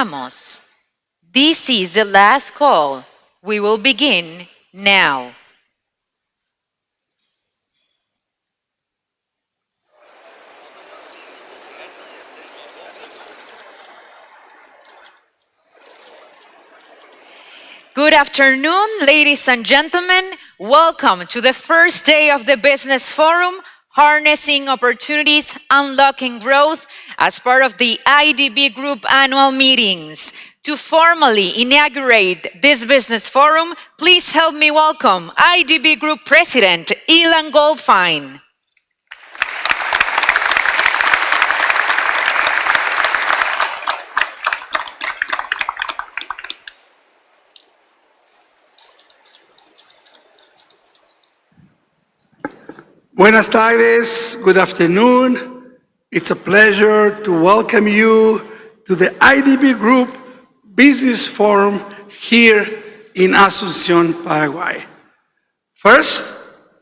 Vamos. This is the last call. We will begin now. Good afternoon, ladies and gentlemen. Welcome to the first day of the Business Forum, Harnessing Opportunities, Unlocking Growth, as part of the IDB Group annual meetings. To formally inaugurate this Business Forum, please help me welcome IDB Group President, Ilan Goldfein. Buenas tardes, good afternoon. It's a pleasure to welcome you to the IDB Group Business Forum here in Asunción, Paraguay. First,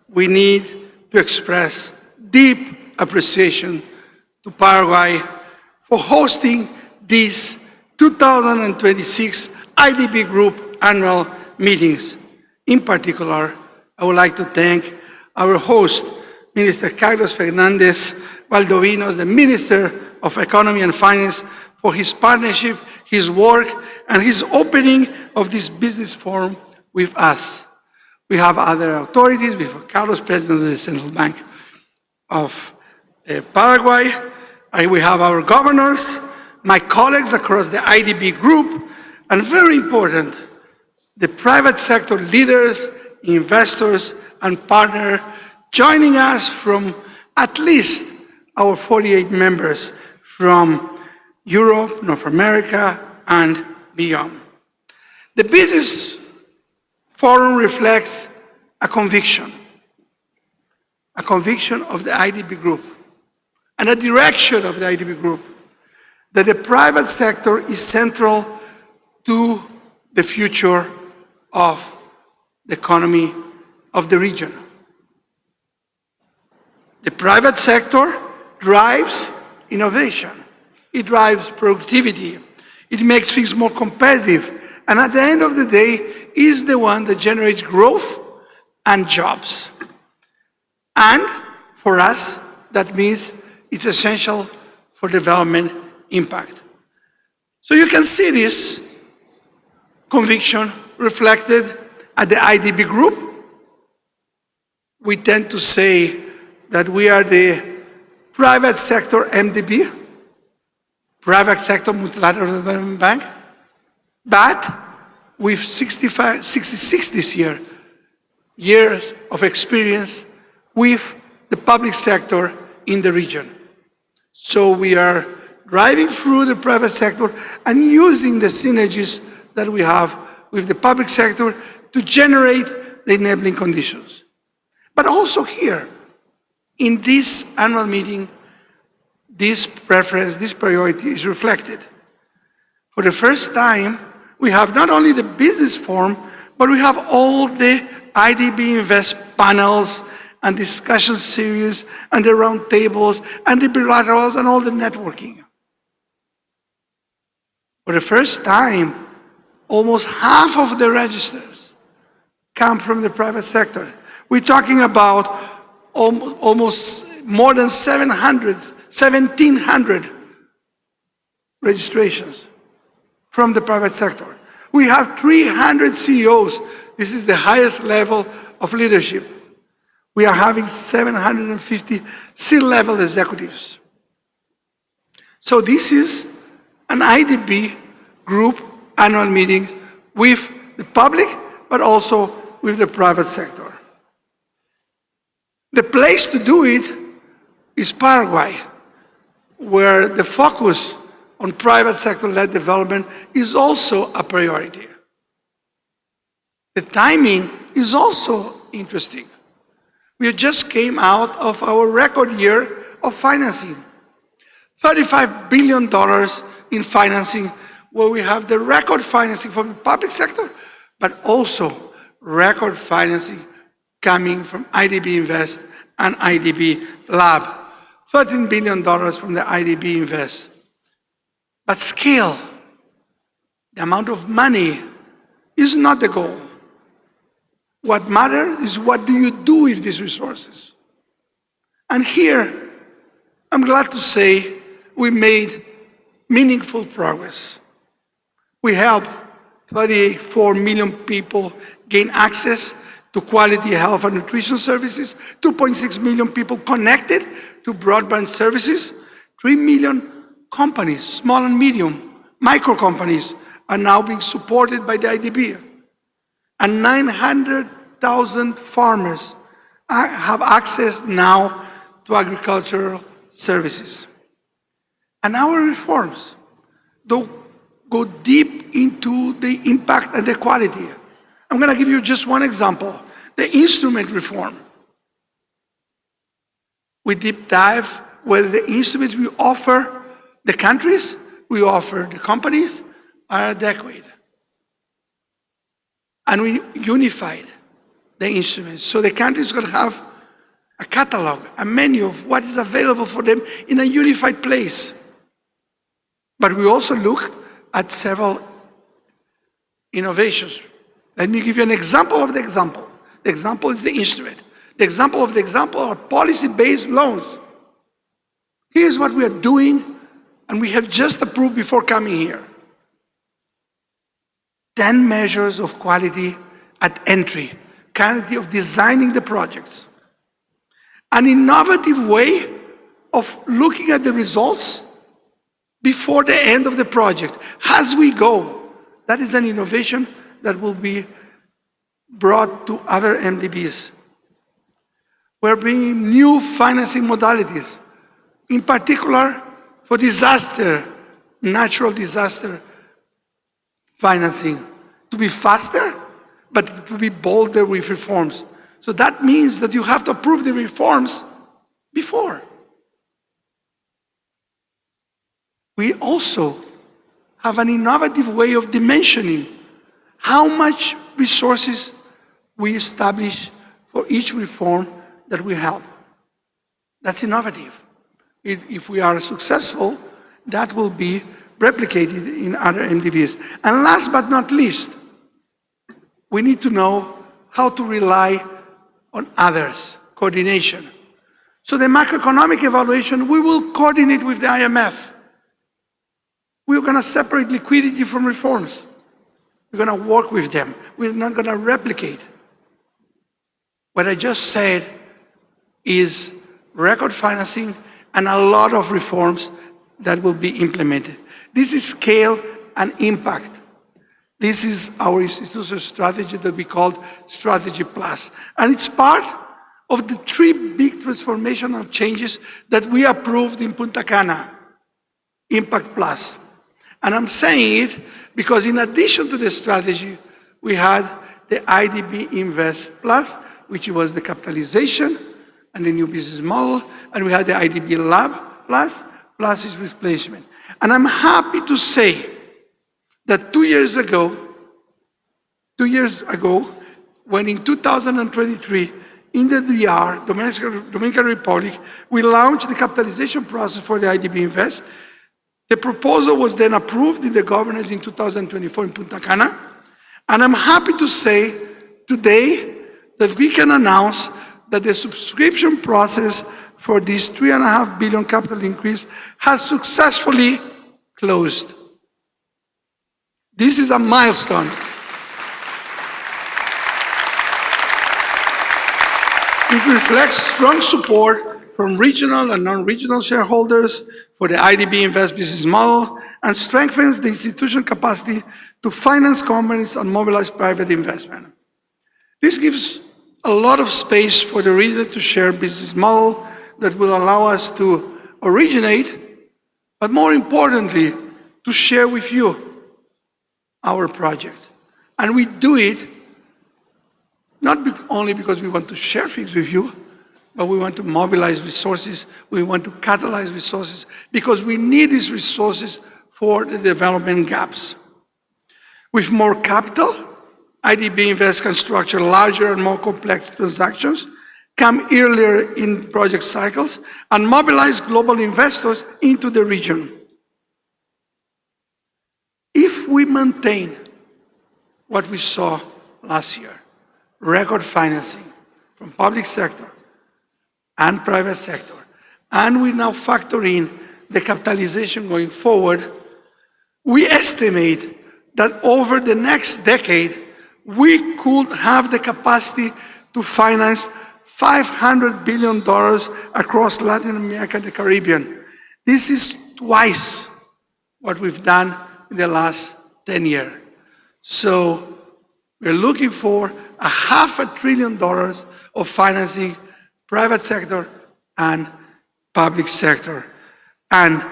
we need to express deep appreciation to Paraguay for hosting this 2026 IDB Group annual meetings. In particular, I would like to thank our host, Minister Carlos Fernandez Valdovinos, the Minister of Economy and Finance, for his partnership, his work, and his opening of this business forum with us. We have other authorities. We have Carlos, President of the Central Bank of Paraguay. We have our governors, my colleagues across the IDB Group, and very important, the private sector leaders, investors, and partners joining us from at least our 48 members from Europe, North America, and beyond. The Business Forum reflects a conviction of the IDB Group and a direction of the IDB Group that the private sector is central to the future of the economy of the region. The private sector drives innovation. It drives productivity. It makes things more competitive. And at the end of the day, is the one that generates growth and jobs. And for us, that means it's essential for development impact. So you can see this conviction reflected at the IDB Group. We tend to say that we are the private sector MDB, private sector multilateral development bank, but with 66 this years of experience with the public sector in the region. So we are driving through the private sector and using the synergies that we have with the public sector to generate the enabling conditions. But also here, in this annual meeting, this preference, this priority is reflected. For the first time, we have not only the business forum, but we have all the IDB Invest panels and discussion series and the round tables and the bilaterals and all the networking. For the first time, almost half of the registers come from the private sector. We're talking about almost more than 1,700 registrations from the private sector. We have 300 CEOs. This is the highest level of leadership. We are having 750 C-level executives. So this is an IDB Group annual meeting with the public, but also with the private sector. The place to do it is Paraguay, where the focus on private sector-led development is also a priority. The timing is also interesting. We just came out of our record year of financing. $35 billion in financing, where we have the record financing from the public sector, but also record financing coming from IDB Invest and IDB Lab. $13 billion from the IDB Invest. But scale The amount of money is not the goal. What matters is what do you do with these resources? And here, I'm glad to say we made meaningful progress. We helped 34 million people gain access to quality health and nutrition services, 2.6 million people connected to broadband services, 3 million companies, small and medium, micro companies, are now being supported by the IDB. And 900,000 farmers have access now to agricultural services. And our reforms go deep into the impact and the quality. I'm going to give you just one example, the instrument reform. We deep dive whether the instruments we offer the countries, we offer the companies are adequate. And we unified the instruments. So the countries going to have a catalog, a menu of what is available for them in a unified place. But we also looked at several innovations. Let me give you an example of the example. The example is the instrument. The example of the example are policy-based loans. Here's what we are doing, and we have just approved before coming here. 10 measures of quality at entry, quality of designing the projects. An innovative way of looking at the results before the end of the project, as we go. That is an innovation that will be brought to other MDBs. We're bringing new financing modalities, in particular for disaster, natural disaster financing, to be faster, but to be bolder with reforms. So that means that you have to approve the reforms before. We also have an innovative way of dimensioning how much resources we establish for each reform that we help. That's innovative. If we are successful, that will be replicated in other MDBs. And last but not least, we need to know how to rely on others, coordination. So the macroeconomic evaluation, we will coordinate with the IMF. We're going to separate liquidity from reforms. We're going to work with them. We're not going to replicate. What I just said is record financing and a lot of reforms that will be implemented. This is scale and impact. This is our institutional strategy that we call Strategy Plus. And it's part of the 3 big transformational changes that we approved in Punta Cana, Impact Plus. And I'm saying it because in addition to the strategy, we had the IDB Invest Plus, which was the capitalization and the new business model, and we had the IDB Lab Plus, plus is replacement. And I'm happy to say that 2 years ago, when in 2023, in the DR, Dominican Republic, we launched the capitalization process for the IDB Invest. The proposal was then approved in the governance in 2024 in Punta Cana. And I'm happy to say today that we can announce that the subscription process for this $3.5 billion capital increase has successfully closed. This is a milestone. It reflects strong support from regional and non-regional shareholders for the IDB Invest business model and strengthens the institutional capacity to finance companies and mobilize private investment. This gives a lot of space for the region to share business model that will allow us to originate, but more importantly, to share with you our project. And we do it not only because we want to share things with you, but we want to mobilize resources, we want to catalyze resources, because we need these resources for the development gaps. With more capital, IDB Invest can structure larger and more complex transactions, come earlier in project cycles, and mobilize global investors into the region. If we maintain what we saw last year, record financing from public sector and private sector, and we now factor in the capitalization going forward, we estimate that over the next decade, we could have the capacity to finance $500 billion across Latin America and the Caribbean. This is twice what we've done in the last 10 years. So we're looking for $500 billion of financing, private sector and public sector. And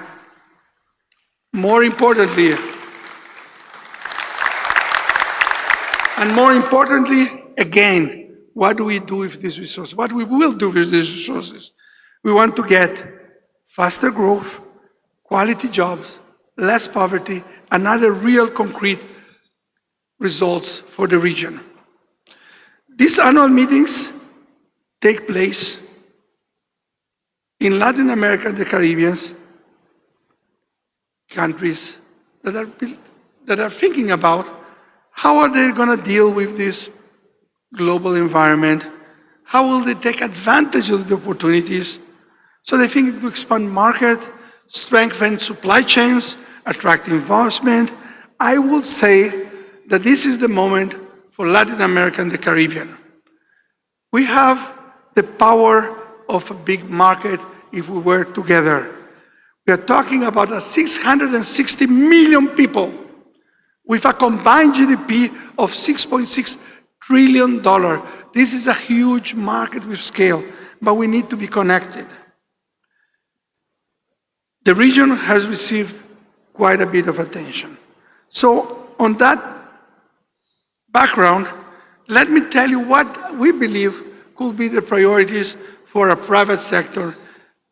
more importantly, again, what do we do with these resources? What we will do with these resources? We want to get faster growth, quality jobs, less poverty, and other real concrete results for the region. These annual meetings take place in Latin America and the Caribbean countries that are thinking about how are they going to deal with this global environment, how will they take advantage of the opportunities. So they think to expand market, strengthen supply chains, attract investment. I would say that this is the moment for Latin America and the Caribbean. We have the power of a big market if we work together. We are talking about 660 million people with a combined GDP of $6.6 trillion. This is a huge market with scale, but we need to be connected. The region has received quite a bit of attention. So on that background, let me tell you what we believe could be the priorities for a private sector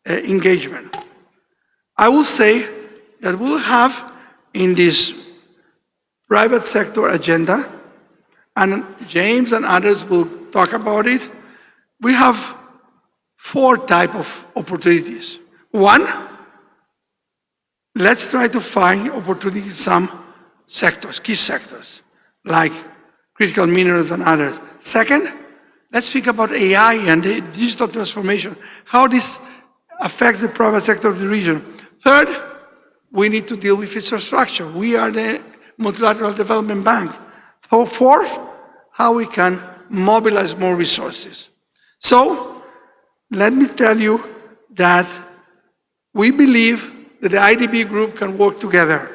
engagement. I will say that we'll have in this private sector agenda, and James and others will talk about it, we have 4 types of opportunities. One, let's try to find opportunities in some sectors, key sectors, like critical minerals and others. Second, let's think about AI and the digital transformation, how this affects the private sector of the region. Third, we need to deal with infrastructure. We are the multilateral development bank. So fourth, how we can mobilize more resources. So let me tell you that we believe that the IDB Group can work together,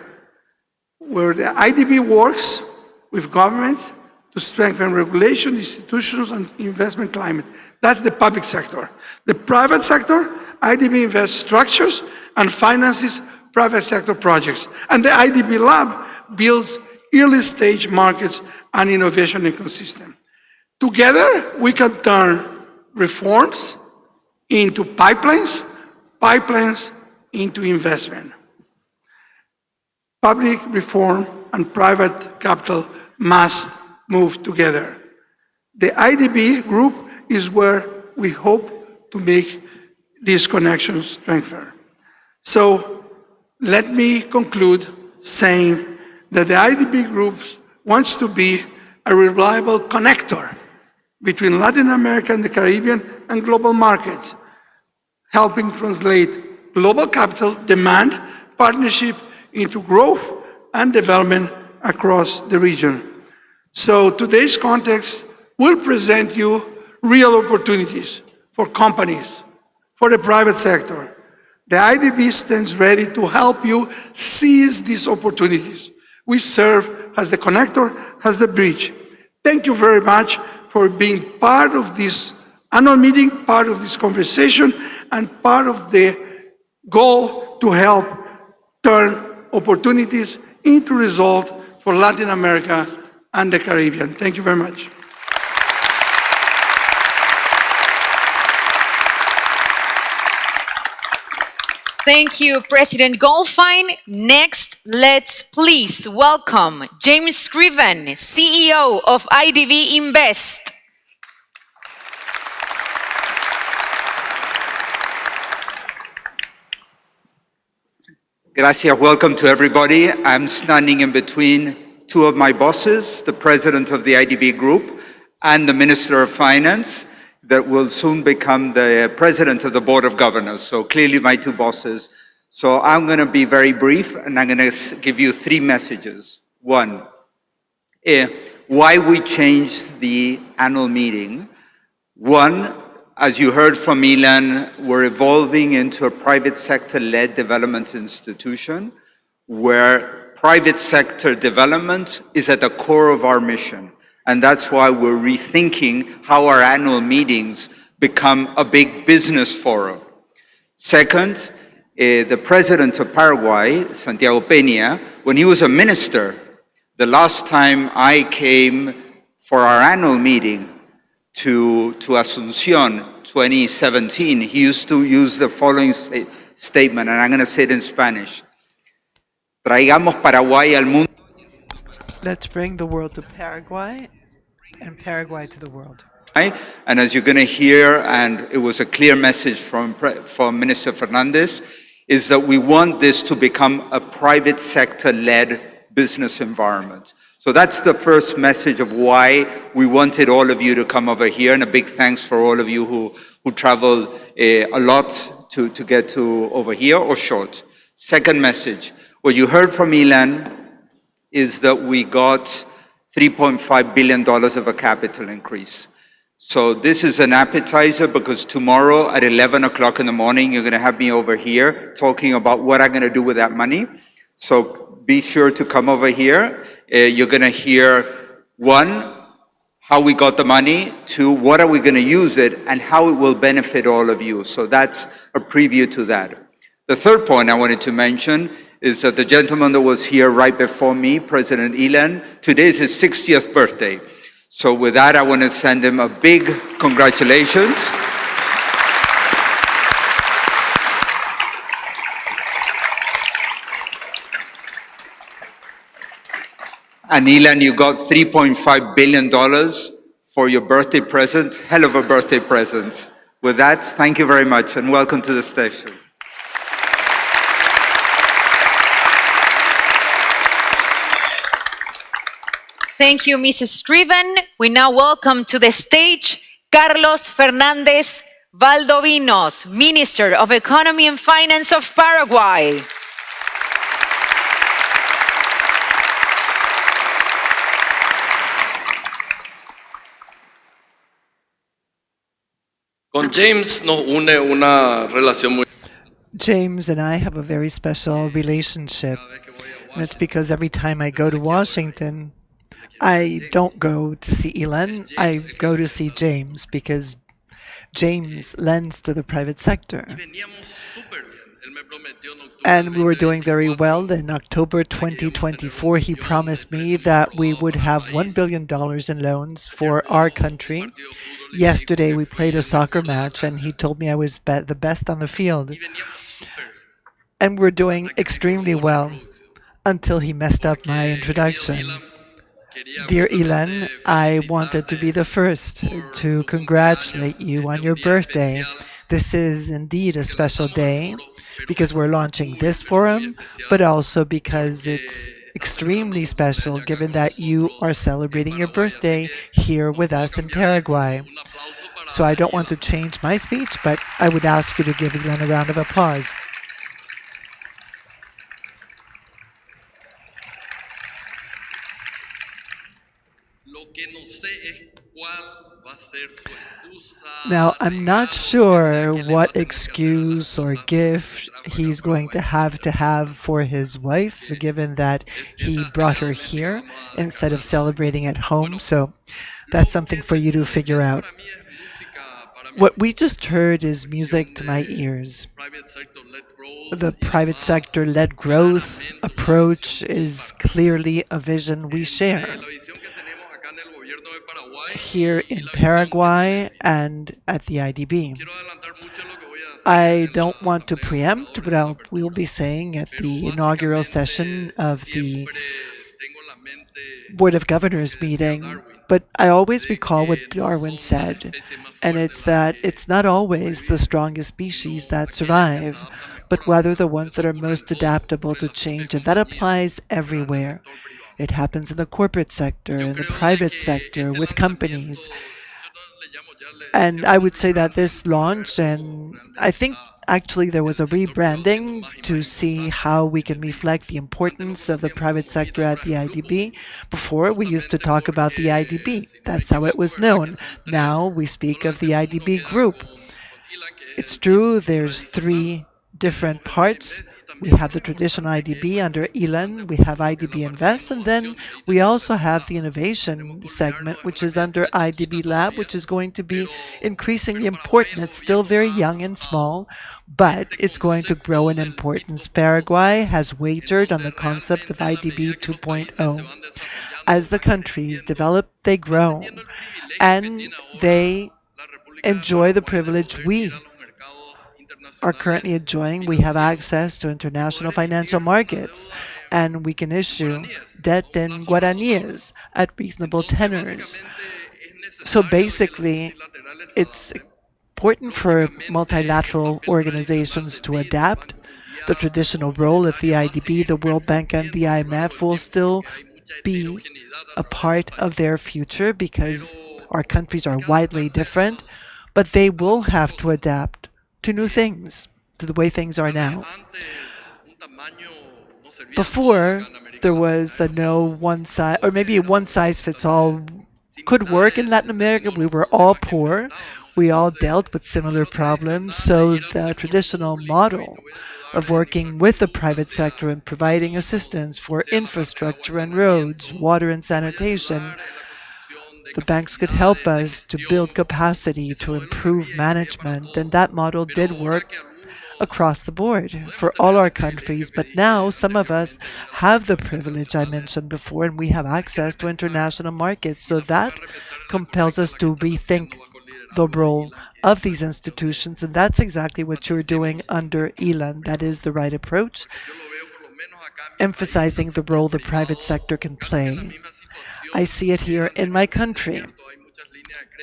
where the IDB works with governments to strengthen regulation, institutions, and investment climate. That's the public sector. The private sector, IDB invests structures and finances private sector projects. And the IDB Lab builds early stage markets and innovation ecosystem. Together, we can turn reforms into pipelines, pipelines into investment. Public reform and private capital must move together. The IDB Group is where we hope to make these connections strengthen. So let me conclude saying that the IDB Group wants to be a reliable connector between Latin America and the Caribbean and global markets, helping translate global capital demand partnership into growth and development across the region. So today's context will present you real opportunities for companies, for the private sector. The IDB stands ready to help you seize these opportunities. We serve as the connector, as the bridge. Thank you very much for being part of this annual meeting, part of this conversation, and part of the goal to help turn opportunities into results for Latin America and the Caribbean. Thank you very much. Thank you, President Goldfein. Next, let's please welcome James Scriven, CEO of IDB Invest. Gracias. Welcome to everybody. I'm standing in between two of my bosses, the president of the IDB Group and the Minister of Finance, that will soon become the president of the Board of Governors. So clearly my two bosses. So I'm going to be very brief, and I'm going to give you three messages. One, why we changed the annual meeting. One, as you heard from Ilan, we're evolving into a private sector-led development institution where private sector development is at the core of our mission. And that's why we're rethinking how our annual meetings become a big business forum. Second, the president of Paraguay, Santiago Peña, when he was a minister, the last time I came for our annual meeting to Asunción 2017, he used to use the following statement, and I'm going to say it in Spanish. Traigamos Paraguay al mundo. Let's bring the world to Paraguay and Paraguay to the world. And as you're going to hear, and it was a clear message from Minister Fernandez, is that we want this to become a private sector-led business environment. So that's the first message of why we wanted all of you to come over here, and a big thanks for all of you who traveled a lot to get to over here or short. Second message, what you heard from Ilan is that we got $3.5 billion of a capital increase. So this is an appetizer, because tomorrow at 11 o'clock in the morning, you're going to have me over here talking about what I'm going to do with that money. So be sure to come over here. You're going to hear, one, how we got the money, two, what are we going to use it, and how it will benefit all of you. So that's a preview to that. The third point I wanted to mention is that the gentleman that was here right before me, President Ilan, today is his 60th birthday. So with that, I want to send him a big congratulations. And Ilan, you got $3.5 billion for your birthday present. Hell of a birthday present. With that, thank you very much, and welcome to the station. Thank you, Mrs. Striven. We now welcome to the stage Carlos Fernández Valdovinos, Minister of Economy and Finance of Paraguay. Con James nos une una relación muy... James and I have a very special relationship. And it's because every time I go to Washington, I don't go to see Ilan, I go to see James, because James lends to the private sector. And we were doing very well. In October 2024, he promised me that we would have $1 billion in loans for our country. Yesterday, we played a soccer match, and he told me I was the best on the field. And we're doing extremely well until he messed up my introduction. Dear Ilan, I wanted to be the first to congratulate you on your birthday. This is indeed a special day because we're launching this forum, but also because it's extremely special given that you are celebrating your birthday here with us in Paraguay. So I don't want to change my speech, but I would ask you to give Ilan a round of applause. Now, I'm not sure what excuse or gift he's going to have for his wife, given that he brought her here instead of celebrating at home. So that's something for you to figure out. What we just heard is music to my ears. The private sector-led growth approach is clearly a vision we share here in Paraguay and at the IDB. I don't want to preempt what we'll be saying at the inaugural session of the Board of Governors meeting, but I always recall what Darwin said, and it's that it's not always the strongest species that survive, but rather the ones that are most adaptable to change, and that applies everywhere. It happens in the corporate sector, in the private sector, with companies. And I would say that this launch, and I think actually there was a rebranding to see how we can reflect the importance of the private sector at the IDB. Before, we used to talk about the IDB. That's how it was known. Now we speak of the IDB Group. It's true, there's three different parts. We have the traditional IDB under Ilan, we have IDB Invest, and then we also have the innovation segment, which is under IDB Lab, which is going to be increasingly important. It's still very young and small, but it's going to grow in importance. Paraguay has wagered on the concept of IDB 2.0. As the countries develop, they grow, and they enjoy the privilege we are currently enjoying. We have access to international financial markets, and we can issue debt in guaraníes at reasonable tenors. So basically, it's important for multilateral organizations to adapt. The traditional role of the IDB, the World Bank, and the IMF will still be a part of their future because our countries are widely different, but they will have to adapt to new things, to the way things are now. Before, there was a no one size, or maybe a one size fits all could work in Latin America. We were all poor. We all dealt with similar problems. So the traditional model of working with the private sector and providing assistance for infrastructure and roads, water and sanitation, the banks could help us to build capacity, to improve management, and that model did work across the board for all our countries. But now some of us have the privilege I mentioned before, and we have access to international markets. So that compels us to rethink the role of these institutions, and that's exactly what you're doing under Ilan. That is the right approach, emphasizing the role the private sector can play. I see it here in my country.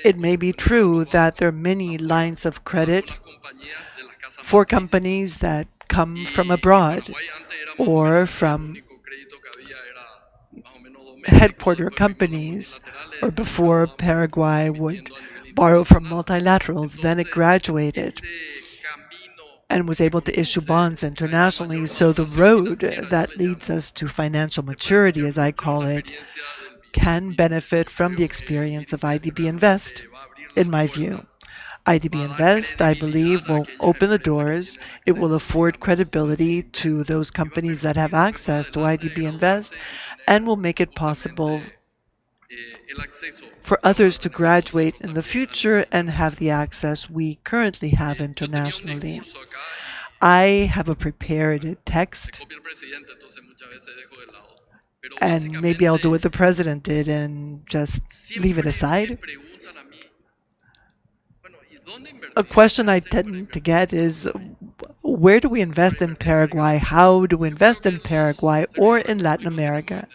It may be true that there are many lines of credit for companies that come from abroad or from headquarter companies, or before Paraguay would borrow from multilaterals, then it graduated and was able to issue bonds internationally. So the road that leads us to financial maturity, as I call it, can benefit from the experience of IDB Invest, in my view. IDB Invest, I believe, will open the doors. It will afford credibility to those companies that have access to IDB Invest, and will make it possible for others to graduate in the future and have the access we currently have internationally. I have a prepared text, and maybe I'll do what the president did and just leave it aside. A question I tend to get is, where do we invest in Paraguay? How do we invest in Paraguay or in Latin America?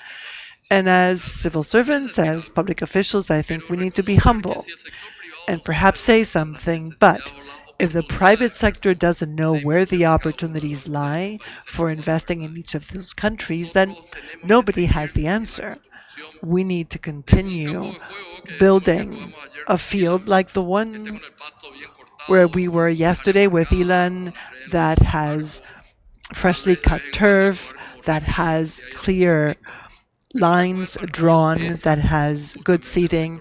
And as civil servants, as public officials, I think we need to be humble and perhaps say something. But if the private sector doesn't know where the opportunities lie for investing in each of those countries, then nobody has the answer. We need to continue building a field like the one where we were yesterday with Ilan, that has freshly cut turf, that has clear lines drawn, that has good seating,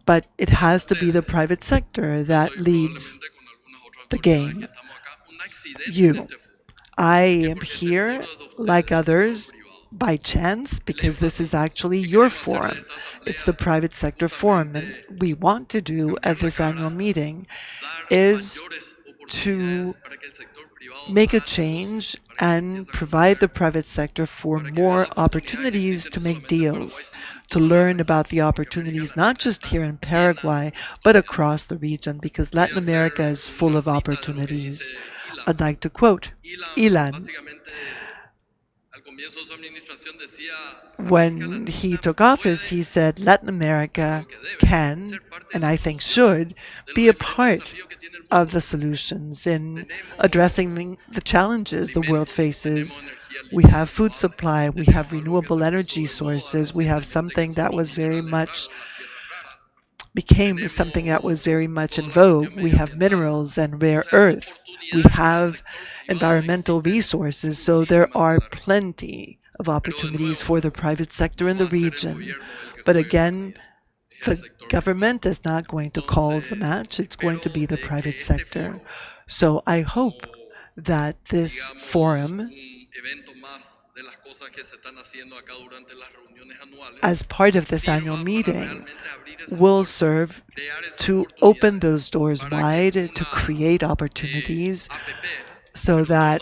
but it has to be the private sector that leads the game. I am here, like others, by chance, because this is actually your forum. It's the private sector forum, and we want to do at this annual meeting is to make a change and provide the private sector for more opportunities to make deals, to learn about the opportunities not just here in Paraguay, but across the region, because Latin America is full of opportunities. I'd like to quote Ilan. When he took office, he said Latin America can, and I think should, be a part of the solutions in addressing the challenges the world faces. We have food supply, we have renewable energy sources, we have something that was very much became something that was very much in vogue. We have minerals and rare earths. We have environmental resources, so there are plenty of opportunities for the private sector in the region. But again, the government is not going to call the match. It's going to be the private sector. So I hope that this forum, as part of this annual meeting, will serve to open those doors wide, to create opportunities so that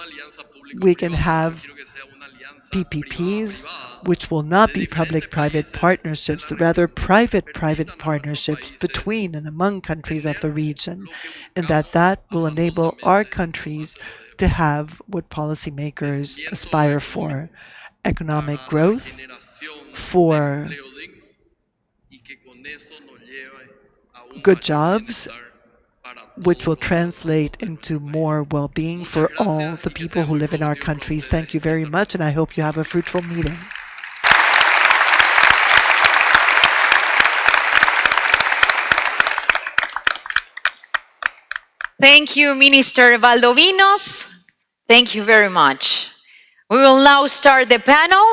we can have PPPs, which will not be public-private partnerships, rather private-private partnerships between and among countries of the region, and that will enable our countries to have what policymakers aspire for: economic growth, for good jobs, which will translate into more well-being for all the people who live in our countries. Thank you very much, and I hope you have a fruitful meeting. Thank you, Minister Valdovinos. Thank you very much. We will now start the panel,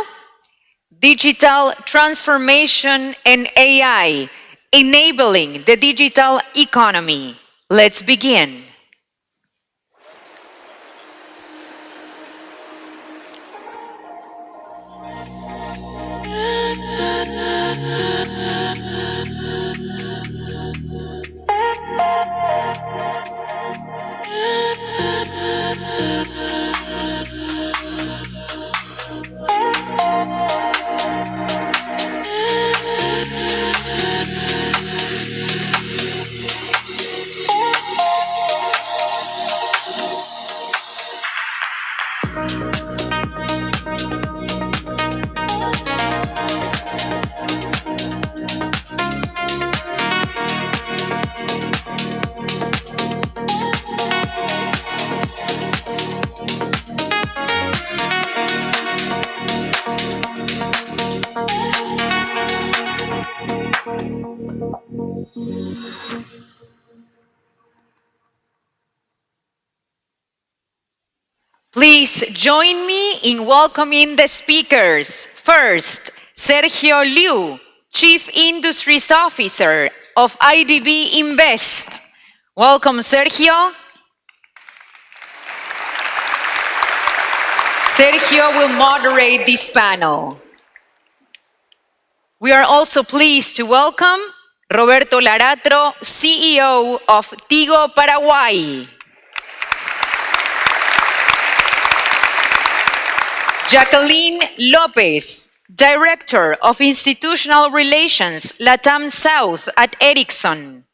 Digital Transformation and AI, Enabling the Digital Economy. Let's begin. Please join me in welcoming the speakers. First, Sergio Liu, Chief Industries Officer of IDB Invest. Welcome, Sergio. Sergio will moderate this panel. We are also pleased to welcome Roberto Laratro, CEO of Tigo Paraguay. Jacqueline Lopez, Director of Institutional Relations, LATAM South at Ericsson.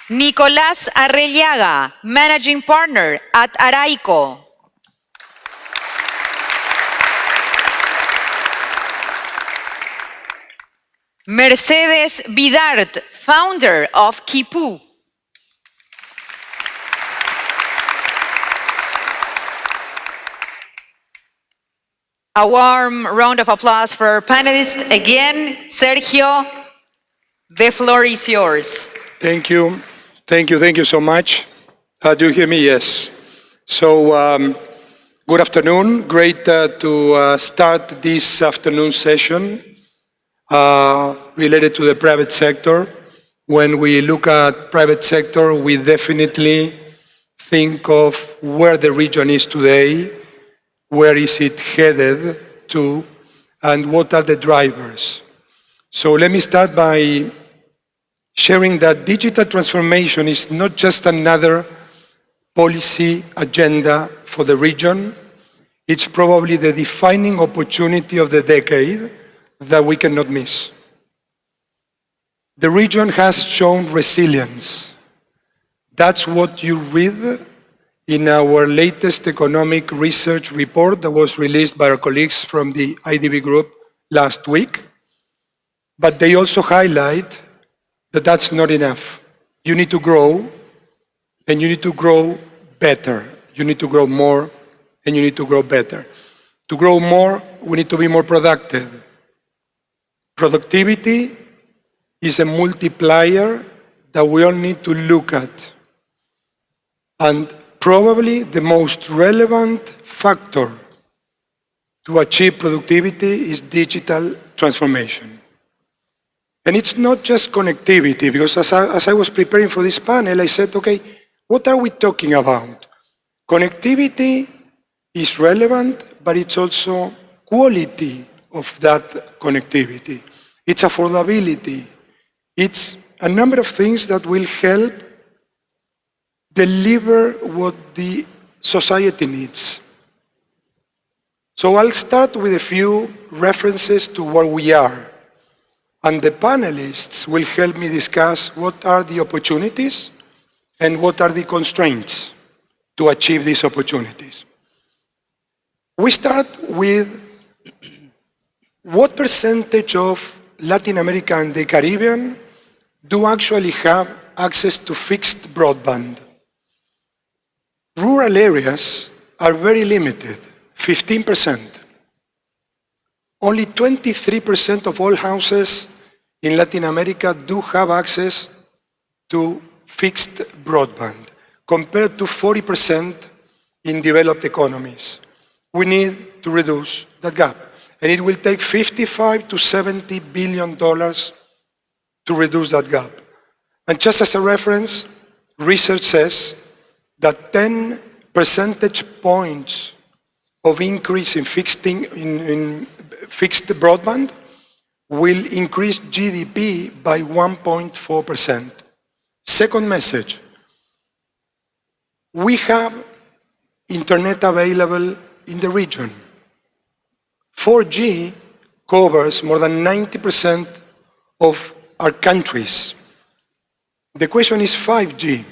Nicolás Arrellaga, Managing Partner at Araico. Mercedes Vidart, Founder of Kipu. A warm round of applause for our panelists. Again, Sergio, the floor is yours. Thank you. Thank you so much. Do you hear me? Yes. So, good afternoon. Great to start this afternoon session related to the private sector. When we look at private sector, we definitely think of where the region is today, where is it headed to, and what are the drivers. So let me start by sharing that digital transformation is not just another policy agenda for the region, it's probably the defining opportunity of the decade that we cannot miss. The region has shown resilience. That's what you read in our latest economic research report that was released by our colleagues from the IDB Group last week. But they also highlight that that's not enough. You need to grow, and you need to grow better. You need to grow more, and you need to grow better. To grow more, we need to be more productive. Productivity is a multiplier that we all need to look at. And probably the most relevant factor to achieve productivity is digital transformation. And it's not just connectivity, because as I was preparing for this panel, I said, okay, what are we talking about? Connectivity is relevant, but it's also quality of that connectivity. It's affordability. It's a number of things that will help deliver what the society needs. So I'll start with a few references to where we are. And the panelists will help me discuss what are the opportunities and what are the constraints to achieve these opportunities. We start with what percentage of Latin America and the Caribbean do actually have access to fixed broadband. Rural areas are very limited, 15%. Only 23% of all houses in Latin America do have access to fixed broadband, compared to 40% in developed economies. We need to reduce that gap. And it will take $55 to $70 billion to reduce that gap. And just as a reference, research says that 10 percentage points of increase in fixed broadband will increase GDP by 1.4%. Second message, we have internet available in the region. 4G covers more than 90% of our countries. The question is 5G.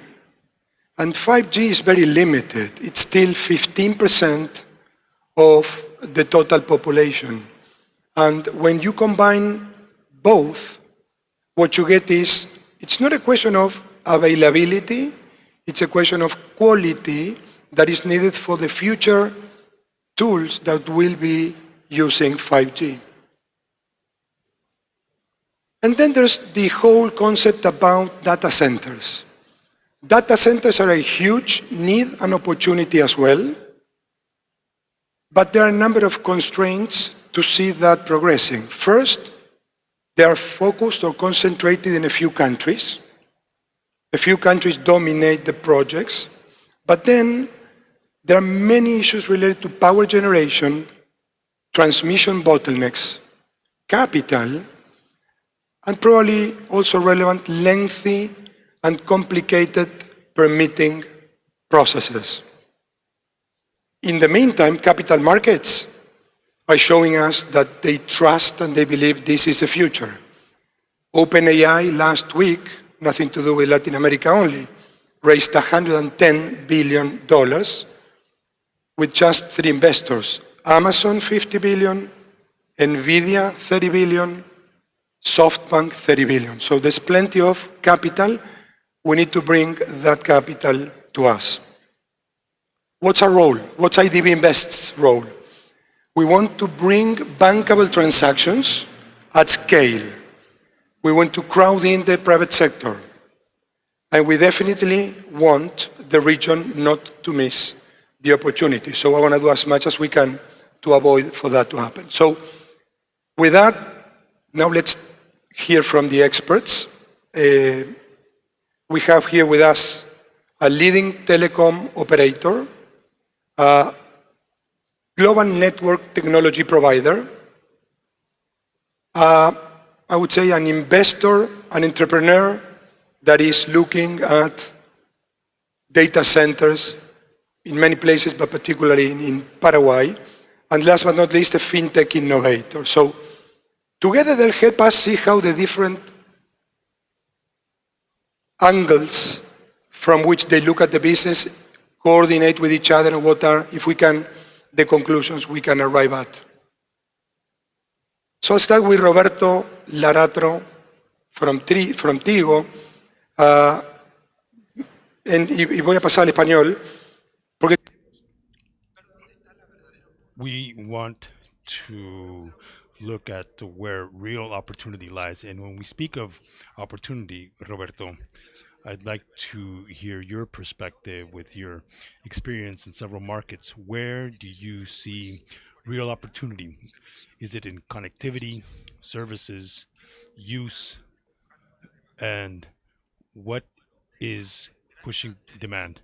And 5G is very limited. It's still 15% of the total population. And when you combine both, what you get is, it's not a question of availability, it's a question of quality that is needed for the future tools that will be using 5G. And then there's the whole concept about data centers. Data centers are a huge need and opportunity as well, but there are a number of constraints to see that progressing. First, they are focused or concentrated in a few countries. A few countries dominate the projects, but then there are many issues related to power generation, transmission bottlenecks, capital, and probably also relevant lengthy and complicated permitting processes. In the meantime, capital markets are showing us that they trust and they believe this is the future. OpenAI last week, nothing to do with Latin America only, raised $110 billion with just 3 investors. Amazon, $50 billion, NVIDIA, $30 billion, SoftBank, $30 billion. So there's plenty of capital. We need to bring that capital to us. What's our role? What's IDB Invest's role? We want to bring bankable transactions at scale. We want to crowd in the private sector. And we definitely want the region not to miss the opportunity. So I want to do as much as we can to avoid for that to happen. So with that, now let's hear from the experts. We have here with us a leading telecom operator, a global network technology provider, I would say an investor, an entrepreneur that is looking at data centers in many places, but particularly in Paraguay, and last but not least, a fintech innovator. So together they'll help us see how the different angles from which they look at the business coordinate with each other and what are, if we can, the conclusions we can arrive at. So I'll start with Roberto Laratro from Tigo, y voy a pasar al español, porque we want to look at where real opportunity lies. And when we speak of opportunity, Roberto, I'd like to hear your perspective with your experience in several markets. Where do you see real opportunity? Is it in connectivity, services, use, and what is pushing demand?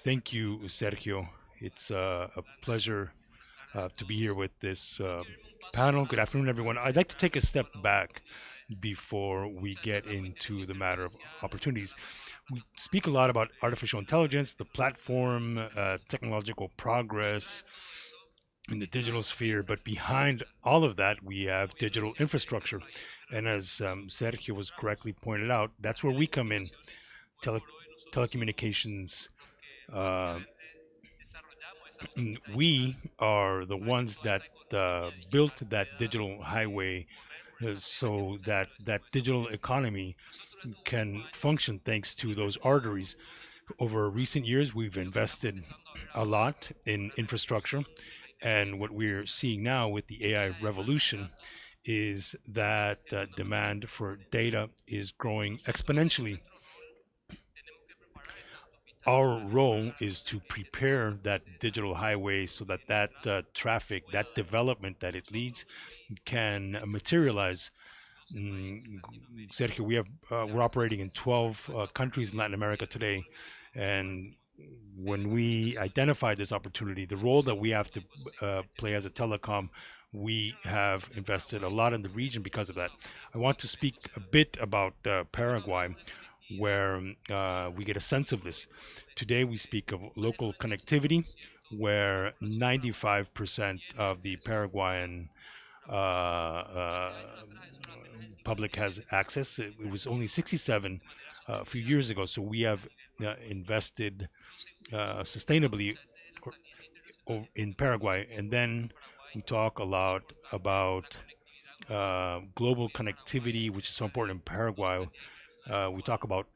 Thank you, Sergio. It's a pleasure to be here with this panel. Good afternoon, everyone. I'd like to take a step back before we get into the matter of opportunities. We speak a lot about artificial intelligence, the platform, technological progress in the digital sphere, but behind all of that, we have digital infrastructure. And as Sergio was correctly pointed out, that's where we come in. Tele- Telecommunications, uh, we are the ones that built that digital highway so that that digital economy can function thanks to those arteries. Over recent years, we've invested a lot in infrastructure, and what we're seeing now with the AI revolution is that demand for data is growing exponentially. Our role is to prepare that digital highway so that traffic, that development that it leads, can materialize. Sergio, we're operating in 12 countries in Latin America today, and when we identified this opportunity, the role that we have to play as a telecom, we have invested a lot in the region because of that. I want to speak a bit about Paraguay, where we get a sense of this. Today, we speak of local connectivity, where 95% of the Paraguayan public has access. It was only 67 a few years ago. So we have invested sustainably in Paraguay. And then we talk a lot about global connectivity, which is so important in Paraguay. We talk about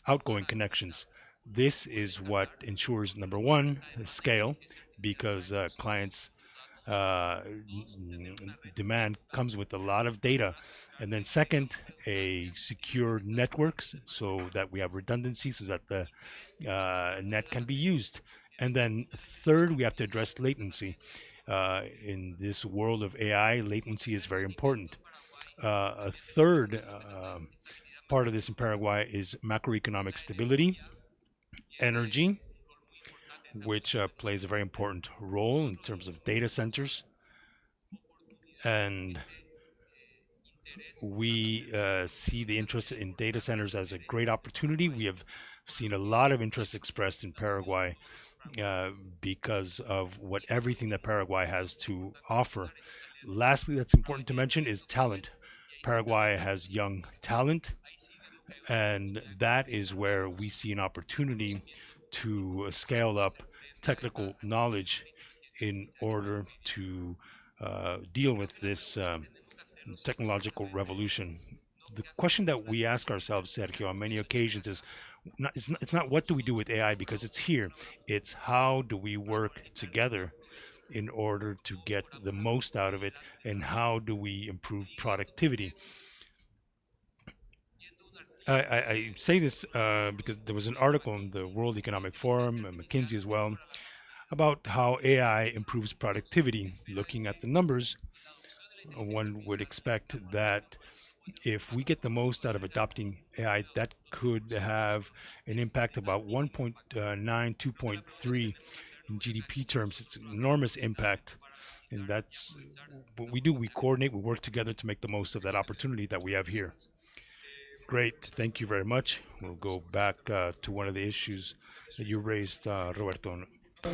outgoing connections. This is what ensures, number one, scale, because clients demand comes with a lot of data. And then second, a secure networks so that we have redundancy so that the net can be used. And then third, we have to address latency. In this world of AI, latency is very important. A third part of this in Paraguay is macroeconomic stability, energy, which plays a very important role in terms of data centers. And we see the interest in data centers as a great opportunity. We have seen a lot of interest expressed in Paraguay because of what everything that Paraguay has to offer. Lastly, that's important to mention is talent. Paraguay has young talent, and that is where we see an opportunity to scale up technical knowledge in order to deal with this technological revolution. The question that we ask ourselves, Sergio, on many occasions is it's not what do we do with AI because it's here. It's how do we work together in order to get the most out of it, and how do we improve productivity. I say this because there was an article in the World Economic Forum and McKinsey as well about how AI improves productivity. Looking at the numbers, one would expect that if we get the most out of adopting AI, that could have an impact about 1.9, 2.3 in GDP terms. It's an enormous impact. And that's what we do. We coordinate, we work together to make the most of that opportunity that we have here. Great. Thank you very much. We'll go back to one of the issues that you raised, Roberto.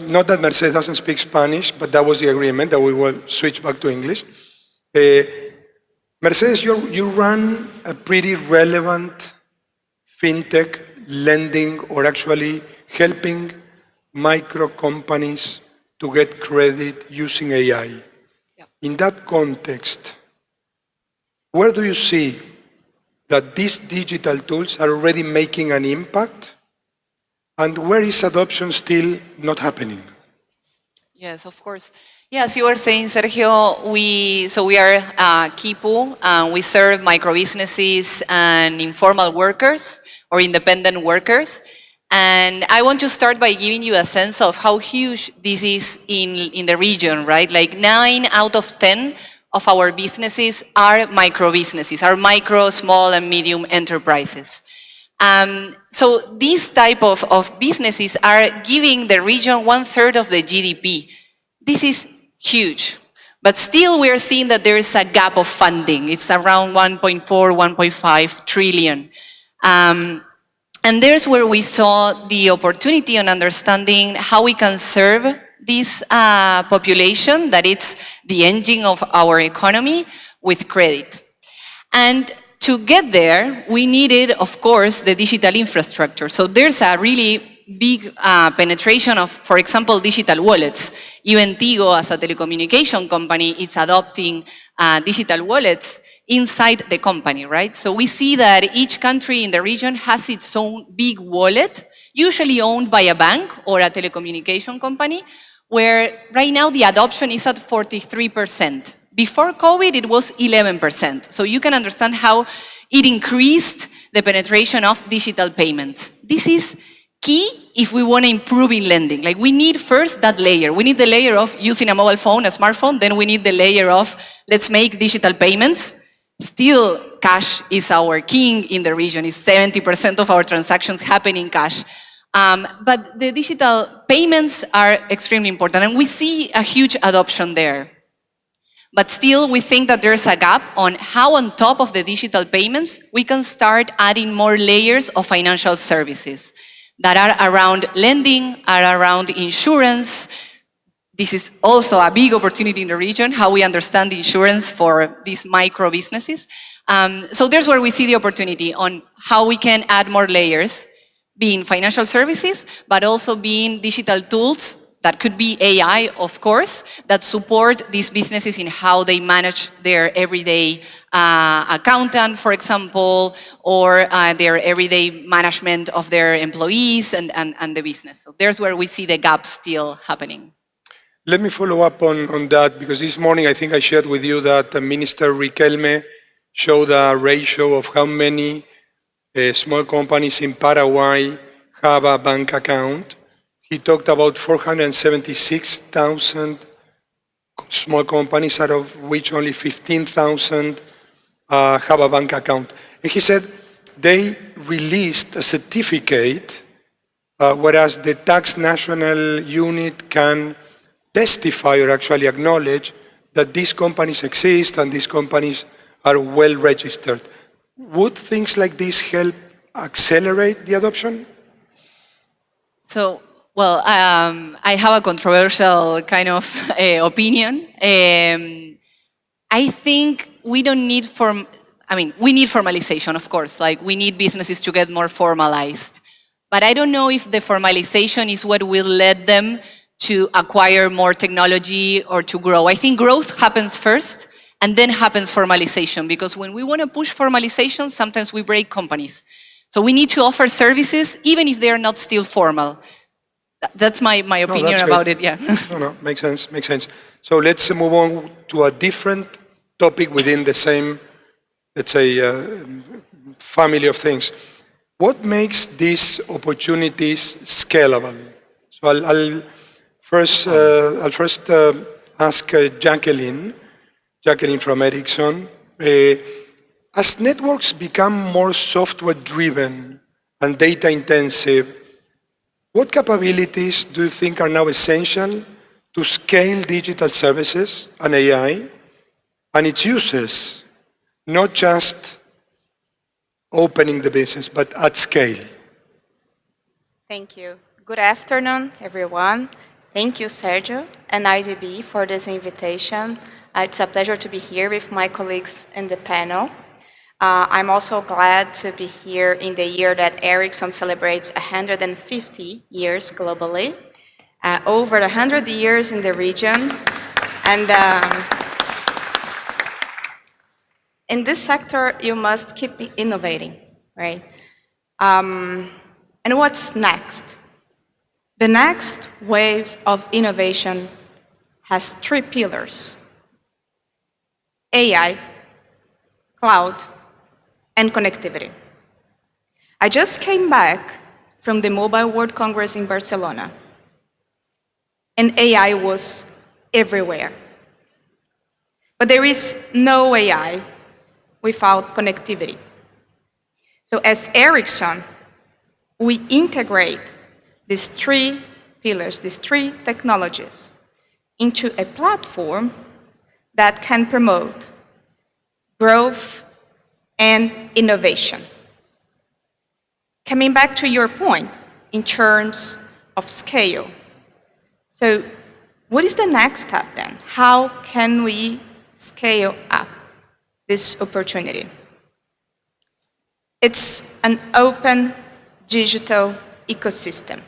not that Mercedes doesn't speak Spanish, but that was the agreement that we will switch back to English. Mercedes, you run a pretty relevant fintech lending or actually helping micro companies to get credit using AI. Yep. In that context, where do you see that these digital tools are already making an impact? And where is adoption still not happening? Yes, of course. Yes, you were saying, Sergio, we are Kipu, we serve micro businesses and informal workers or independent workers. And I want to start by giving you a sense of how huge this is in the region, right? Like 9 out of 10 of our businesses are micro businesses, are micro, small, and medium enterprises. So these type of businesses are giving the region 1/3 of the GDP. This is huge. But still we are seeing that there is a gap of funding. It's around 1.4, 1.5 trillion. And there's where we saw the opportunity on understanding how we can serve this population, that it's the engine of our economy, with credit. And to get there, we needed, of course, the digital infrastructure. So there's a really big penetration of, for example, digital wallets. Even Tigo, as a telecommunication company, is adopting digital wallets inside the company, right? So we see that each country in the region has its own big wallet, usually owned by a bank or a telecommunication company, where right now the adoption is at 43%. Before COVID, it was 11%. So you can understand how it increased the penetration of digital payments. This is key if we want to improve in lending. Like, we need first that layer. We need the layer of using a mobile phone, a smartphone, then we need the layer of let's make digital payments. Still, cash is our king in the region. It's 70% of our transactions happen in cash. But the digital payments are extremely important, and we see a huge adoption there. But still, we think that there's a gap on how, on top of the digital payments, we can start adding more layers of financial services that are around lending, are around insurance. This is also a big opportunity in the region, how we understand insurance for these micro businesses. So there's where we see the opportunity on how we can add more layers, being financial services, but also being digital tools that could be AI, of course, that support these businesses in how they manage their everyday accountant, for example, or their everyday management of their employees and the business. So there's where we see the gap still happening. Let me follow up on that, because this morning I think I shared with you that Minister Riquelme showed a ratio of how many small companies in Paraguay have a bank account. He talked about 476,000 small companies, out of which only 15,000 have a bank account. And he said they released a certificate, whereas the tax national unit can testify or actually acknowledge that these companies exist and these companies are well registered. Would things like this help accelerate the adoption? So, well, I have a controversial kind of opinion. I think we don't need we need formalization, of course. Like, we need businesses to get more formalized. But I don't know if the formalization is what will lead them to acquire more technology or to grow. I think growth happens first, and then happens formalization, because when we want to push formalization, sometimes we break companies. So we need to offer services, even if they are not still formal. That's my opinion about it, yeah. No, makes sense. So let's move on to a different topic within the same, let's say, family of things. What makes these opportunities scalable? So I'll first ask Jacqueline from Ericsson. As networks become more software-driven and data-intensive, what capabilities do you think are now essential to scale digital services and AI and its uses, not just opening the business, but at scale? Thank you. Good afternoon, everyone. Thank you, Sergio and IDB, for this invitation. It's a pleasure to be here with my colleagues in the panel. I'm also glad to be here in the year that Ericsson celebrates 150 years globally, over 100 years in the region. in this sector, you must keep innovating, right? And what's next? The next wave of innovation has three pillars: AI, cloud, and connectivity. I just came back from the Mobile World Congress in Barcelona, and AI was everywhere. But there is no AI without connectivity. So as Ericsson, we integrate these three pillars, these three technologies, into a platform that can promote growth and innovation. Coming back to your point in terms of scale. So what is the next step then? How can we scale up this opportunity? It's an open digital ecosystem.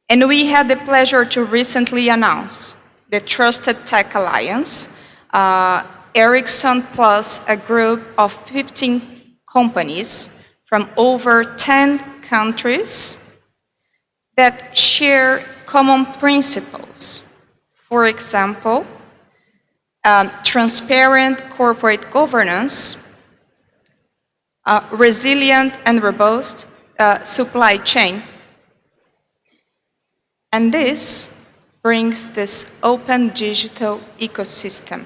And we had the pleasure to recently announce the Trusted Tech Alliance, Ericsson plus a group of 15 companies from over 10 countries that share common principles. For example, transparent corporate governance, resilient and robust supply chain. And this brings this open digital ecosystem.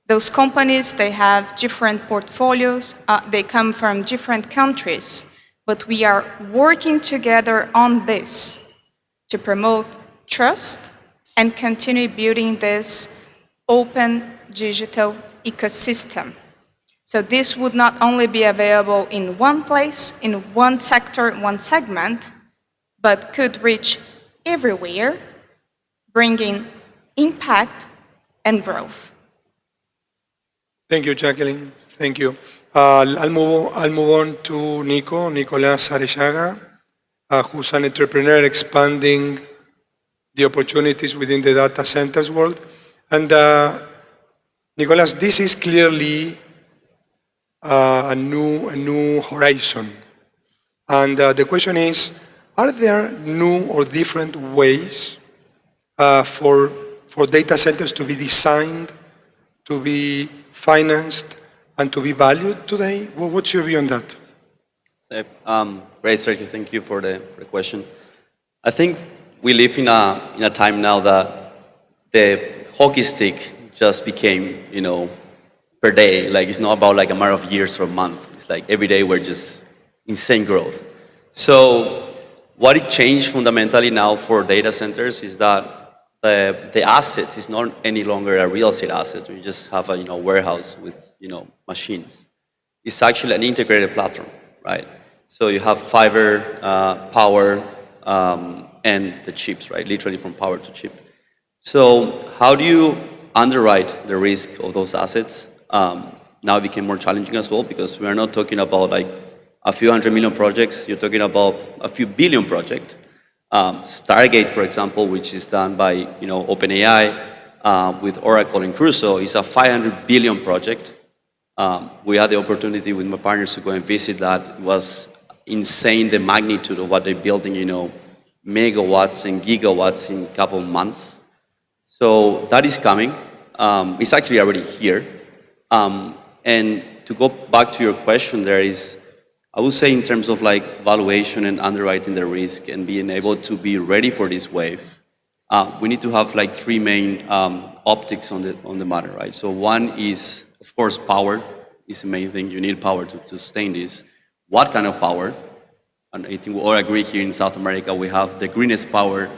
Those companies, they have different portfolios, they come from different countries, but we are working together on this to promote trust and continue building this open digital ecosystem. So this would not only be available in one place, in one sector, one segment, but could reach everywhere, bringing impact and growth. Thank you, Jacqueline. Thank you. I'll move on to Nicolás Arechaga, who's an entrepreneur expanding the opportunities within the data centers world. And Nicolás, this is clearly a new horizon. And the question is, are there new or different ways for data centers to be designed, to be financed, and to be valued today? What's your view on that? Great, Sergio. Thank you for the question. I think we live in a time now that the hockey stick just became, per day. Like, it's not about like a matter of years or a month. It's like every day we're just insane growth. So what it changed fundamentally now for data centers is that the assets is not any longer a real estate asset. You just have a warehouse with machines. It's actually an integrated platform, right? So you have fiber, power, and the chips, right? Literally from power to chip. So how do you underwrite the risk of those assets? Now it became more challenging as well, because we are not talking about like a few $100 million projects. You're talking about a few billion projects. Stargate, for example, which is done by OpenAI with Oracle and Crusoe, is a $500 billion project. We had the opportunity with my partners to go and visit that. It was insane, the magnitude of what they're building, megawatts and gigawatts in a couple of months. So that is coming. It's actually already here. And to go back to your question, I would say in terms of like valuation and underwriting the risk and being able to be ready for this wave, we need to have like three main optics on the matter, right? So one is, of course, power is the main thing. You need power to sustain this. What kind of power? And I think we all agree here in South America, we have the greenest power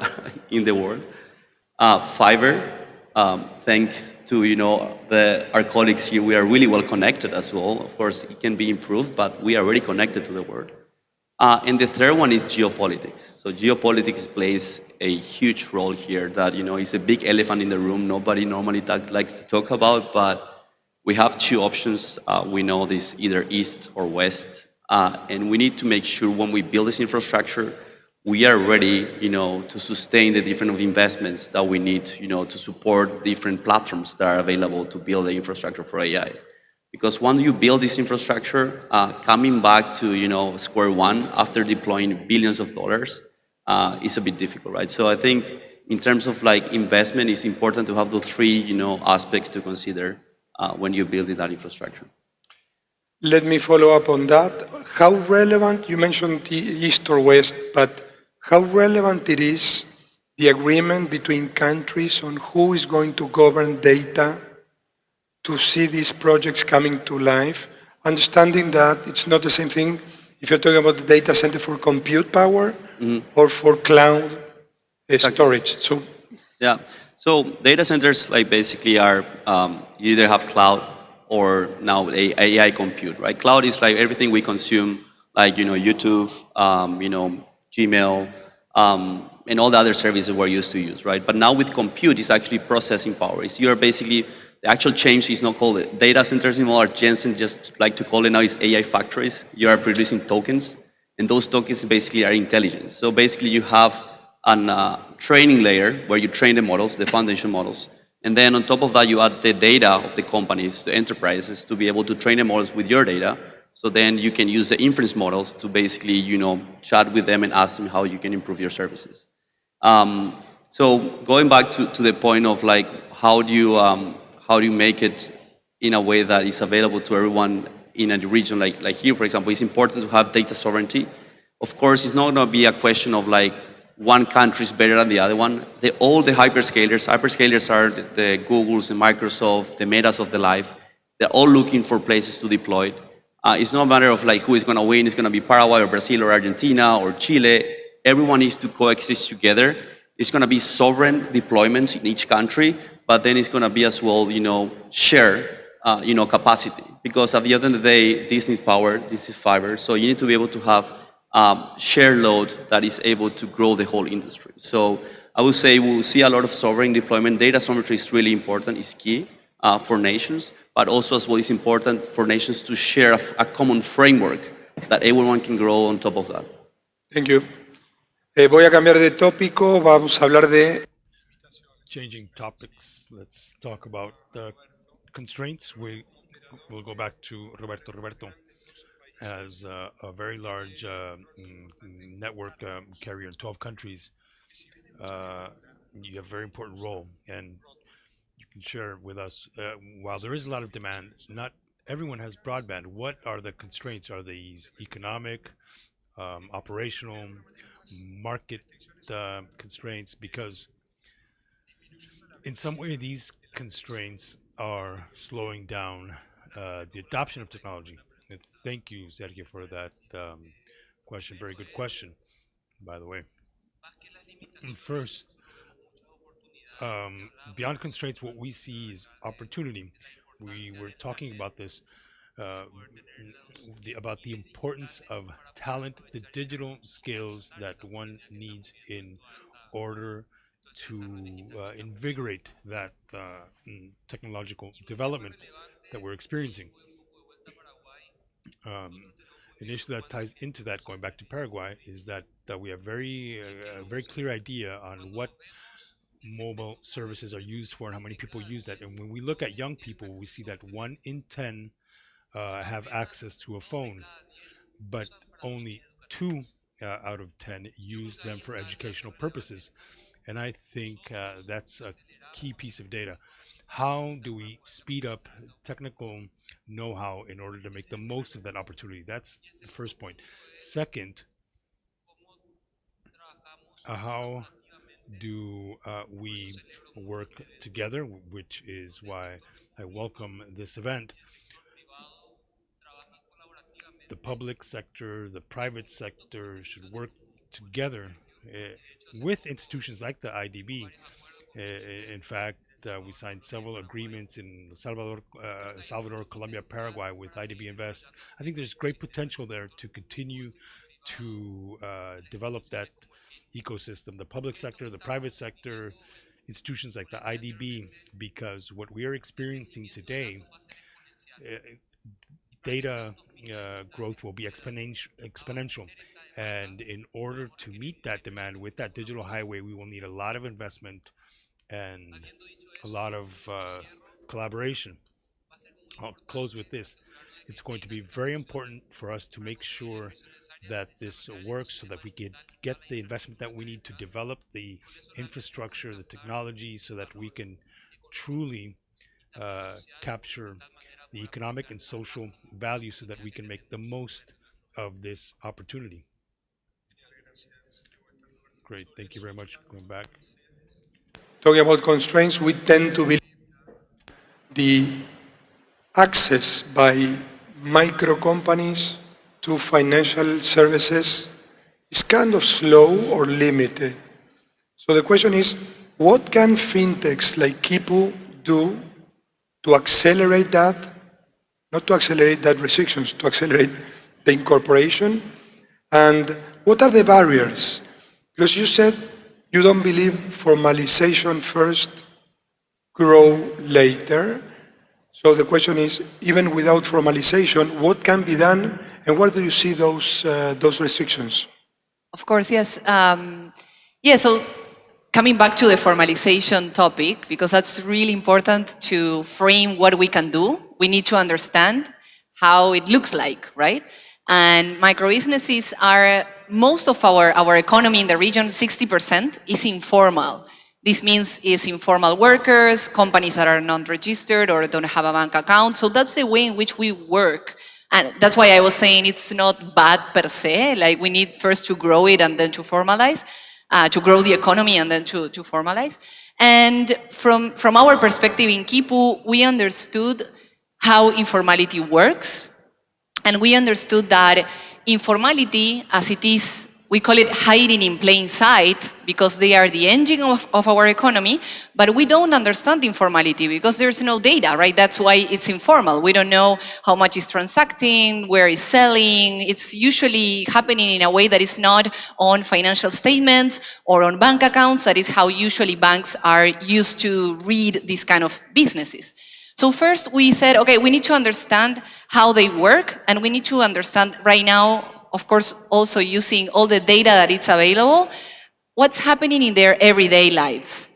in the world. Fiber, thanks to our colleagues here, we are really well connected as well. Of course, it can be improved, but we are already connected to the world. And the third one is geopolitics. So geopolitics plays a huge role here that is a big elephant in the room. Nobody normally likes to talk about, but we have two options. We know this either east or west, and we need to make sure when we build this infrastructure, we are ready, to sustain the different investments that we need, to support different platforms that are available to build the infrastructure for AI. Because once you build this infrastructure, coming back to square one after deploying billions of dollars is a bit difficult, right? So I think in terms of like investment, it's important to have those three aspects to consider when you're building that infrastructure. Let me follow up on that. How relevant, you mentioned the East or West, but how relevant it is the agreement between countries on who is going to govern data to see these projects coming to life, understanding that it's not the same thing if you're talking about the data center for compute power or for cloud storage. So yeah, so data centers like basically are you either have cloud or now AI compute, right? Cloud is like everything we consume, like YouTube, Gmail, and all the other services we're used to use, right? But now with compute, it's actually processing power. It's you're basically the actual change is not called data centers anymore. Jensen just like to call it now is AI factories. You are producing tokens, and those tokens basically are intelligence. So basically, you have a training layer where you train the models, the foundation models, and then on top of that, you add the data of the companies, the enterprises, to be able to train the models with your data. So then you can use the inference models to basically, chat with them and ask them how you can improve your services. So going back to the point of like, how do you make it in a way that is available to everyone in a region like here, for example, it's important to have data sovereignty. Of course, it's not going to be a question of like one country is better than the other one. All the hyperscalers are the Googles and Microsoft, the Metas of the life. They're all looking for places to deploy it. It's not a matter of like who is going to win. It's going to be Paraguay or Brazil or Argentina or Chile. Everyone needs to coexist together. It's going to be sovereign deployments in each country, but then it's going to be as well, share, capacity. Because at the end of the day, this is power, this is fiber. So you need to be able to have share load that is able to grow the whole industry. So I would say we'll see a lot of sovereign deployment. Data sovereignty is really important, is key for nations, but also as well it's important for nations to share a common framework that everyone can grow on top of that. thank you. Voy a cambiar de tópico, vamos a hablar de... Changing topics, let's talk about the constraints. We'll go back to Roberto. Roberto has a very large network carrier in 12 countries. You have a very important role, and you can share with us, while there is a lot of demand, not everyone has broadband. What are the constraints? Are these economic, operational, market constraints? Because in some way, these constraints are slowing down the adoption of technology. And thank you, Sergio, for that question. Very good question, by the way. First, beyond constraints, what we see is opportunity. We were talking about this, uh, about the importance of talent, the digital skills that one needs in order to invigorate that technological development that we're experiencing. Um, an issue that ties into that, going back to Paraguay, is that we have a very clear idea on what mobile services are used for and how many people use that. And when we look at young people, we see that 1 in 10 have access to a phone, but only 2 out of 10 use them for educational purposes. And I think that's a key piece of data. How do we speed up technical know-how in order to make the most of that opportunity? That's the first point. Second, how do we work together, which is why I welcome this event. The public sector, the private sector should work together with institutions like the IDB. In fact, we signed several agreements in Salvador, Colombia, Paraguay with IDB Invest. I think there's great potential there to continue to develop that ecosystem, the public sector, the private sector, institutions like the IDB, because what we are experiencing today, uh, data growth will be exponential. And in order to meet that demand with that digital highway, we will need a lot of investment and a lot of collaboration. I'll close with this. It's going to be very important for us to make sure that this works so that we can get the investment that we need to develop the infrastructure, the technology, so that we can truly capture the economic and social value so that we can make the most of this opportunity. Great. Thank you very much. Going back. Talking about constraints, we tend to believe the access by micro companies to financial services is kind of slow or limited. So the question is, what can fintechs like Kipu do to accelerate that, not to accelerate that restrictions, to accelerate the incorporation? And what are the barriers? Because you said you don't believe formalization first, grow later. So the question is, even without formalization, what can be done, and where do you see those restrictions? Of course, yes. So coming back to the formalization topic, because that's really important to frame what we can do. We need to understand how it looks like, right? And micro-businesses are, most of our economy in the region, 60% is informal. This means it's informal workers, companies that are non-registered or don't have a bank account. So that's the way in which we work. And that's why I was saying it's not bad per se. Like, we need first to grow it and then to formalize, to grow the economy and then to formalize. And from our perspective in Kipu, we understood how informality works. And we understood that informality, as it is, we call it hiding in plain sight, because they are the engine of our economy, but we don't understand informality because there's no data, right? That's why it's informal. We don't know how much is transacting, where is selling. It's usually happening in a way that is not on financial statements or on bank accounts. That is how usually banks are used to read these kind of businesses. So first we said, okay, we need to understand how they work, and we need to understand right now, of course, also using all the data that is available, what's happening in their everyday lives.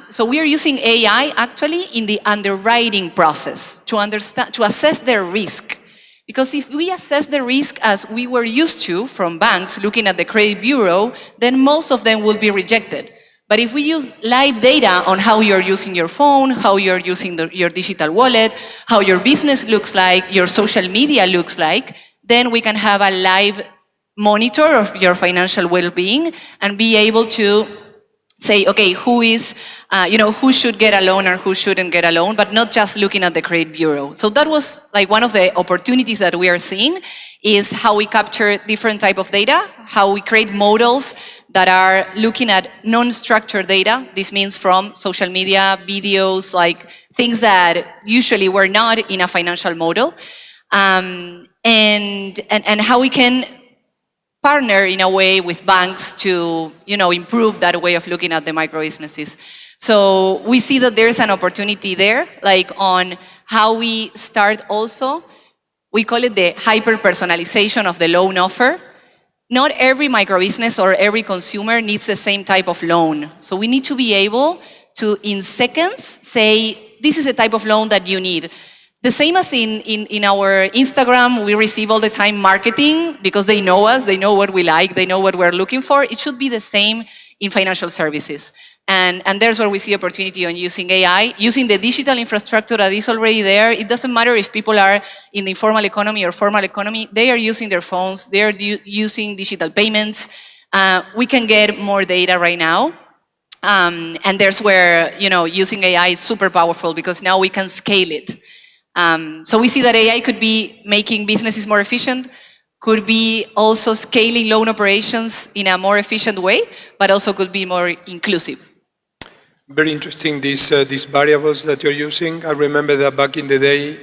So we are using AI actually in the underwriting process to assess their risk. Because if we assess the risk as we were used to from banks looking at the credit bureau, then most of them will be rejected. But if we use live data on how you're using your phone, how you're using your digital wallet, how your business looks like, your social media looks like, then we can have a live monitor of your financial well-being and be able to say, okay, who should get a loan or who shouldn't get a loan, but not just looking at the credit bureau. So that was like one of the opportunities that we are seeing, is how we capture different type of data, how we create models that are looking at non-structured data. This means from social media, videos, like things that usually were not in a financial model. And how we can partner in a way with banks to, improve that way of looking at the micro businesses. So we see that there's an opportunity there, like on how we start also. We call it the hyper-personalization of the loan offer. Not every micro business or every consumer needs the same type of loan. So we need to be able to, in seconds, say, this is the type of loan that you need. The same as in our Instagram, we receive all the time marketing because they know us, they know what we like, they know what we're looking for. It should be the same in financial services. And there's where we see opportunity on using AI, using the digital infrastructure that is already there. It doesn't matter if people are in the informal economy or formal economy, they are using their phones, they are using digital payments. We can get more data right now. And there's where, using AI is super powerful because now we can scale it. So we see that AI could be making businesses more efficient, could be also scaling loan operations in a more efficient way, but also could be more inclusive. Very interesting, these variables that you're using. I remember that back in the day,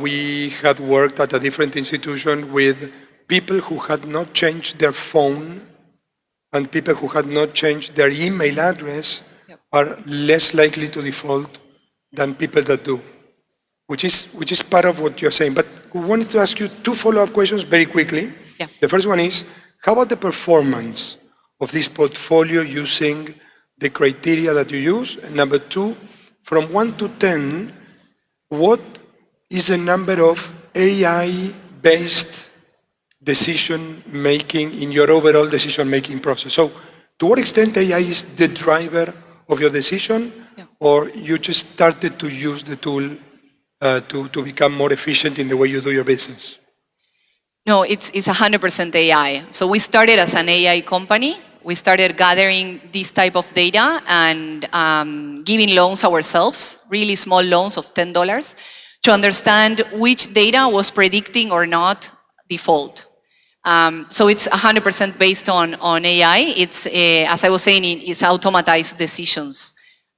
we had worked at a different institution with people who had not changed their phone, and people who had not changed their email address are less likely to default than people that do. Which is part of what you're saying. But we wanted to ask you two follow-up questions very quickly. Yeah. The first one is, how about the performance of this portfolio using the criteria that you use? And number two, from 1 to 10, what is the number of AI-based decision-making in your overall decision-making process. So to what extent AI is the driver of your decision, or you just started to use the tool to become more efficient in the way you do your business? No, it's 100% AI. So we started as an AI company. We started gathering this type of data and giving loans ourselves, really small loans of $10, to understand which data was predicting or not default. So it's 100% based on AI. It's, as I was saying, it's automatized decisions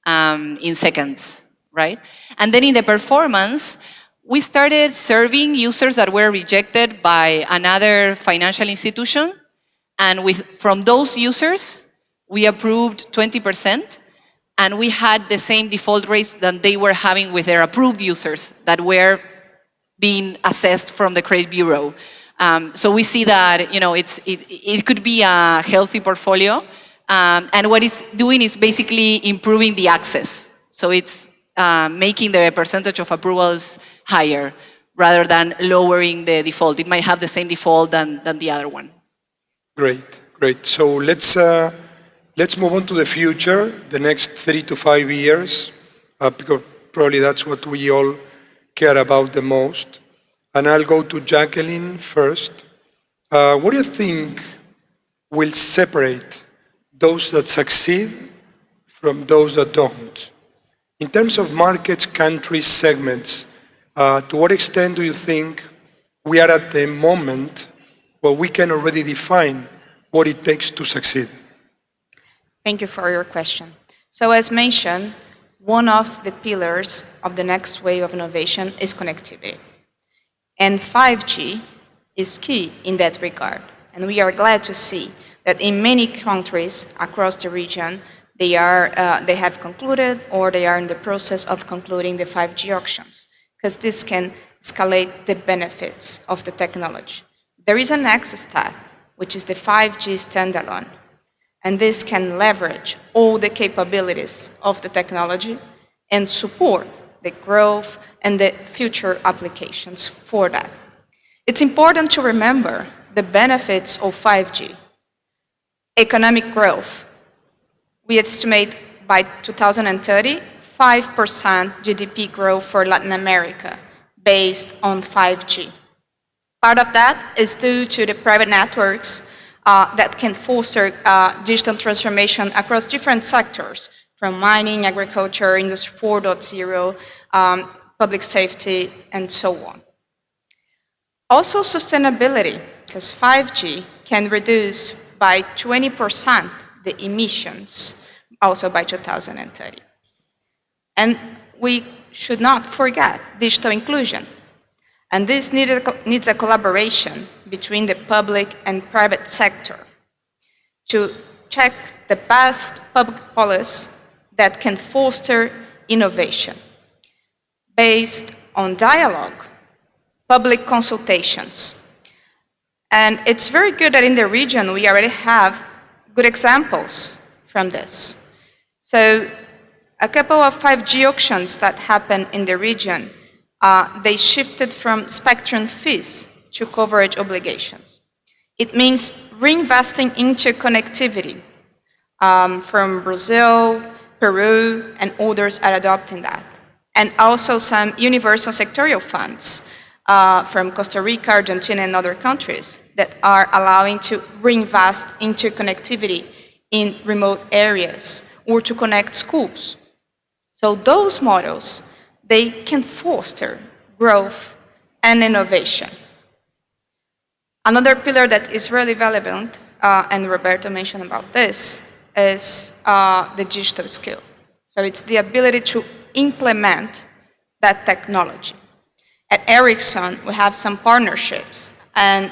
in seconds, right? And then in the performance, we started serving users that were rejected by another financial institution. And from those users, we approved 20%. And we had the same default rates that they were having with their approved users that were being assessed from the credit bureau. So we see that it could be a healthy portfolio. And what it's doing is basically improving the access. So it's making the percentage of approvals higher rather than lowering the default. It might have the same default than the other one. Great, great. So let's move on to the future, the next 3 to 5 years, because probably that's what we all care about the most. And I'll go to Jacqueline first. What do you think will separate those that succeed from those that don't? In terms of markets, countries, segments, to what extent do you think we are at the moment where we can already define what it takes to succeed? Thank you for your question. So as mentioned, one of the pillars of the next wave of innovation is connectivity. And 5G is key in that regard. And we are glad to see that in many countries across the region, they have concluded or they are in the process of concluding the 5G auctions, because this can escalate the benefits of the technology. There is a next step, which is the 5G standalone. And this can leverage all the capabilities of the technology and support the growth and the future applications for that. It's important to remember the benefits of 5G. Economic growth. We estimate by 2030, 5% GDP growth for Latin America based on 5G. Part of that is due to the private networks that can foster digital transformation across different sectors, from mining, agriculture, Industry 4.0, public safety, and so on. Also sustainability, because 5G can reduce by 20% the emissions, also by 2030. And we should not forget digital inclusion. And this needs a collaboration between the public and private sector to check the best public policy that can foster innovation based on dialogue, public consultations. And it's very good that in the region we already have good examples from this. So a couple of 5G auctions that happened in the region, they shifted from spectrum fees to coverage obligations. It means reinvesting into connectivity. From Brazil, Peru, and others are adopting that. And also some universal sectorial funds from Costa Rica, Argentina, and other countries that are allowing to reinvest into connectivity in remote areas or to connect schools. So those models, they can foster growth and innovation. Another pillar that is really relevant, and Roberto mentioned about this, is the digital skill. So it's the ability to implement that technology. At Ericsson, we have some partnerships, and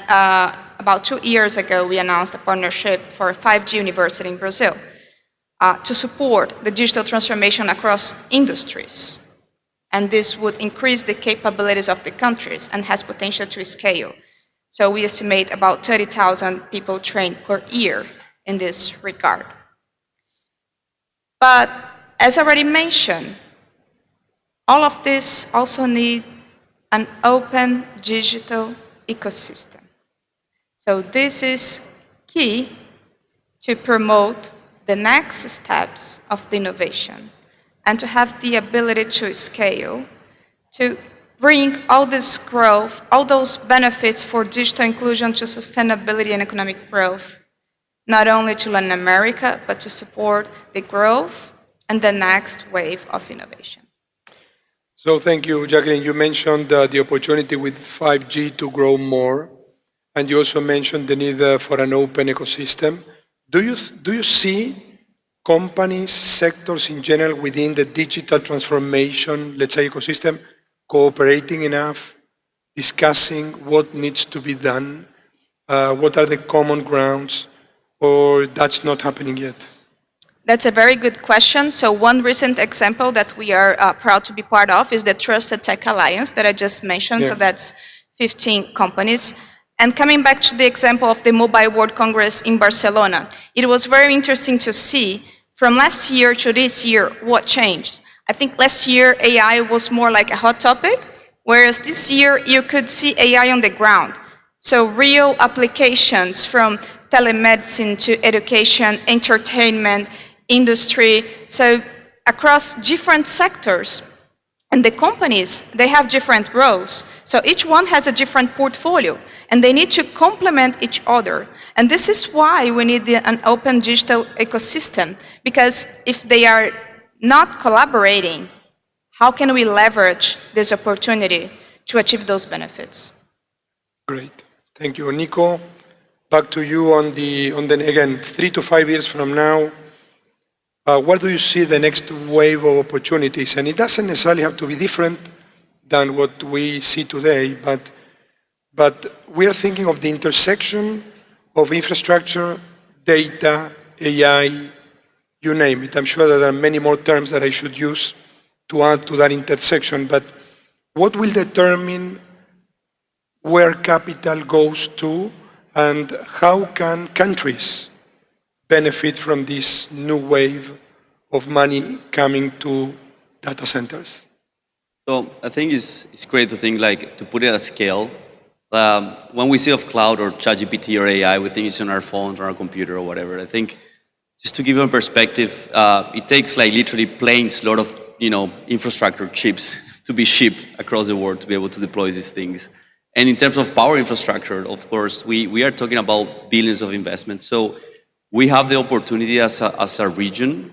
about 2 years ago, we announced a partnership for a 5G university in Brazil to support the digital transformation across industries. And this would increase the capabilities of the countries and has potential to scale. So we estimate about 30,000 people trained per year in this regard. But as already mentioned, all of this also need an open digital ecosystem. So this is key to promote the next steps of the innovation and to have the ability to scale, to bring all this growth, all those benefits for digital inclusion to sustainability and economic growth, not only to Latin America, but to support the growth and the next wave of innovation. So thank you, Jacqueline. You mentioned the opportunity with 5G to grow more, and you also mentioned the need for an open ecosystem. Do you see companies, sectors in general within the digital transformation, let's say, ecosystem, cooperating enough, discussing what needs to be done, what are the common grounds, or that's not happening yet? That's a very good question. So one recent example that we are proud to be part of is the Trusted Tech Alliance that I just mentioned. So that's 15 companies. And coming back to the example of the Mobile World Congress in Barcelona, it was very interesting to see from last year to this year what changed. I think last year AI was more like a hot topic, whereas this year you could see AI on the ground. So real applications from telemedicine to education, entertainment, industry, so across different sectors. And the companies, they have different roles. So each one has a different portfolio, and they need to complement each other. And this is why we need an open digital ecosystem, because if they are not collaborating, how can we leverage this opportunity to achieve those benefits? Great. Thank you. Nico, back to you on the again, 3 to 5 years from now, what do you see the next wave of opportunities? And it doesn't necessarily have to be different than what we see today, but we are thinking of the intersection of infrastructure, data, AI, you name it. I'm sure that there are many more terms that I should use to add to that intersection, but what will determine where capital goes to and how can countries benefit from this new wave of money coming to data centers? So I think it's great to think like to put it at scale. When we say of cloud or ChatGPT or AI, we think it's on our phones or our computer or whatever. I think just to give you a perspective, it takes like literally planes, a lot of infrastructure chips to be shipped across the world to be able to deploy these things. And in terms of power infrastructure, of course, we are talking about billions of investments. So we have the opportunity as a region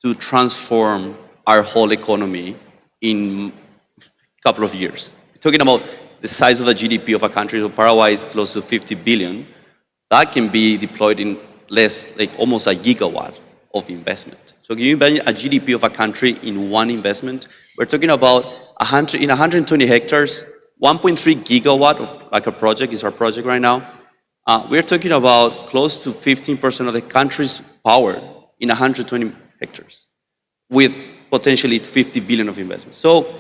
to transform our whole economy in a couple of years. We're talking about the size of the GDP of a country. So Paraguay is close to 50 billion. That can be deployed in less, like almost a gigawatt of investment. So can you imagine a GDP of a country in one investment? We're talking about 120 hectares, 1.3 gigawatt of like a project is our project right now. We're talking about close to 15% of the country's power in 120 hectares with potentially 50 billion of investment. So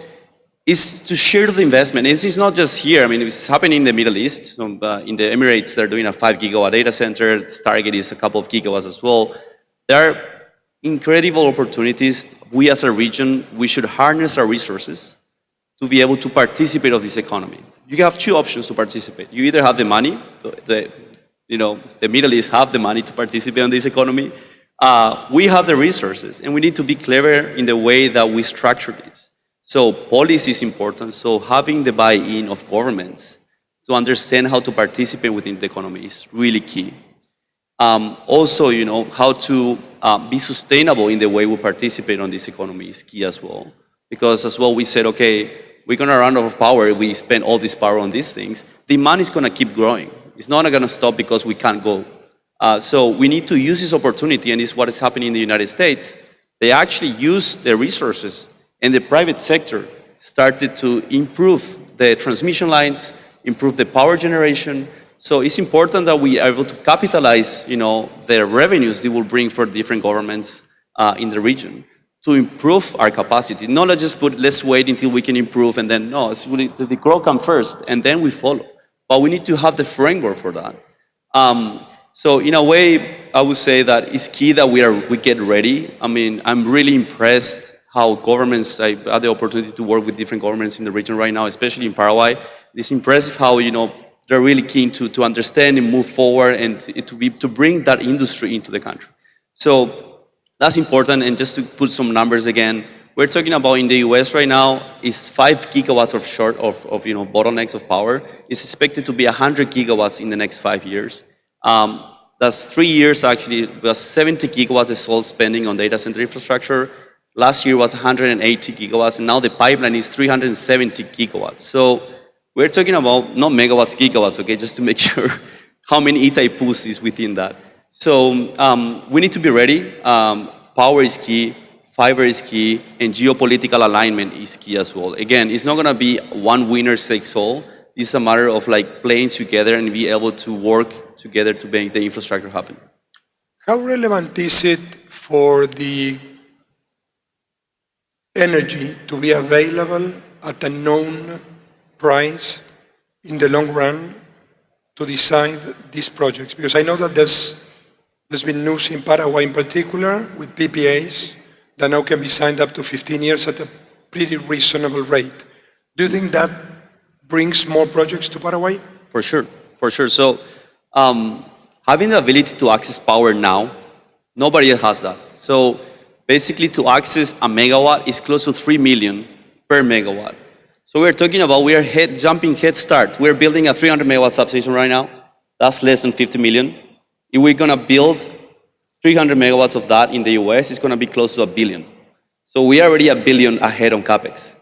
it's to share the investment. It's not just here. I mean, it's happening in the Middle East. So, in the Emirates, they're doing a 5 gigawatt data center. Target is a couple of gigawatts as well. There are incredible opportunities. We as a region, we should harness our resources to be able to participate of this economy. You have two options to participate. You either have the money, the Middle East have the money to participate in this economy. We have the resources, and we need to be clever in the way that we structure this. So policy is important. So having the buy-in of governments to understand how to participate within the economy is really key. Also, how to be sustainable in the way we participate on this economy is key as well. Because as well, we said, okay, we're going to run out of power if we spend all this power on these things. Demand is going to keep growing. It's not going to stop because we can't go. So we need to use this opportunity, and this is what is happening in the United States. They actually use their resources, and the private sector started to improve the transmission lines, improve the power generation. So it's important that we are able to capitalize, the revenues they will bring for different governments in the region to improve our capacity. Not just let's wait until we can improve, and then no, it's really the growth comes first, and then we follow. But we need to have the framework for that. So in a way, I would say that it's key that we get ready. I mean, I'm really impressed how governments, I had the opportunity to work with different governments in the region right now, especially in Paraguay. It's impressive how, they're really keen to understand and move forward and to bring that industry into the country. So that's important. And just to put some numbers again, we're talking about in the US right now is 5 gigawatts of short of bottlenecks of power. It's expected to be 100 gigawatts in the next 5 years. That's 3 years actually. That's 70 gigawatts is all spending on data center infrastructure. Last year was 180 gigawatts, and now the pipeline is 370 gigawatts. So we're talking about not megawatts, gigawatts, okay, just to make sure how many Itaipus is within that. So we need to be ready. Power is key, fiber is key, and geopolitical alignment is key as well. Again, it's not gonna be one winner takes all. It's a matter of playing together and be able to work together to make the infrastructure happen. How relevant is it for the energy to be available at a known price in the long run to decide these projects? Because I know that there's been news in Paraguay in particular with PPAs that now can be signed up to 15 years at a pretty reasonable rate. Do you think that brings more projects to Paraguay? For sure, for sure. So having the ability to access power now, nobody else has that. So basically to access a megawatt is close to 3 million per megawatt. So we're talking about we are jumping head start. We're building a 300 megawatt substation right now. That's less than 50 million. If we're gonna build 300 megawatts of that in the US, it's gonna be close to $1 billion. So we are already $1 billion ahead on CapEx.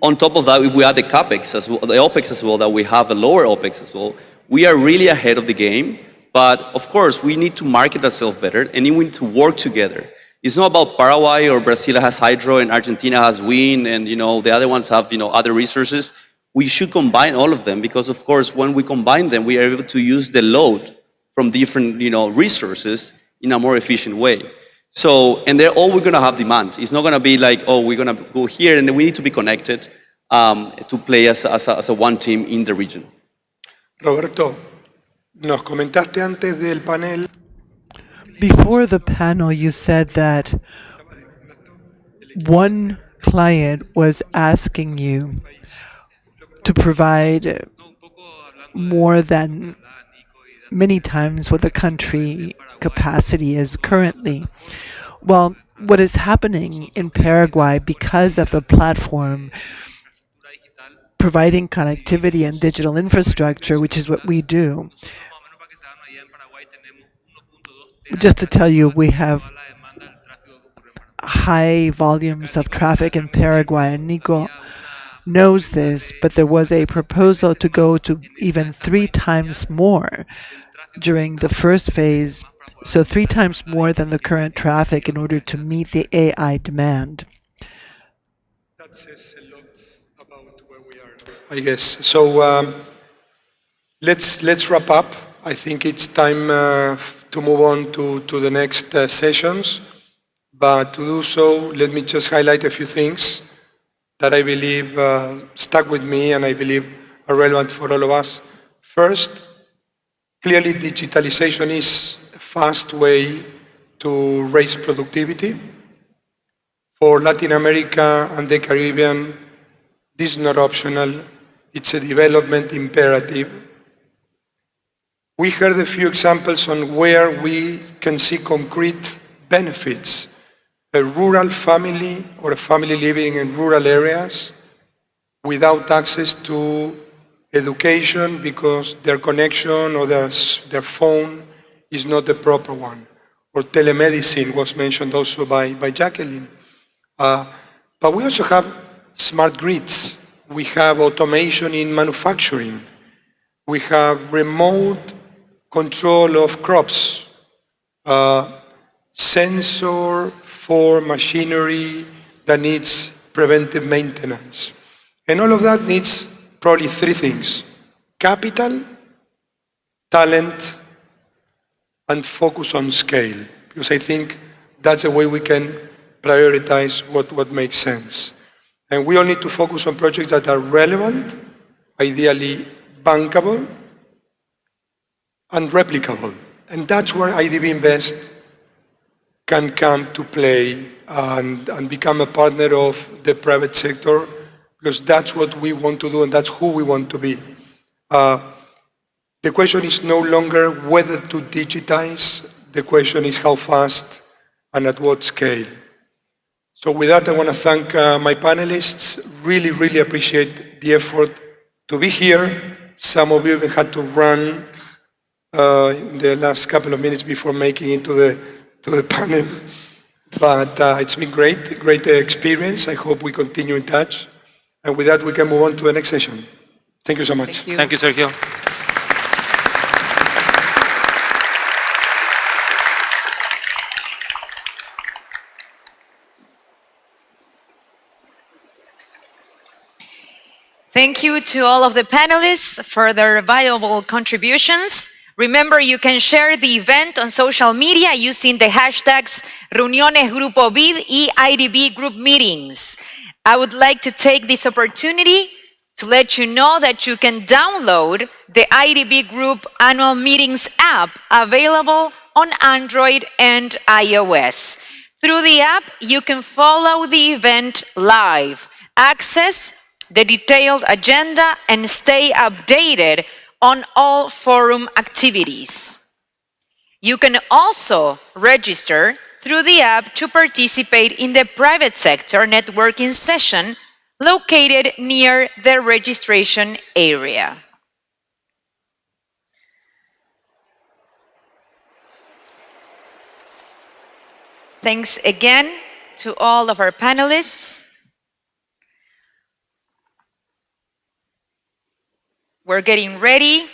On top of that, if we add the CapEx as well, the OpEx as well, that we have a lower OpEx as well, we are really ahead of the game. But of course, we need to market ourselves better and we need to work together. It's not about Paraguay or Brazil has hydro and Argentina has wind and the other ones have other resources. We should combine all of them because of course when we combine them, we are able to use the load from different resources in a more efficient way. So, and they're always gonna have demand. It's not gonna be like, oh, we're gonna go here and we need to be connected to play as a one team in the region. Roberto, nos comentaste antes del panel. Before the panel, you said that one client was asking you to provide more than many times what the country capacity is currently. Well, what is happening in Paraguay because of the platform providing connectivity and digital infrastructure, which is what we do. Just to tell you, we have high volumes of traffic in Paraguay, and Nico knows this, but there was a proposal to go to even 3 times more during the first phase, so 3 times more than the current traffic in order to meet the AI demand. That says a lot about where we are, I guess. So let's wrap up. I think it's time to move on to the next sessions. But to do so, let me just highlight a few things that I believe stuck with me and I believe are relevant for all of us. First, clearly digitalization is a fast way to raise productivity. For Latin America and the Caribbean, this is not optional. It's a development imperative. We heard a few examples on where we can see concrete benefits. A rural family or a family living in rural areas without access to education because their connection or their phone is not the proper one. Or telemedicine was mentioned also by Jacqueline. But we also have smart grids. We have automation in manufacturing. We have remote control of crops, sensor for machinery that needs preventive maintenance. And all of that needs probably 3 things: capital, talent, and focus on scale. Because I think that's the way we can prioritize what makes sense. And we all need to focus on projects that are relevant, ideally bankable, and replicable. And that's where IDB Invest can come to play and become a partner of the private sector, because that's what we want to do and that's who we want to be. The question is no longer whether to digitize, the question is how fast and at what scale. So with that, I want to thank my panelists. Really, really appreciate the effort to be here. Some of you even had to run in the last couple of minutes before making it to the panel. But it's been great experience. I hope we continue in touch. And with that, we can move on to the next session. Thank you so much. Thank you, Sergio. Thank you to all of the panelists for their valuable contributions. Remember, you can share the event on social media using the hashtags Reuniones Grupo BID y IDB Group Meetings. I would like to take this opportunity to let you know that you can download the IDB Group Annual Meetings app available on Android and iOS. Through the app, you can follow the event live, access the detailed agenda, and stay updated on all forum activities. You can also register through the app to participate in the private sector networking session located near the registration area. Thanks again to all of our panelists. We're getting ready.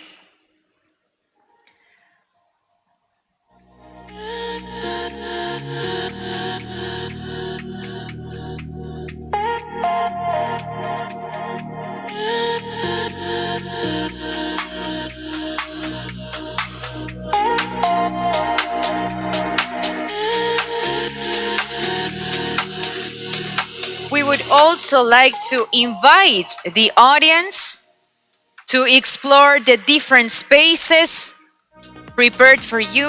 We would also like to invite the audience to explore the different spaces prepared for you.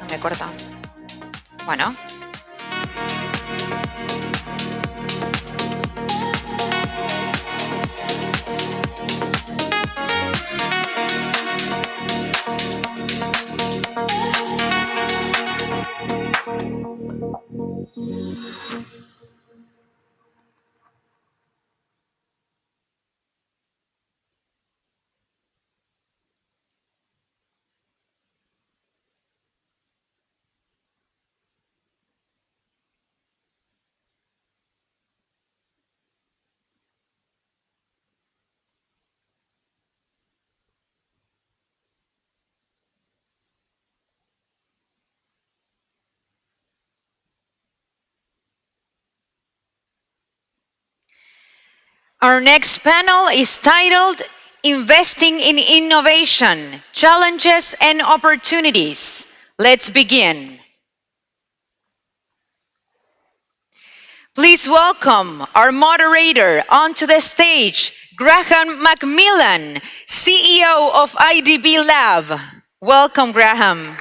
No me corta. Bueno. Our next panel is titled Investing in Innovation, Challenges and Opportunities. Let's begin. Please welcome our moderator onto the stage, Graham Macmillan, CEO of IDB Lab. Welcome, Graham.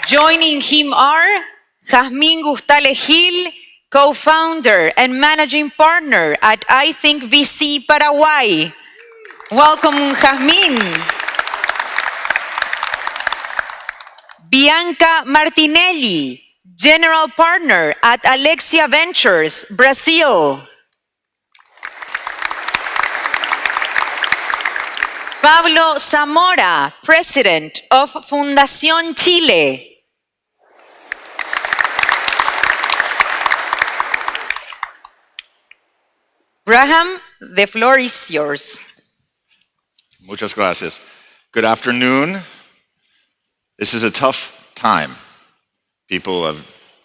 Joining him are Jazmín Gustale Gil, co-founder and managing partner at I Think VC Paraguay. Welcome, Jazmín. Bianca Martinelli, general partner at Alexia Ventures, Brazil. Pablo Zamora, president of Fundación Chile. Graham, the floor is yours. Muchas gracias. Good afternoon. This is a tough time. People are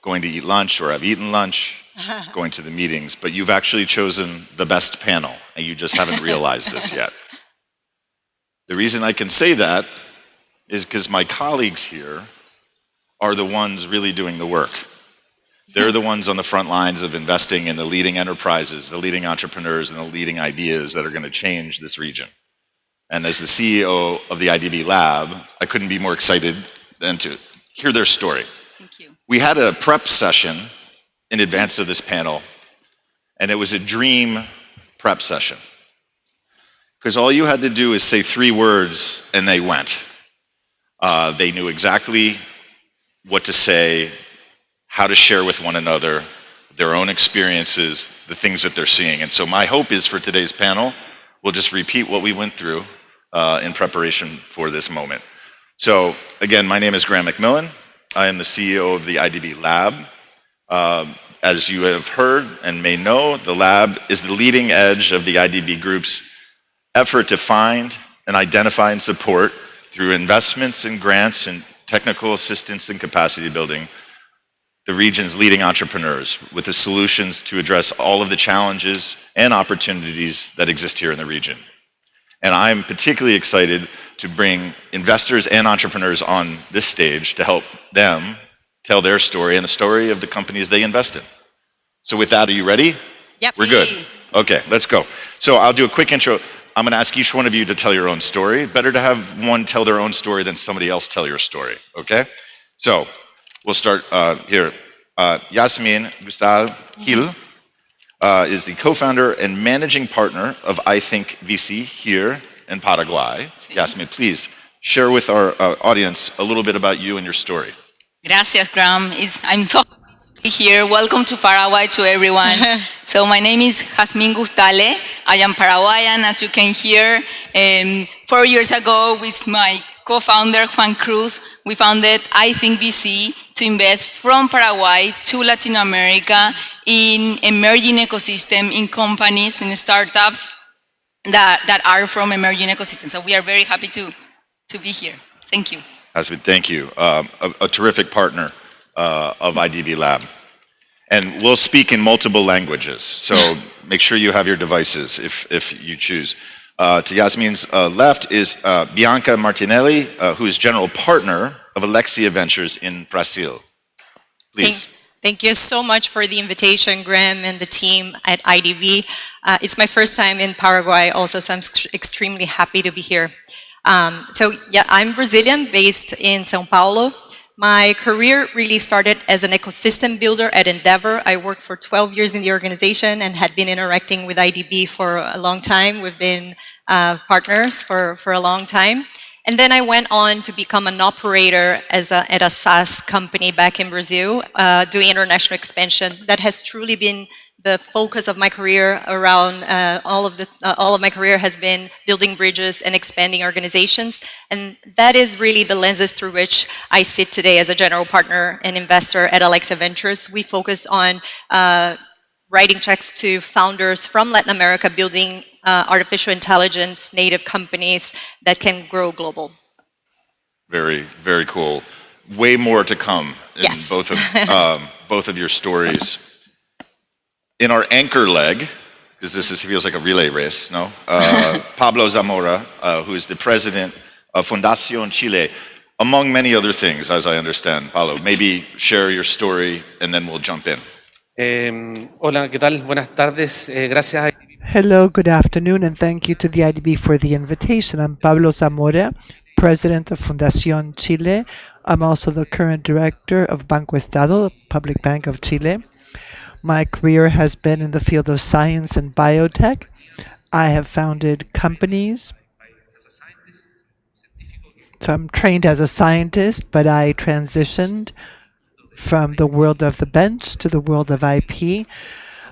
going to eat lunch or have eaten lunch, going to the meetings, but you've actually chosen the best panel, and you just haven't realized this yet. The reason I can say that is because my colleagues here are the ones really doing the work. They're the ones on the front lines of investing in the leading enterprises, the leading entrepreneurs, and the leading ideas that are going to change this region. And as the CEO of the IDB Lab, I couldn't be more excited than to hear their story. Thank you. We had a prep session in advance of this panel, and it was a dream prep session. Because all you had to do is say 3 words and they went. They knew exactly what to say, how to share with one another, their own experiences, the things that they're seeing. And so my hope is for today's panel, we'll just repeat what we went through in preparation for this moment. So again, my name is Graham McMillan. I am the CEO of the IDB Lab. As you have heard and may know, the lab is the leading edge of the IDB Group's effort to find and identify and support through investments and grants and technical assistance and capacity building the region's leading entrepreneurs with the solutions to address all of the challenges and opportunities that exist here in the region. And I'm particularly excited to bring investors and entrepreneurs on this stage to help them tell their story and the story of the companies they invest in. So with that, are you ready? Yep. We're good. Okay, let's go. So I'll do a quick intro. I'm going to ask each one of you to tell your own story. Better to have one tell their own story than somebody else tell your story, okay? So we'll start here. Yasmin Gustal Gil is the co-founder and managing partner of I Think VC here in Paraguay. Yasmin, please share with our audience a little bit about you and your story. Gracias, Graham. I'm so happy to be here. Welcome to Paraguay to everyone. So my name is Yasmin Gustale. I am Paraguayan, as you can hear. 4 years ago, with my co-founder, Juan Cruz, we founded I Think VC to invest from Paraguay to Latin America in emerging ecosystem, in companies, in startups that are from emerging ecosystems. So we are very happy to be here. Thank you. Yasmin, thank you. A terrific partner of IDB Lab. And we'll speak in multiple languages, so make sure you have your devices if you choose. To Yasmin's left is Bianca Martinelli, who is general partner of Alexia Ventures in Brazil. Please. Thank you so much for the invitation, Graham and the team at IDB. It's my first time in Paraguay also, so I'm extremely happy to be here. I'm Brazilian, based in São Paulo. My career really started as an ecosystem builder at Endeavor. I worked for 12 years in the organization and had been interacting with IDB for a long time. We've been partners for a long time. And then I went on to become an operator at a SaaS company back in Brazil, doing international expansion. That has truly been the focus of my career around all of my career has been building bridges and expanding organizations. And that is really the lenses through which I sit today as a general partner and investor at Alexia Ventures. We focus on writing checks to founders from Latin America, building artificial intelligence native companies that can grow global. Very, very cool. Way more to come in Yes. both of your stories. In our anchor leg, because feels like a relay race, no? Pablo Zamora, who is the president of Fundación Chile, among many other things, as I understand. Pablo, maybe share your story and then we'll jump in. Hola, ¿qué tal? Buenas tardes. Gracias. Hello, good afternoon, and thank you to the IDB for the invitation. I'm Pablo Zamora, president of Fundación Chile. I'm also the current director of Banco Estado, the public bank of Chile. My career has been in the field of science and biotech. I have founded companies. So I'm trained as a scientist, but I transitioned from the world of the bench to the world of IP,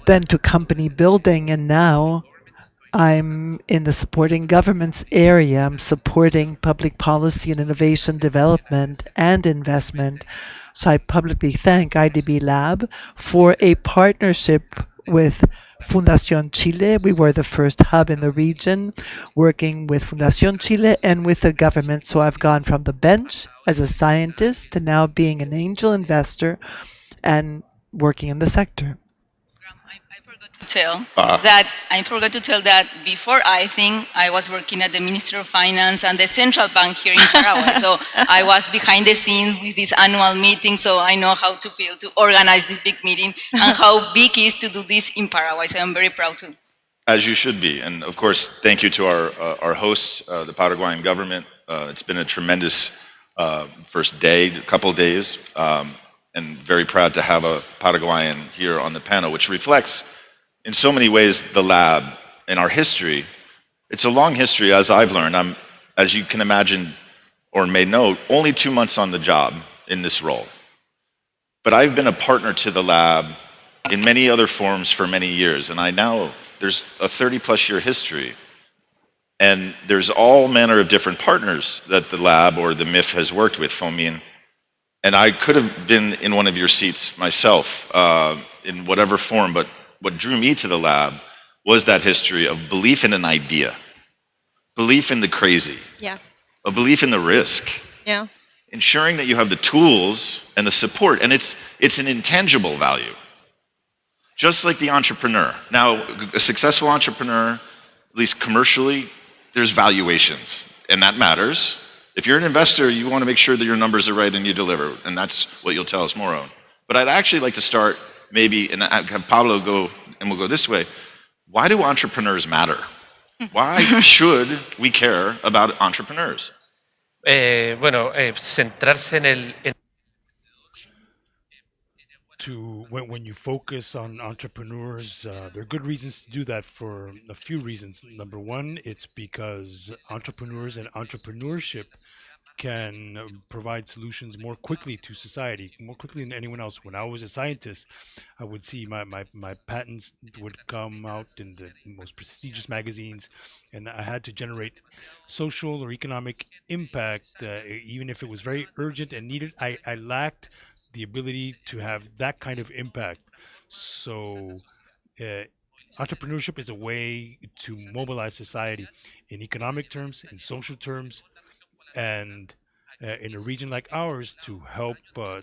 then to company building, and now I'm in the supporting governments area. I'm supporting public policy and innovation development and investment. So I publicly thank IDB Lab for a partnership with Fundación Chile. We were the first hub in the region working with Fundación Chile and with the government. So I've gone from the bench as a scientist to now being an angel investor and working in the sector. I forgot to tell that before I think I was working at the Ministry of Finance and the Central Bank here in Paraguay. So I was behind the scenes with this annual meeting, so I know how to feel to organize this big meeting and how big it is to do this in Paraguay. So I'm very proud to As you should be. And of course, thank you to our hosts, the Paraguayan government. It's been a tremendous first day, couple of days, and very proud to have a Paraguayan here on the panel, which reflects in so many ways the lab and our history. It's a long history, as I've learned. I'm, as you can imagine or may know, only 2 months on the job in this role. But I've been a partner to the lab in many other forms for many years, and I now, there's a 30-plus year history, and there's all manner of different partners that the lab or the MIF has worked with, FOMIN, and I could have been in one of your seats myself in whatever form, but what drew me to the lab was that history of belief in an idea, belief in the crazy, a belief in the risk, ensuring that you have the tools and the support, and it's an intangible value. Just like the entrepreneur. Now, a successful entrepreneur, at least commercially, there's valuations, and that matters. If you're an investor, you want to make sure that your numbers are right and you deliver, and that's what you'll tell us more on. But I'd actually like to start maybe, and have Pablo go, and we'll go this way. Why do entrepreneurs matter? Why should we care about entrepreneurs? Centrarse en el... When you focus on entrepreneurs, there are good reasons to do that for a few reasons. Number one, it's because entrepreneurs and entrepreneurship can provide solutions more quickly to society, more quickly than anyone else. When I was a scientist, I would see my patents would come out in the most prestigious magazines, and I had to generate social or economic impact, even if it was very urgent and needed. I lacked the ability to have that kind of impact. So entrepreneurship is a way to mobilize society in economic terms, in social terms, and in a region like ours to help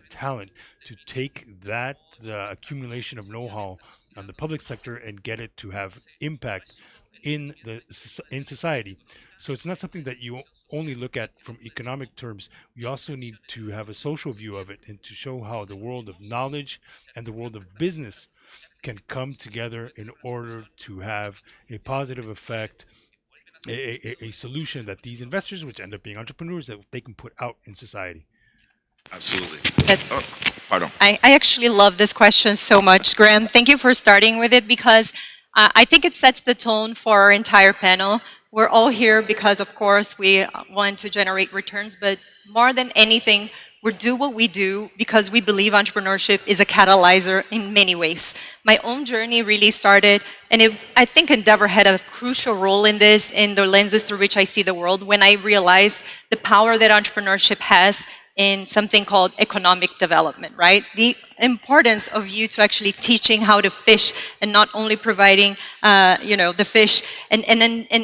talent to take that accumulation of know-how on the public sector and get it to have impact in society. So it's not something that you only look at from economic terms. You also need to have a social view of it and to show how the world of knowledge and the world of business can come together in order to have a positive effect, a solution that these investors, which end up being entrepreneurs, that they can put out in society. Absolutely. Oh, pardon. I actually love this question so much, Graham. Thank you for starting with it, because I think it sets the tone for our entire panel. We're all here because, of course, we want to generate returns, but more than anything, we do what we do because we believe entrepreneurship is a catalyzer in many ways. My own journey really started, and I think Endeavor had a crucial role in this, in the lenses through which I see the world, when I realized the power that entrepreneurship has in something called economic development, right? The importance of you to actually teaching how to fish and not only providing, the fish, and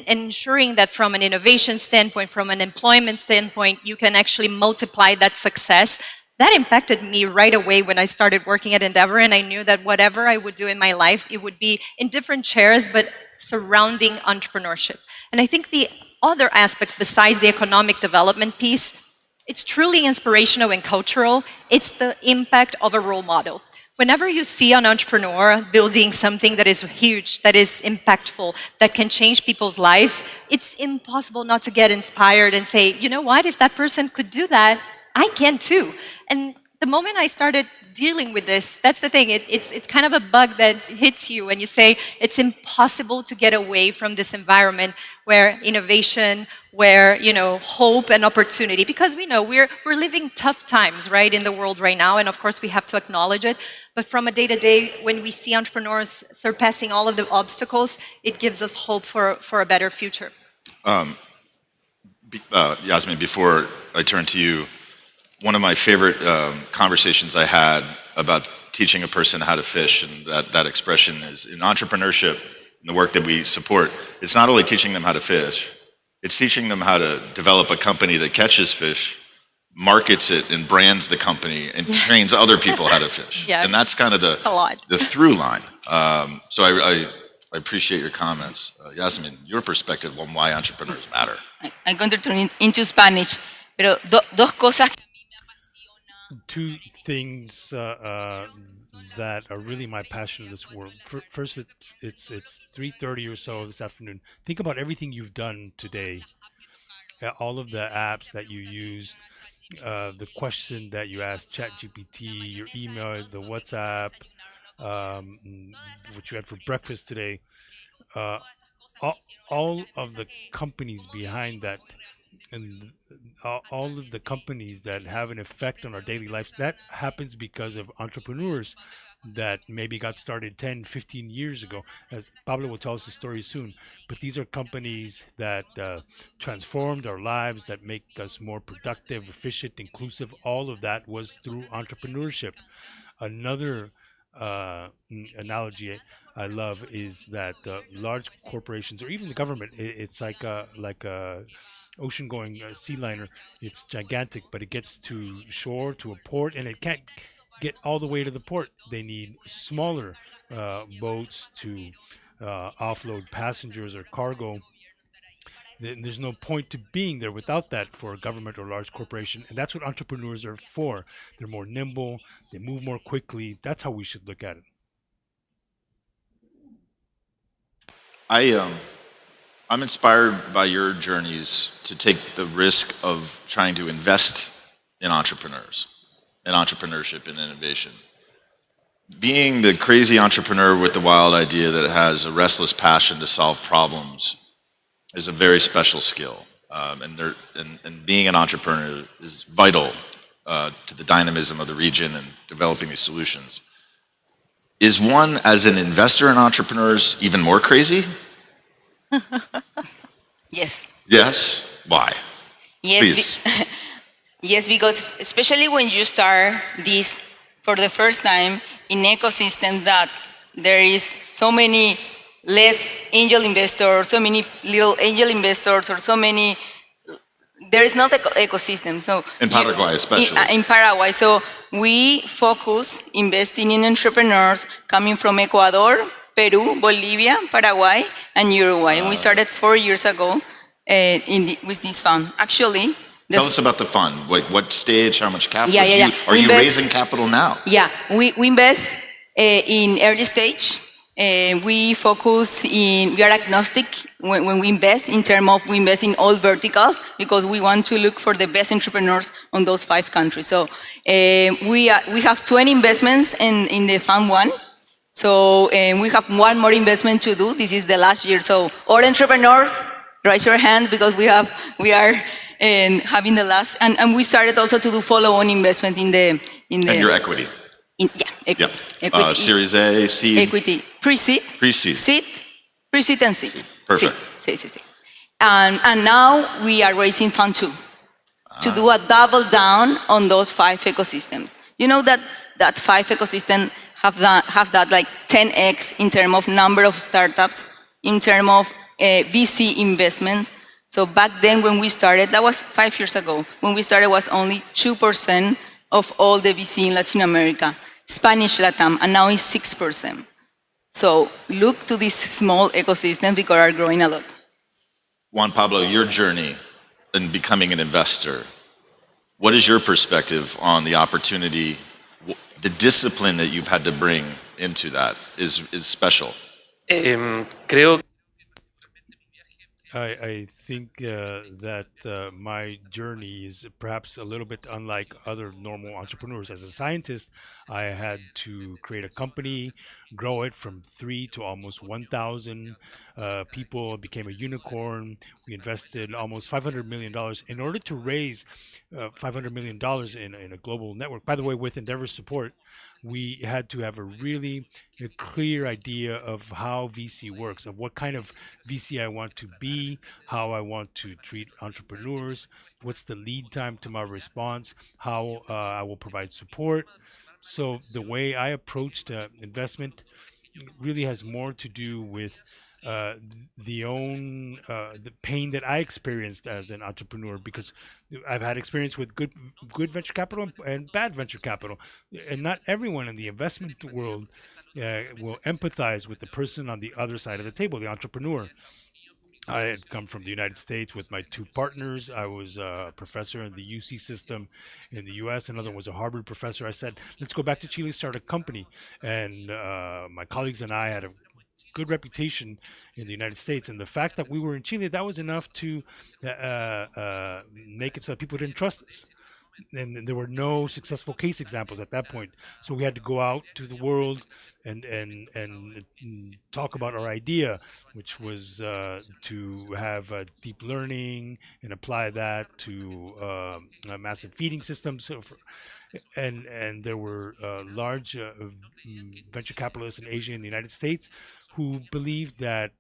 ensuring that from an innovation standpoint, from an employment standpoint, you can actually multiply that success. That impacted me right away when I started working at Endeavor, and I knew that whatever I would do in my life, it would be in different chairs, but surrounding entrepreneurship. And I think the other aspect besides the economic development piece, it's truly inspirational and cultural. It's the impact of a role model. Whenever you see an entrepreneur building something that is huge, that is impactful, that can change people's lives, it's impossible not to get inspired and say, you know what, if that person could do that, I can too. And the moment I started dealing with this, that's the thing, it's kind of a bug that hits you and you say, it's impossible to get away from this environment where innovation, where, hope and opportunity, because we know we're living tough times, right, in the world right now, and of course we have to acknowledge it, but from a day-to-day, when we see entrepreneurs surpassing all of the obstacles, it gives us hope for a better future. Yasmin, before I turn to you, one of my favorite conversations I had about teaching a person how to fish, and that expression is in entrepreneurship, in the work that we support, it's not only teaching them how to fish, it's teaching them how to develop a company that catches fish, markets it and brands the company, and trains other people how to fish. Yeah. And that's kind of the through line. So I appreciate your comments. Yasmin, your perspective on why entrepreneurs matter. I'm going to turn into Spanish, pero dos cosas que a mí me apasiona two things that are really my passion in this world. First, it's 3:30 or so this afternoon. Think about everything you've done today, all of the apps that you used, the question that you asked ChatGPT, your email, the WhatsApp, what you had for breakfast today. Uh, all of the companies behind that and all of the companies that have an effect on our daily lives, that happens because of entrepreneurs that maybe got started 10, 15 years ago, as Pablo will tell us the story soon. But these are companies that transformed our lives, that make us more productive, efficient, inclusive. All of that was through entrepreneurship. Another analogy I love is that large corporations or even the government, it's like a ocean going sea liner. It's gigantic, but it gets to shore, to a port, and it can't get all the way to the port. They need smaller boats to offload passengers or cargo. There's no point to being there without that for a government or large corporation. And that's what entrepreneurs are for. They're more nimble, they move more quickly. That's how we should look at it. I'm inspired by your journeys to take the risk of trying to invest in entrepreneurs, in entrepreneurship and innovation. Being the crazy entrepreneur with the wild idea that has a restless passion to solve problems is a very special skill. And being an entrepreneur is vital to the dynamism of the region and developing these solutions. Is one, as an investor in entrepreneurs, even more crazy? Yes. Yes? Why? Yes. Please. Yes, because especially when you start this for the first time in ecosystems that there is so many less angel investors, so many little angel investors, or so many, there is not ecosystem. So In Paraguay, especially. In Paraguay. So we focus investing in entrepreneurs coming from Ecuador, Peru, Bolivia, Paraguay, and Uruguay. We started 4 years ago with this fund. Actually, Tell us about the fund. Like what stage, how much capital? Yeah. Are you raising capital now? Yeah, we invest in early stage. We focus we are agnostic when we invest in terms of we invest in all verticals because we want to look for the best entrepreneurs on those 5 countries. So we have 20 investments in the fund 1. So we have 1 more investment to do. This is the last year. So all entrepreneurs, raise your hand because we are having the last, and we started also to do follow-on investment in the. And your equity. Equity. Series A, seed. Equity, pre-seed. Pre-seed. Seed, pre-seed and seed. Perfect. Sí. And now we are raising fund 2 to do a double down on those 5 ecosystems. You know that 5 ecosystems have that like 10x in terms of number of startups, in terms of VC investment. So back then when we started, that was 5 years ago, when we started was only 2% of all the VC in Latin America, Spanish Latam, and now it's 6%. So look to this small ecosystem because are growing a lot. Juan Pablo, your journey in becoming an investor, what is your perspective on the opportunity, the discipline that you've had to bring into that is special? Creo I think that my journey is perhaps a little bit unlike other normal entrepreneurs. As a scientist, I had to create a company, grow it from 3 to almost 1,000 people. It became a unicorn. We invested almost $500 million in order to raise $500 million in a global network. By the way, with Endeavor's support, we had to have a really clear idea of how VC works, of what kind of VC I want to be, how I want to treat entrepreneurs, what's the lead time to my response, how I will provide support. So the way I approached investment really has more to do with the pain that I experienced as an entrepreneur, because I've had experience with good venture capital and bad venture capital, and not everyone in the investment world will empathize with the person on the other side of the table, the entrepreneur. I had come from the United States with my two partners. I was a professor in the UC system in the US. Another was a Harvard professor. I said, let's go back to Chile, start a company. And my colleagues and I had a good reputation in the United States. And the fact that we were in Chile, that was enough to make it so that people didn't trust us. And there were no successful case examples at that point. So we had to go out to the world and talk about our idea, which was to have deep learning and apply that to massive feeding systems. And there were large venture capitalists in Asia and the United States who believed that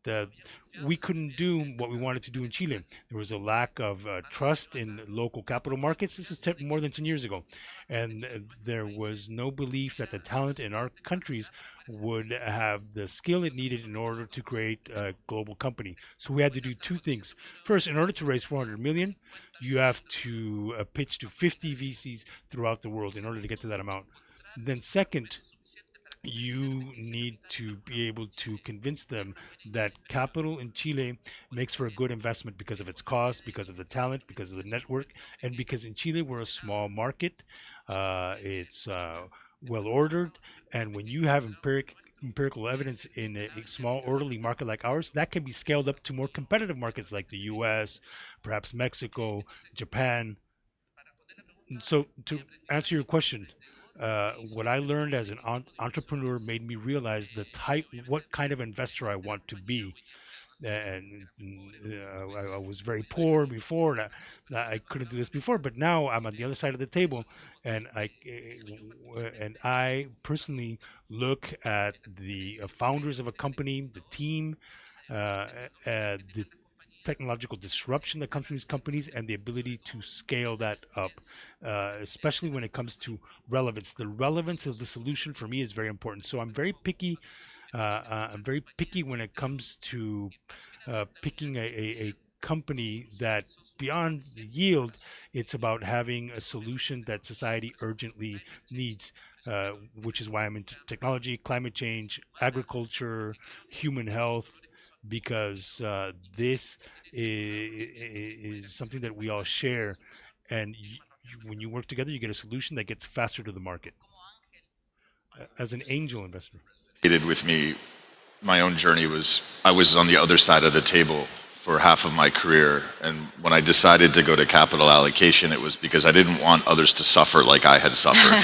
we couldn't do what we wanted to do in Chile. There was a lack of trust in local capital markets. This is more than 10 years ago. And there was no belief that the talent in our countries would have the skill it needed in order to create a global company. So we had to do two things. First, in order to raise 400 million, you have to pitch to 50 VCs throughout the world in order to get to that amount. Then second, you need to be able to convince them that capital in Chile makes for a good investment because of its cost, because of the talent, because of the network, and because in Chile we're a small market. It's well ordered, and when you have empirical evidence in a small orderly market like ours, that can be scaled up to more competitive markets like the US, perhaps Mexico, Japan. And so to answer your question, what I learned as an entrepreneur made me realize what kind of investor I want to be. And I was very poor before, and I couldn't do this before. But now I'm on the other side of the table, and I personally look at the founders of a company, the team, the technological disruption that comes from these companies and the ability to scale that up, especially when it comes to relevance. The relevance of the solution for me is very important. So I'm very picky. I'm very picky when it comes to picking a company that beyond the yield, it's about having a solution that society urgently needs, which is why I'm into technology, climate change, agriculture, human health, because this is something that we all share. And when you work together, you get a solution that gets faster to the market. As an angel investor. With me, my own journey was, I was on the other side of the table for half of my career. And when I decided to go to capital allocation, it was because I didn't want others to suffer like I had suffered.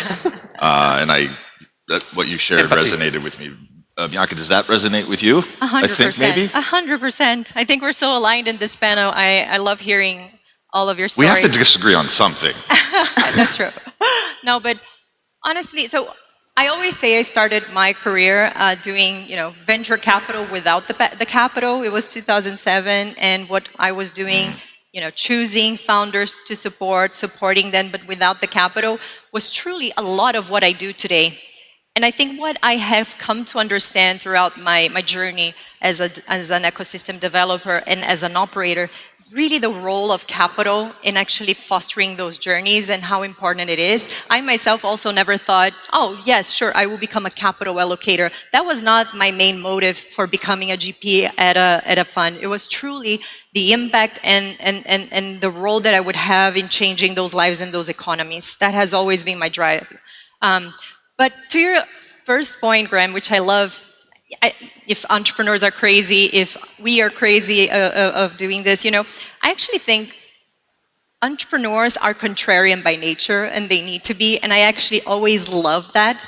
What you shared resonated with me. Bianca, does that resonate with you? 100%. I think maybe? 100%. I think we're so aligned in this panel. I love hearing all of your stories. We have to disagree on something. That's true. No, but honestly, so I always say I started my career doing, venture capital without the capital. It was 2007, and what I was doing, choosing founders to supporting them, but without the capital, was truly a lot of what I do today. And I think what I have come to understand throughout my journey as an ecosystem developer and as an operator is really the role of capital in actually fostering those journeys and how important it is. I myself also never thought, oh yes, sure, I will become a capital allocator. That was not my main motive for becoming a GP at a fund. It was truly the impact and the role that I would have in changing those lives and those economies. That has always been my drive. But to your first point, Graham, which I love, if entrepreneurs are crazy, if we are crazy of doing this, I actually think entrepreneurs are contrarian by nature, and they need to be, and I actually always love that.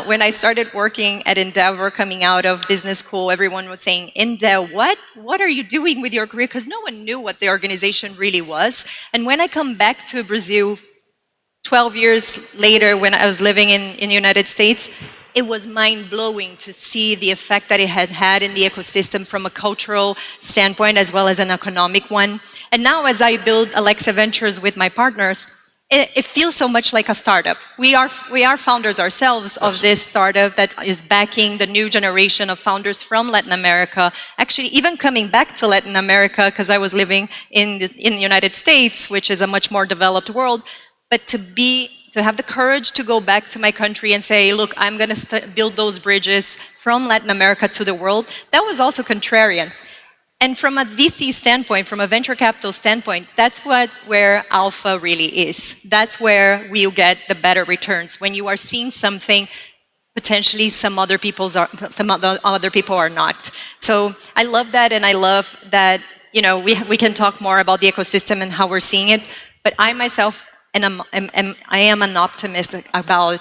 When I started working at Endeavor, coming out of business school, everyone was saying, Endeavor, what are you doing with your career? Because no one knew what the organization really was. And when I come back to Brazil, 12 years later, when I was living in the United States, it was mind-blowing to see the effect that it had had in the ecosystem from a cultural standpoint as well as an economic one. And now as I build Alexa Ventures with my partners, it feels so much like a startup. We are founders ourselves of this startup that is backing the new generation of founders from Latin America. Actually, even coming back to Latin America, because I was living in the United States, which is a much more developed world. But to have the courage to go back to my country and say, look, I'm going to build those bridges from Latin America to the world, that was also contrarian. And from a VC standpoint, from a venture capital standpoint, that's where alpha really is. That's where we'll get the better returns. When you are seeing something potentially some other people are not. So I love that, and I love that, you know, we can talk more about the ecosystem and how we're seeing it. But I myself, I am an optimist about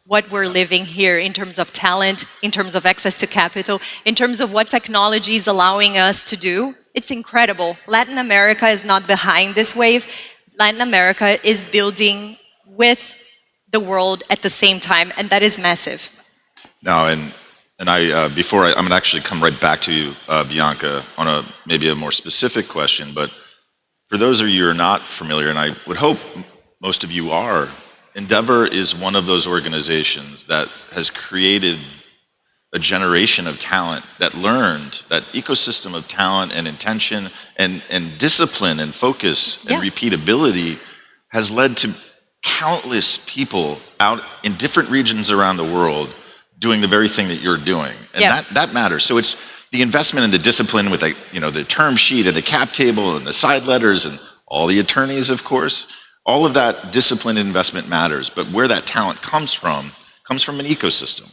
what we're living here in terms of talent, in terms of access to capital, in terms of what technology is allowing us to do. It's incredible. Latin America is not behind this wave. Latin America is building with the world at the same time, and that is massive. Now, and I before I'm going to actually come right back to you, Bianca, on maybe a more specific question, but for those of you who are not familiar, and I would hope most of you are, Endeavor is one of those organizations that has created a generation of talent that learned that ecosystem of talent and intention and discipline and focus and repeatability has led to countless people out in different regions around the world doing the very thing that you're doing. And that matters. So it's the investment in the discipline with the term sheet and the cap table and the side letters and all the attorneys, of course. All of that discipline and investment matters, but where that talent comes from an ecosystem.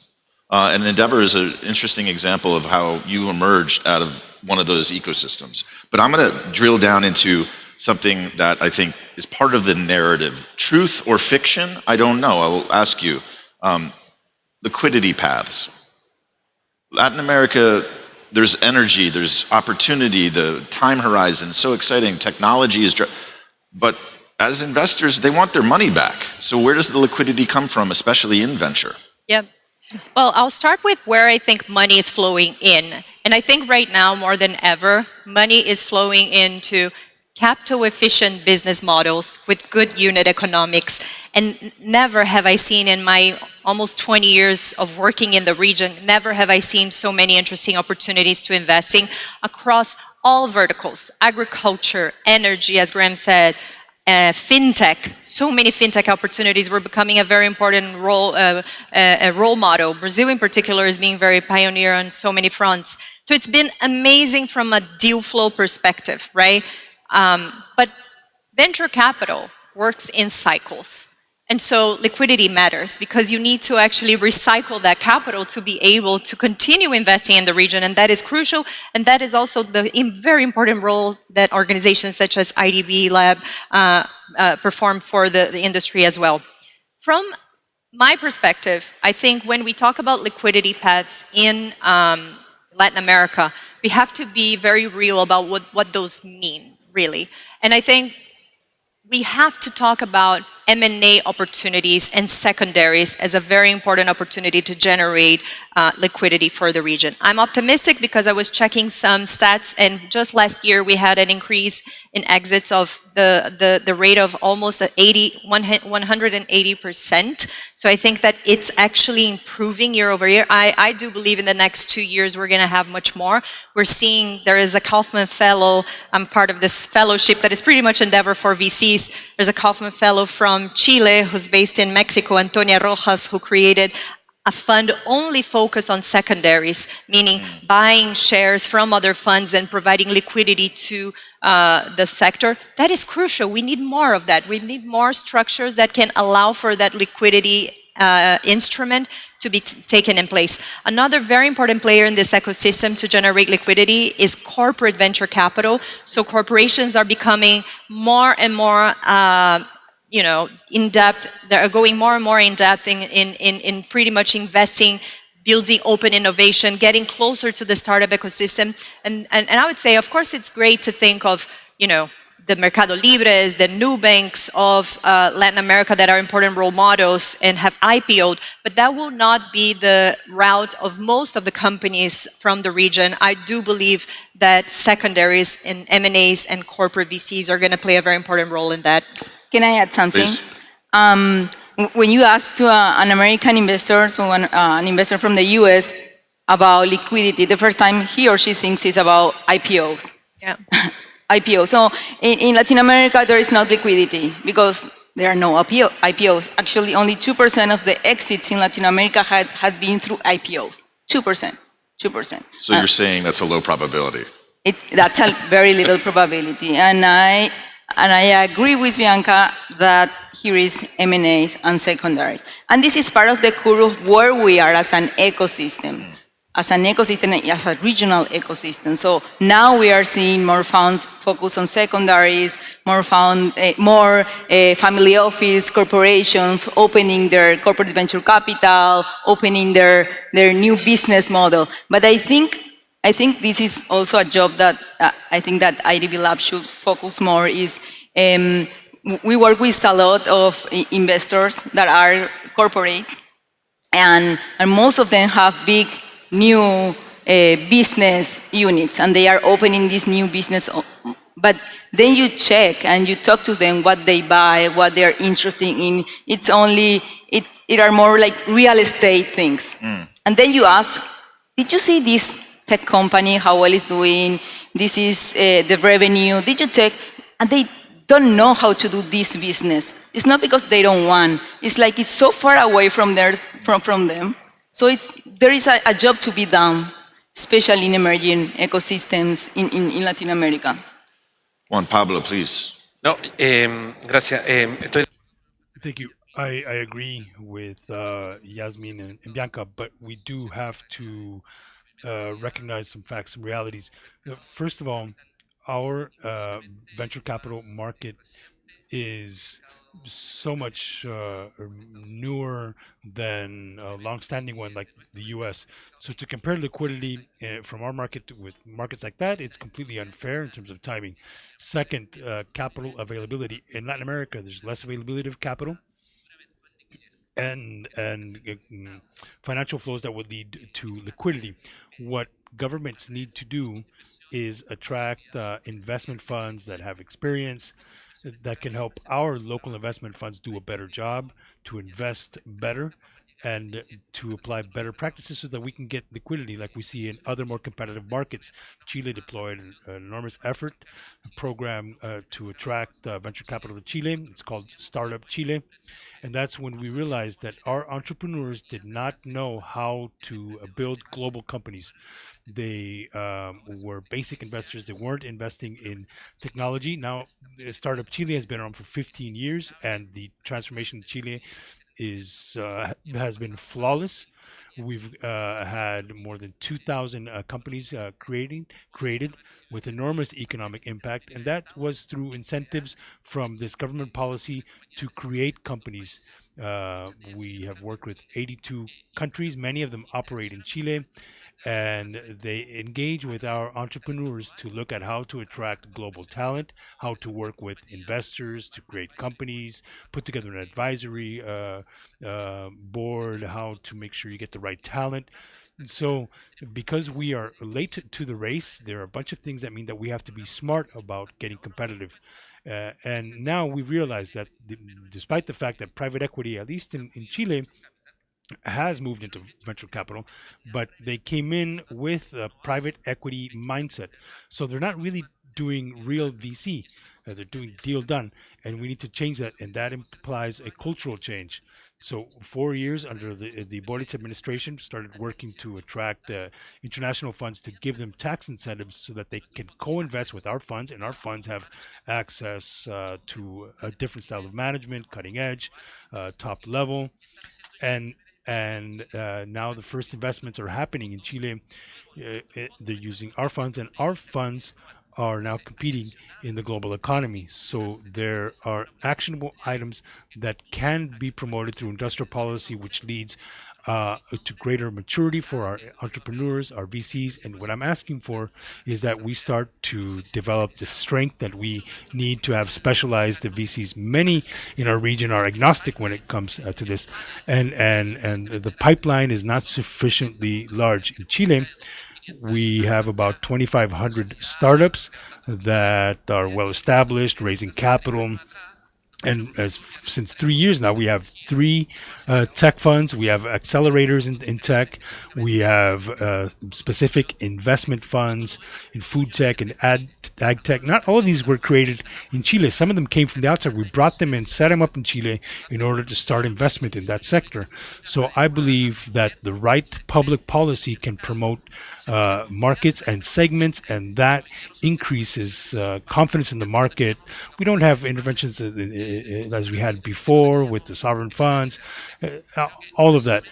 And Endeavor is an interesting example of how you emerged out of one of those ecosystems. But I'm going to drill down into something that I think is part of the narrative. Truth or fiction? I don't know. I will ask you. Liquidity paths. Latin America, there's energy, there's opportunity, the time horizon, so exciting. Technology is, but as investors, they want their money back. So where does the liquidity come from, especially in venture? Yeah. Well, I'll start with where I think money is flowing in. And I think right now, more than ever, money is flowing into capital efficient business models with good unit economics. And never have I seen in my almost 20 years of working in the region, never have I seen so many interesting opportunities to investing across all verticals: agriculture, energy, as Graham said, fintech. So many fintech opportunities. We're becoming a very important role model. Brazil in particular is being very pioneer on so many fronts. So it's been amazing from a deal flow perspective, right? But venture capital works in cycles. And so liquidity matters because you need to actually recycle that capital to be able to continue investing in the region, and that is crucial. And that is also the very important role that organizations such as IDB Lab perform for the industry as well. From my perspective, I think when we talk about liquidity paths in Latin America, we have to be very real about what those mean, really. And I think we have to talk about M&A opportunities and secondaries as a very important opportunity to generate liquidity for the region. I'm optimistic because I was checking some stats, and just last year we had an increase in exits of the rate of almost 180%. So I think that it's actually improving year over year. I do believe in the next 2 years we're going to have much more. We're seeing there is a Kaufman Fellow. I'm part of this fellowship that is pretty much Endeavor for VCs. There's a Kaufman Fellow from Chile who's based in Mexico, Antonia Rojas, who created a fund only focused on secondaries, meaning buying shares from other funds and providing liquidity to the sector. That is crucial. We need more of that. We need more structures that can allow for that liquidity instrument to be taken in place. Another very important player in this ecosystem to generate liquidity is corporate venture capital. So corporations are becoming more and more in depth. They're going more and more in depth in pretty much investing, building open innovation, getting closer to the startup ecosystem. And I would say, of course, it's great to think of, the Mercado Libres, the Nubanks of Latin America that are important role models and have IPO'd, but that will not be the route of most of the companies from the region. I do believe that secondaries in M&As and corporate VCs are going to play a very important role in that. Can I add something? When you ask to an American investor, to an investor from the US about liquidity, the first time he or she thinks is about IPOs. Yeah. IPO. So in Latin America, there is no liquidity because there are no IPOs. Actually, only 2% of the exits in Latin America had been through IPOs. 2%. So you're saying that's a low probability? That's a very little probability. And I agree with Bianca that here is M&As and secondaries. And this is part of the curve of where we are as an ecosystem, as a regional ecosystem. So now we are seeing more funds focus on secondaries, more family office corporations opening their corporate venture capital, opening their new business model. But I think this is also a job that I think that IDB Lab should focus more is we work with a lot of investors that are corporate, and most of them have big new business units, and they are opening this new business. But then you check and you talk to them what they buy, what they're interested in. It are more like real estate things. And then you ask, did you see this tech company, how well it's doing? This is the revenue. Did you check? And they don't know how to do this business. It's not because they don't want. It's like it's so far away from them. So there is a job to be done, especially in emerging ecosystems in Latin America. Juan Pablo, please. No, gracias. Thank you. I agree with Yasmin and Bianca, but we do have to recognize some facts, some realities. First of all, our venture capital market is so much newer than a long-standing one like the U.S. So to compare liquidity from our market with markets like that, it's completely unfair in terms of timing. Second, capital availability. In Latin America, there's less availability of capital and financial flows that would lead to liquidity. What governments need to do is attract investment funds that have experience that can help our local investment funds do a better job to invest better and to apply better practices so that we can get liquidity like we see in other more competitive markets. Chile deployed an enormous effort, a program to attract venture capital to Chile. It's called Startup Chile. And that's when we realized that our entrepreneurs did not know how to build global companies. They were basic investors. They weren't investing in technology. Now, Startup Chile has been around for 15 years, and the transformation in Chile has been flawless. We've had more than 2,000 companies created with enormous economic impact, and that was through incentives from this government policy to create companies. We have worked with 82 countries, many of them operate in Chile, and they engage with our entrepreneurs to look at how to attract global talent, how to work with investors to create companies, put together an advisory board, how to make sure you get the right talent. And so, because we are late to the race, there are a bunch of things that mean that we have to be smart about getting competitive. And now we realize that despite the fact that private equity, at least in Chile, has moved into venture capital, but they came in with a private equity mindset. So they're not really doing real VC. They're doing deal done, and we need to change that, and that implies a cultural change. So 4 years under the Boric administration started working to attract international funds to give them tax incentives so that they can co-invest with our funds, and our funds have access to a different style of management, cutting edge, top level, and now the first investments are happening in Chile. They're using our funds, and our funds are now competing in the global economy. So there are actionable items that can be promoted through industrial policy, which leads to greater maturity for our entrepreneurs, our VCs. And what I'm asking for is that we start to develop the strength that we need to have specialized the VCs. Many in our region are agnostic when it comes to this, and the pipeline is not sufficiently large. In Chile, we have about 2,500 startups that are well established, raising capital, and since 3 years now, we have three tech funds. We have accelerators in tech. We have specific investment funds in food tech and ag tech. Not all of these were created in Chile. Some of them came from the outside. We brought them in, set them up in Chile in order to start investment in that sector. So I believe that the right public policy can promote markets and segments, and that increases confidence in the market. We don't have interventions as we had before with the sovereign funds, all of that.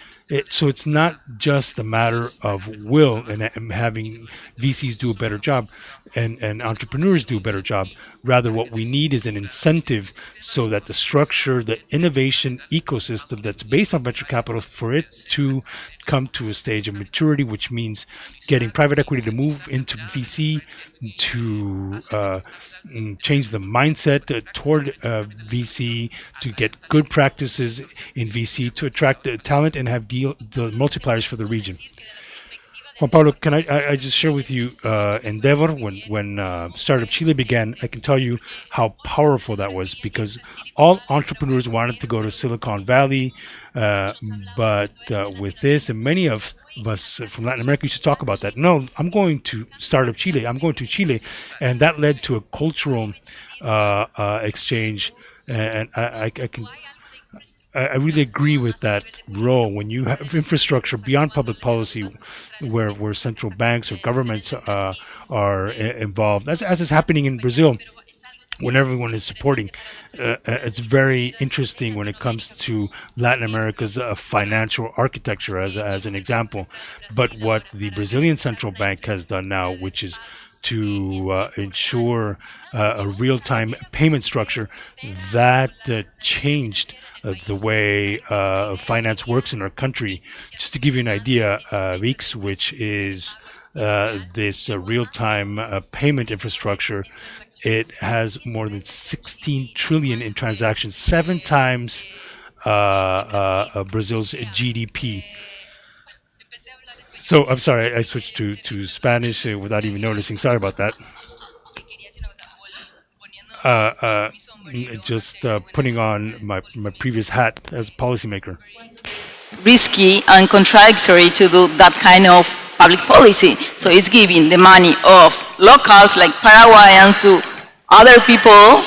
So it's not just a matter of will and having VCs do a better job and entrepreneurs do a better job. Rather, what we need is an incentive so that the structure, the innovation ecosystem that's based on venture capital, for it to come to a stage of maturity, which means getting private equity to move into VC, to change the mindset toward VC, to get good practices in VC, to attract talent and have the multipliers for the region. Juan Pablo, can I just share with you Endeavor, when Startup Chile began, I can tell you how powerful that was, because all entrepreneurs wanted to go to Silicon Valley, but with this, and many of us from Latin America used to talk about that. No, I'm going to Startup Chile. I'm going to Chile. And that led to a cultural exchange. And I really agree with that role. When you have infrastructure beyond public policy, where central banks or governments are involved, as is happening in Brazil, when everyone is supporting, it's very interesting when it comes to Latin America's financial architecture, as an example. But what the Brazilian central bank has done now, which is to ensure a real-time payment structure, that changed the way finance works in our country. Just to give you an idea, VIX, which is this real-time payment infrastructure, it has more than 16 trillion in transactions, 7 times Brazil's GDP. So I'm sorry, I switched to Spanish without even noticing. Sorry about that. Just putting on my previous hat as a policymaker. Risky and contradictory to do that kind of public policy. So it's giving the money of locals like Paraguayans to other people,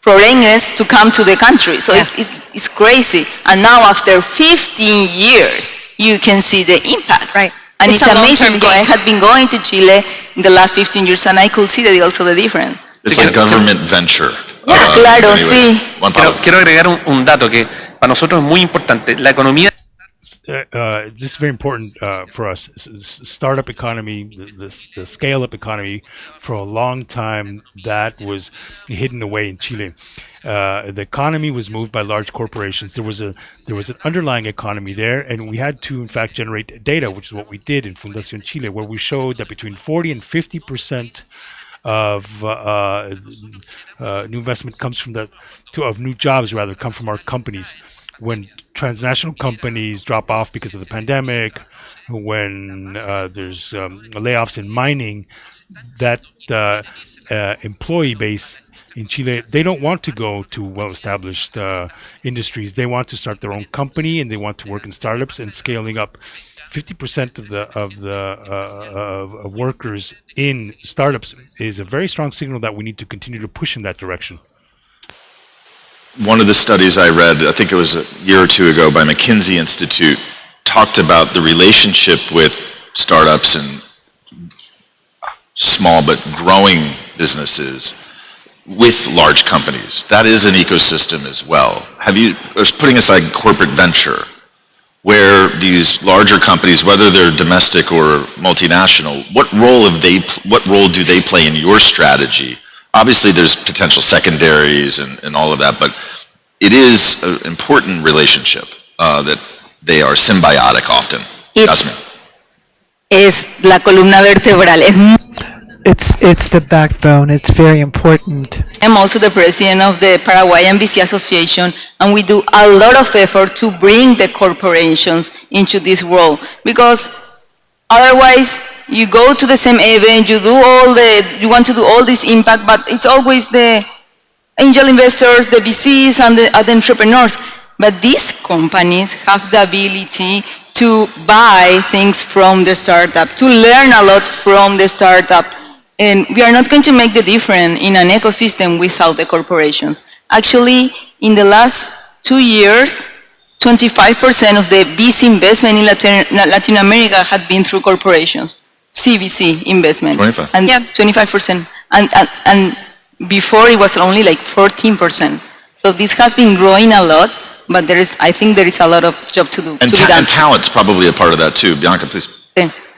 foreigners, to come to the country. So it's crazy. And now after 15 years, you can see the impact. Right. And it's amazing because I had been going to Chile in the last 15 years and I could see that also the difference. It's like government venture. Claro, anyways, sí. Quiero agregar un dato que para nosotros es muy importante. La economía this is very important for us. Startup economy, the scale-up economy, for a long time that was hidden away in Chile. The economy was moved by large corporations. There was an underlying economy there, and we had to, in fact, generate data, which is what we did in Fundación Chile, where we showed that between 40 and 50% of new investment comes from of new jobs rather come from our companies. When transnational companies drop off because of the pandemic, when there's layoffs in mining, that employee base in Chile, they don't want to go to well-established industries. They want to start their own company, and they want to work in startups and scaling up. 50% of the workers in startups is a very strong signal that we need to continue to push in that direction. One of the studies I read, I think it was a year or two ago by McKinsey Institute, talked about the relationship with startups and small but growing businesses with large companies. That is an ecosystem as well. Putting aside corporate venture, where these larger companies, whether they're domestic or multinational, what role do they play in your strategy? Obviously, there's potential secondaries and all of that, but it is an important relationship that they are symbiotic often. Es la columna vertebral. It's the backbone. It's very important. I'm also the president of the Paraguayan VC Association, and we do a lot of effort to bring the corporations into this world, because otherwise you go to the same event, you want to do all this impact, but it's always the angel investors, the VCs, and the entrepreneurs. But these companies have the ability to buy things from the startup, to learn a lot from the startup. And we are not going to make the difference in an ecosystem without the corporations. Actually, in the last 2 years, 25% of the VC investment in Latin America had been through corporations, CVC investment. 25. And 25%. And before it was only like 14%. So this has been growing a lot, but I think there is a lot of job to do. And, and talent's probably a part of that too. Bianca, please.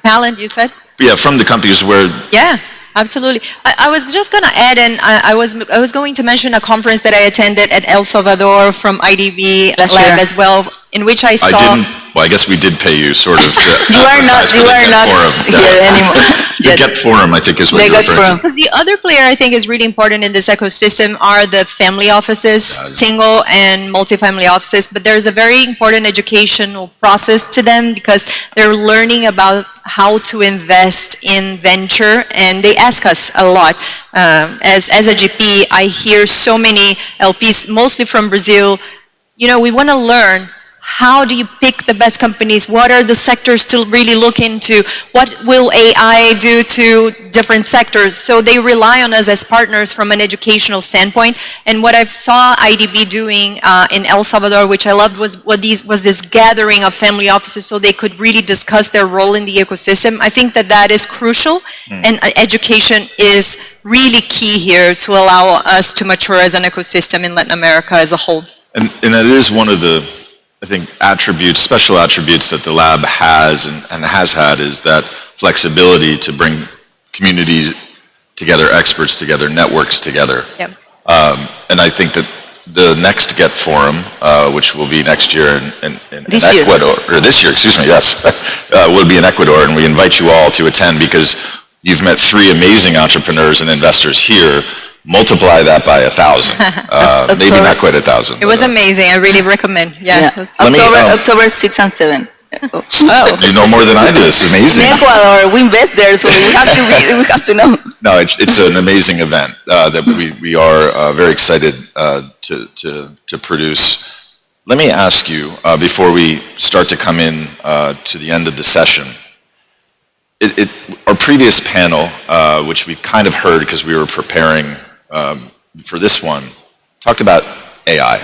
Talent, you said? Yeah, from the companies where. Yeah. Absolutely. I was just going to add, and I was going to mention a conference that I attended at El Salvador from IDB Lab as well, in which I saw. Well, I guess we did pay you, sort of. You are not here anymore. The Get Forum, I think, is what you're referring to. Because the other player I think is really important in this ecosystem are the family offices, single and multifamily offices, but there's a very important educational process to them because they're learning about how to invest in venture, and they ask us a lot. As a GP, I hear so many LPs, mostly from Brazil, we want to learn. How do you pick the best companies? What are the sectors to really look into? What will AI do to different sectors? So they rely on us as partners from an educational standpoint. And what I saw IDB doing in El Salvador, which I loved, was this gathering of family offices so they could really discuss their role in the ecosystem. I think that is crucial, and education is really key here to allow us to mature as an ecosystem in Latin America as a whole. And that is one of the, I think, special attributes that the lab has and has had, is that flexibility to bring community together, experts together, networks together. Yep. And I think that the next Get Forum, which will be next year in Ecuador, or this year, excuse me, yes, will be in Ecuador, and we invite you all to attend because you've met 3 amazing entrepreneurs and investors here. Multiply that by 1,000, maybe not quite 1,000. It was amazing. I really recommend. October 6 and 7. You know more than I do. This is amazing. In Ecuador, we invest there, so we have to know. No, it's an amazing event that we are very excited to produce. Let me ask you before we start to come in to the end of the session. Our previous panel, which we kind of heard because we were preparing for this one, talked about AI.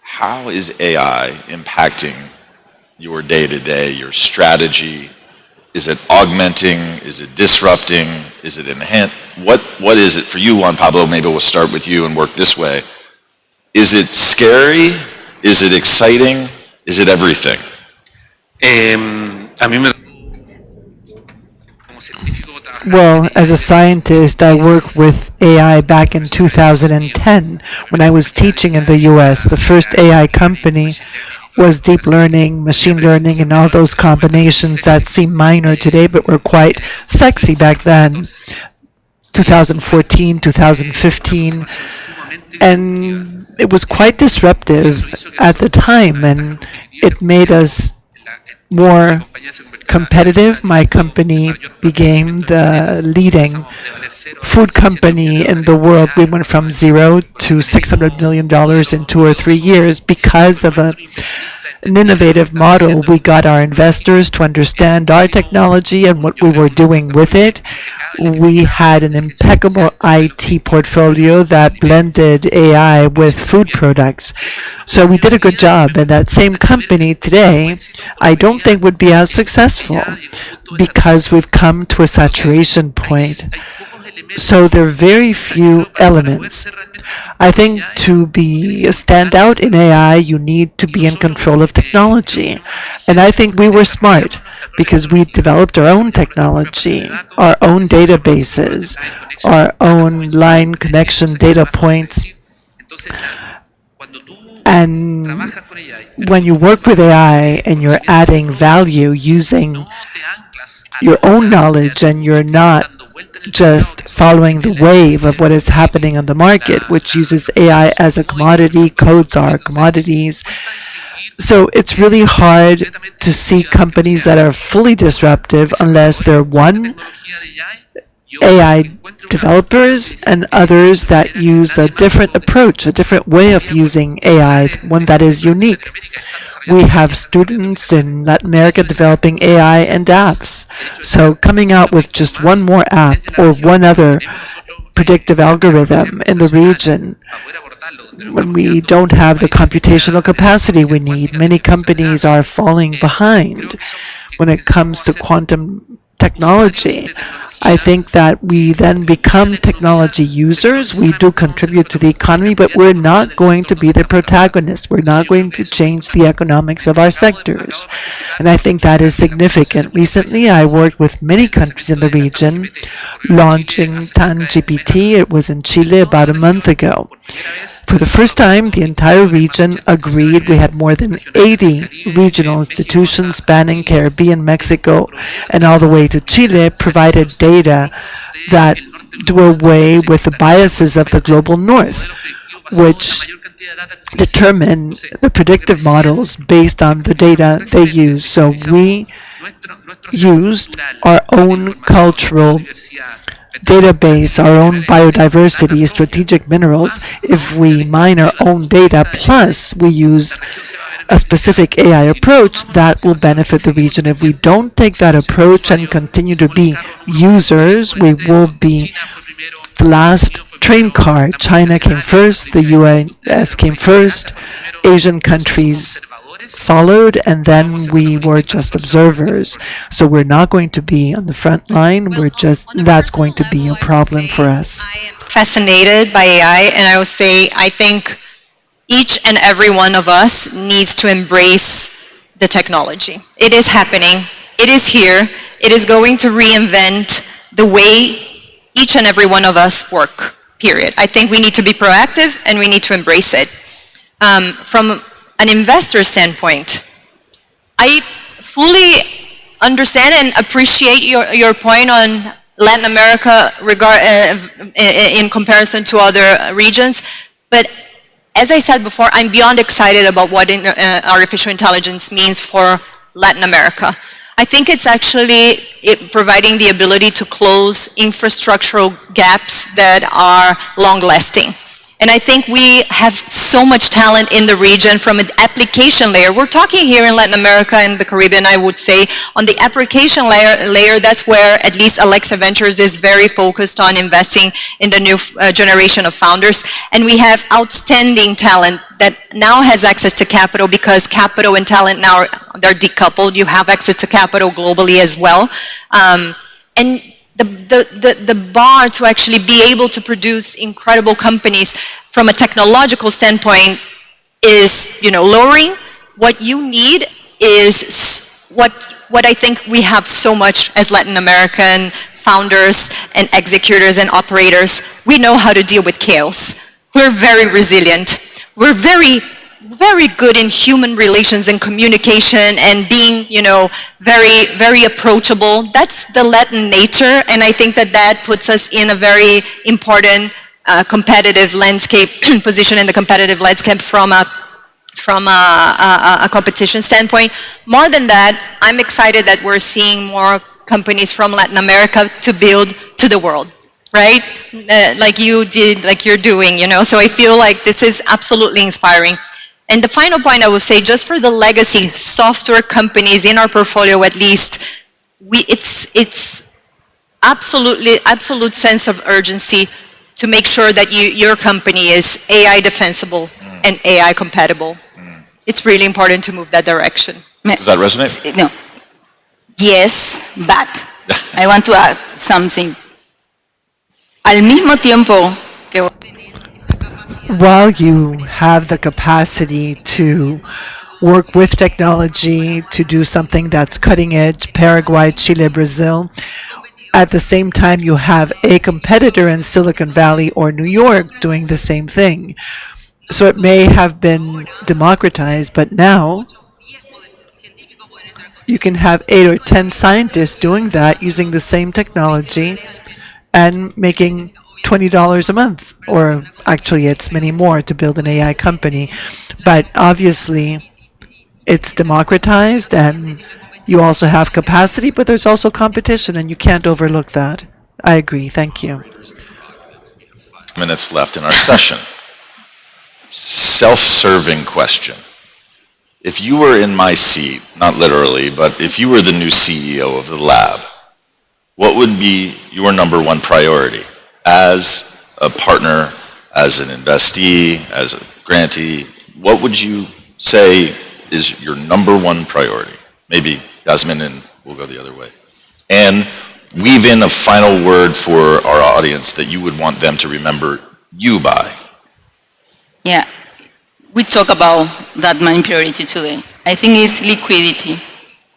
How is AI impacting your day-to-day, your strategy? Is it augmenting? Is it disrupting? Is it enhancing? What is it for you, Juan Pablo? Maybe we'll start with you and work this way. Is it scary? Is it exciting? Is it everything? Well, as a scientist, I worked with AI back in 2010 when I was teaching in the US. The first AI company was deep learning, machine learning, and all those combinations that seem minor today but were quite sexy back then. 2014, 2015, and it was quite disruptive at the time, and it made us more competitive. My company became the leading food company in the world. We went from 0 to $600 million in 2 or 3 years because of an innovative model. We got our investors to understand our technology and what we were doing with it. We had an impeccable IT portfolio that blended AI with food products. So we did a good job, and that same company today, I don't think would be as successful because we've come to a saturation point. So there are very few elements. I think to stand out in AI, you need to be in control of technology. And I think we were smart because we developed our own technology, our own databases, our own line connection data points. And when you work with AI and you're adding value using your own knowledge and you're not just following the wave of what is happening on the market, which uses AI as a commodity, codes are commodities. So it's really hard to see companies that are fully disruptive unless they're, one, AI developers and others that use a different approach, a different way of using AI, one that is unique. We have students in Latin America developing AI and apps. So coming out with just one more app or one other predictive algorithm in the region, when we don't have the computational capacity we need, many companies are falling behind when it comes to quantum technology. I think that we then become technology users. We do contribute to the economy, but we're not going to be the protagonists. We're not going to change the economics of our sectors. And I think that is significant. Recently, I worked with many countries in the region launching TAN-GPT. It was in Chile about a month ago. For the first time, the entire region agreed. We had more than 80 regional institutions spanning Caribbean, Mexico, and all the way to Chile, provided data that do away with the biases of the global north, which determine the predictive models based on the data they use. So we used our own cultural database, our own biodiversity, strategic minerals. If we mine our own data, plus we use a specific AI approach, that will benefit the region. If we don't take that approach and continue to be users, we will be the last train car. China came first, the US came first, Asian countries followed, and then we were just observers. So we're not going to be on the front line. That's going to be a problem for us. Fascinated by AI, and I would say I think each and every one of us needs to embrace the technology. It is happening. It is here. It is going to reinvent the way each and every one of us work, period. I think we need to be proactive and we need to embrace it. From an investor standpoint, I fully understand and appreciate your point on Latin America in comparison to other regions, but as I said before, I'm beyond excited about what artificial intelligence means for Latin America. I think it's actually providing the ability to close infrastructural gaps that are long-lasting. And I think we have so much talent in the region from an application layer. We're talking here in Latin America and the Caribbean, I would say, on the application layer, that's where at least Alexa Ventures is very focused on investing in the new generation of founders. And we have outstanding talent that now has access to capital, because capital and talent now they're decoupled. You have access to capital globally as well. And the bar to actually be able to produce incredible companies from a technological standpoint is, lowering. What you need is what I think we have so much as Latin American founders and executors and operators. We know how to deal with chaos. We're very resilient. We're very good in human relations and communication and being, very, very approachable. That's the Latin nature, and I think that puts us in a very important competitive landscape position in the competitive landscape from a competition standpoint. More than that, I'm excited that we're seeing more companies from Latin America to build to the world, right? Like you did, like you're doing, So I feel like this is absolutely inspiring. And the final point I will say, just for the legacy software companies in our portfolio at least, it's absolute sense of urgency to make sure that your company is AI defensible and AI compatible. It's really important to move that direction. Does that resonate? No. Yes, but I want to add something. Al mismo tiempo que while you have the capacity to work with technology to do something that's cutting edge, Paraguay, Chile, Brazil, at the same time you have a competitor in Silicon Valley or New York doing the same thing. So it may have been democratized, but now you can have 8 or 10 scientists doing that using the same technology and making $20 a month, or actually it's many more to build an AI company. But obviously it's democratized and you also have capacity, but there's also competition and you can't overlook that. I agree. Thank you. Minutes left in our session. Self-serving question. If you were in my seat, not literally, but if you were the new CEO of the lab, what would be your number one priority as a partner, as an investee, as a grantee? What would you say is your number one priority? Maybe Yasmin, and we'll go the other way. And weave in a final word for our audience that you would want them to remember you by. Yeah, we talk about that main priority today. I think it's liquidity.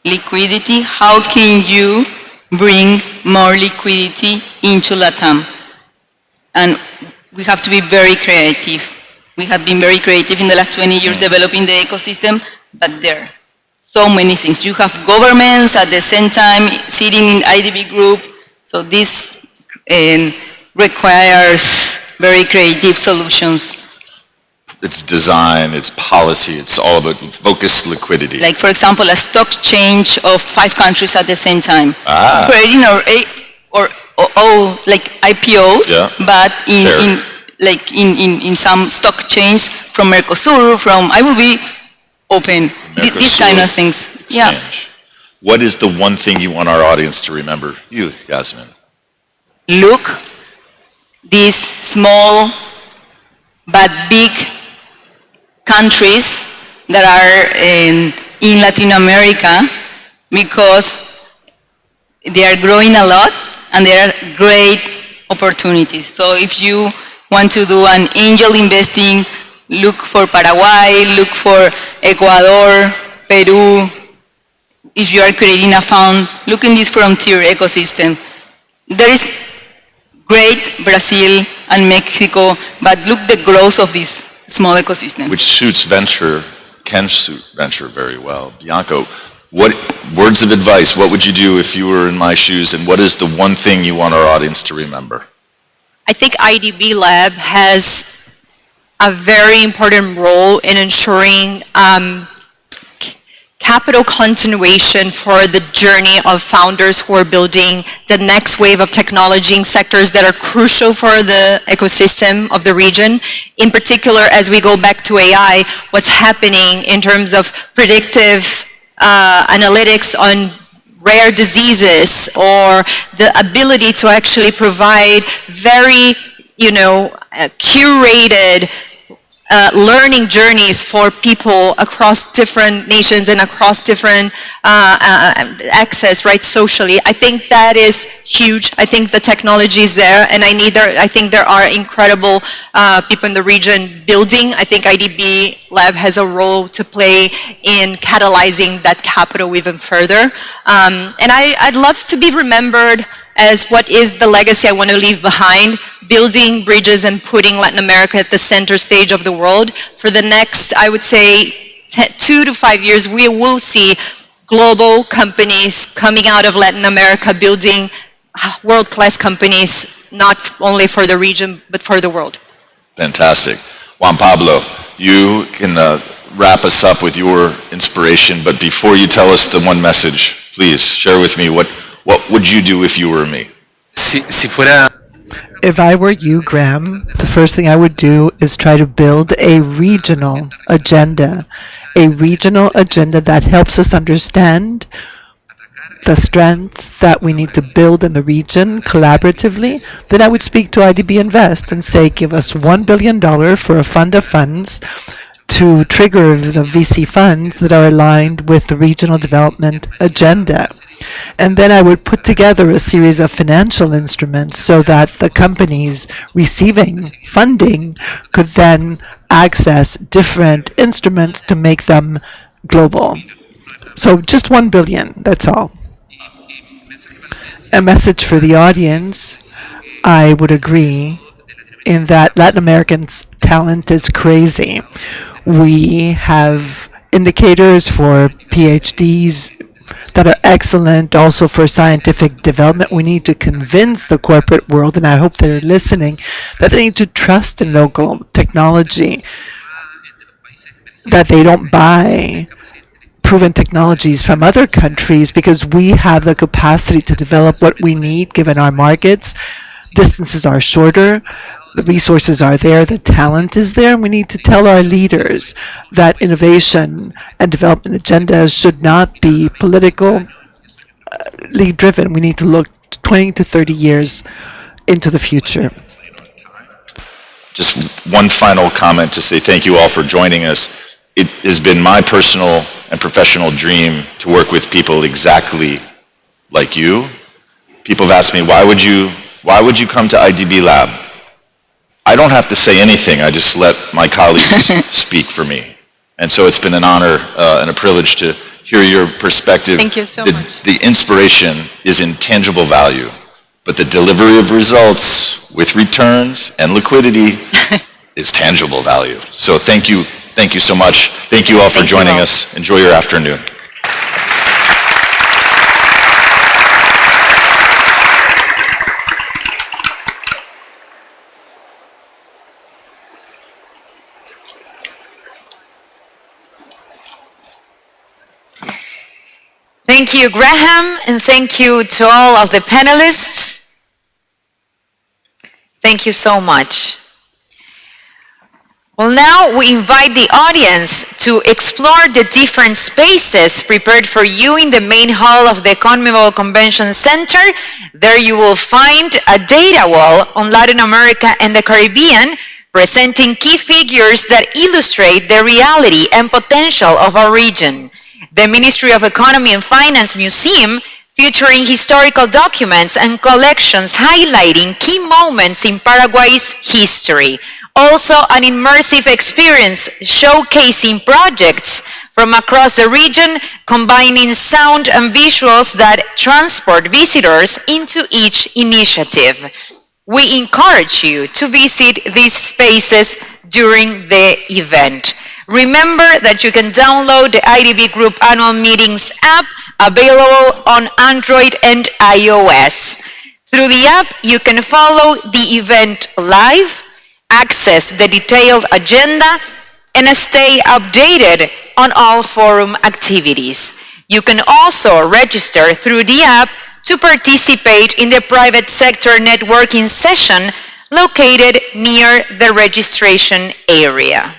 Liquidity, how can you bring more liquidity into LATAM? And we have to be very creative. We have been very creative in the last 20 years developing the ecosystem, but there are so many things. You have governments at the same time sitting in IDB Group, so this requires very creative solutions. It's design, it's policy, it's all about focused liquidity. Like, for example, a stock change of 5 countries at the same time. Ah. Creating like IPOs, Yeah. but Sure. in some stock chains from Mercosur, I will be open. These kind of things. Yeah. Exchange. What is the one thing you want our audience to remember? You, Yasmin. Look, these small but big countries that are in Latin America, because they are growing a lot and there are great opportunities. So if you want to do an angel investing, look for Paraguay, look for Ecuador, Peru. If you are creating a fund, look in this frontier ecosystem. There is great Brazil and Mexico, but look the growth of these small ecosystems. Which can suit venture very well. Bianco, what words of advice, what would you do if you were in my shoes, and what is the one thing you want our audience to remember? I think IDB Lab has a very important role in ensuring capital continuation for the journey of founders who are building the next wave of technology in sectors that are crucial for the ecosystem of the region. In particular, as we go back to AI, what's happening in terms of predictive analytics on rare diseases, or the ability to actually provide very, curated learning journeys for people across different nations and across different access, right, socially. I think that is huge. I think the technology is there, and I think there are incredible people in the region building. I think IDB Lab has a role to play in catalyzing that capital even further. And I'd love to be remembered as what is the legacy I want to leave behind, building bridges and putting Latin America at the center stage of the world. For the next, I would say, 2 to 5 years, we will see global companies coming out of Latin America building world-class companies, not only for the region, but for the world. Fantastic. Juan Pablo, you can wrap us up with your inspiration, but before you tell us the one message, please share with me what would you do if you were me? If I were you, Graham, the first thing I would do is try to build a regional agenda that helps us understand the strengths that we need to build in the region collaboratively. Then I would speak to IDB Invest and say, give us $1 billion for a fund of funds to trigger the VC funds that are aligned with the regional development agenda. And then I would put together a series of financial instruments so that the companies receiving funding could then access different instruments to make them global. So just 1 billion, that's all. A message for the audience, I would agree in that Latin Americans' talent is crazy. We have indicators for PhDs that are excellent, also for scientific development. We need to convince the corporate world, and I hope they're listening, that they need to trust in local technology, that they don't buy proven technologies from other countries because we have the capacity to develop what we need given our markets. Distances are shorter, the resources are there, the talent is there, and we need to tell our leaders that innovation and development agendas should not be politically driven. We need to look 20 to 30 years into the future. Just one final comment to say thank you all for joining us. It has been my personal and professional dream to work with people exactly like you. People have asked me, why would you come to IDB Lab? I don't have to say anything. I just let my colleagues speak for me. And so it's been an honor and a privilege to hear your perspective. Thank you so much. The inspiration is intangible value, but the delivery of results with returns and liquidity is tangible value. So thank you so much. Thank you all for joining us. Enjoy your afternoon. Thank you, Graham, and thank you to all of the panelists. Thank you so much. Well, now we invite the audience to explore the different spaces prepared for you in the main hall of the CONMEBOL Convention Center. There you will find a data wall on Latin America and the Caribbean, presenting key figures that illustrate the reality and potential of our region. The Ministry of Economy and Finance Museum, featuring historical documents and collections highlighting key moments in Paraguay's history. Also, an immersive experience showcasing projects from across the region, combining sound and visuals that transport visitors into each initiative. We encourage you to visit these spaces during the event. Remember that you can download the IDB Group Annual Meetings app, available on Android and iOS. Through the app, you can follow the event live, access the detailed agenda, and stay updated on all forum activities. You can also register through the app to participate in the private sector networking session located near the registration area.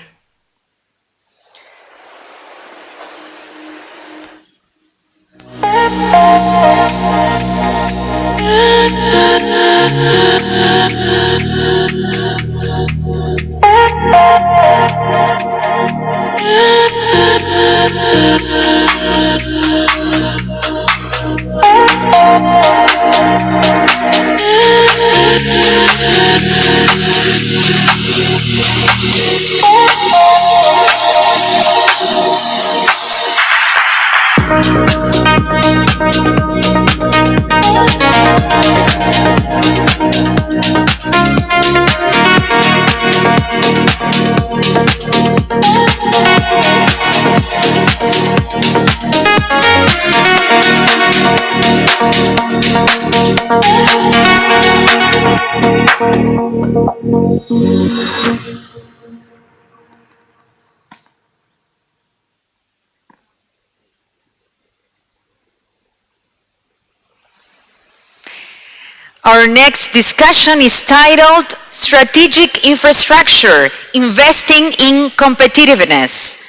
Our next discussion is titled Strategic Infrastructure, Investing in Competitiveness.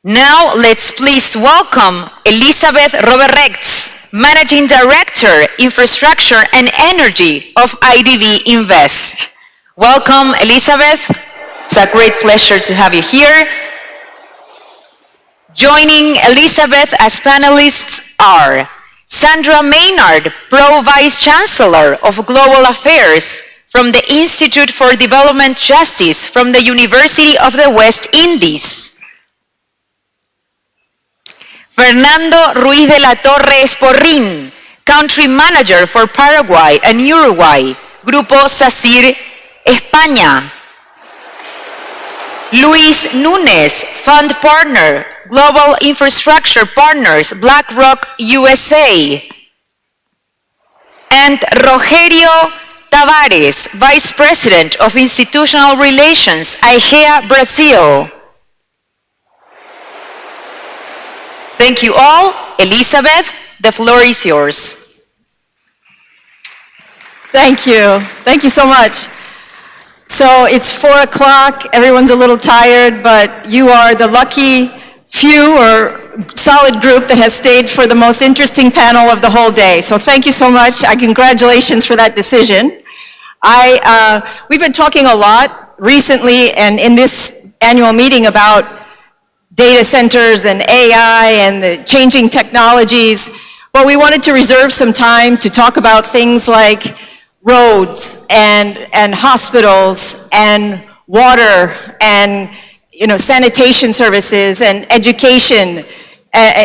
Now let's please welcome Elizabeth Roberrechts, Managing Director, Infrastructure and Energy of IDB Invest. Welcome, Elizabeth. It's a great pleasure to have you here. Joining Elizabeth as panelists are Sandra Maynard, Pro Vice Chancellor of Global Affairs from the Institute for Development Justice from the University of the West Indies. Fernando Ruiz de la Torre Esporrin, Country Manager for Paraguay and Uruguay, Grupo SACIR, España. Luis Núñez, Fund Partner, Global Infrastructure Partners, BlackRock USA. And Rogerio Tavares, Vice President of Institutional Relations, IGEA Brazil. Thank you all. Elizabeth, the floor is yours. Thank you. Thank you so much. So it's 4 o'clock. Everyone's a little tired, but you are the lucky few or solid group that has stayed for the most interesting panel of the whole day. So thank you so much. Congratulations for that decision. We've been talking a lot recently and in this annual meeting about data centers and AI and the changing technologies. But we wanted to reserve some time to talk about things like roads and hospitals and water and sanitation services and education,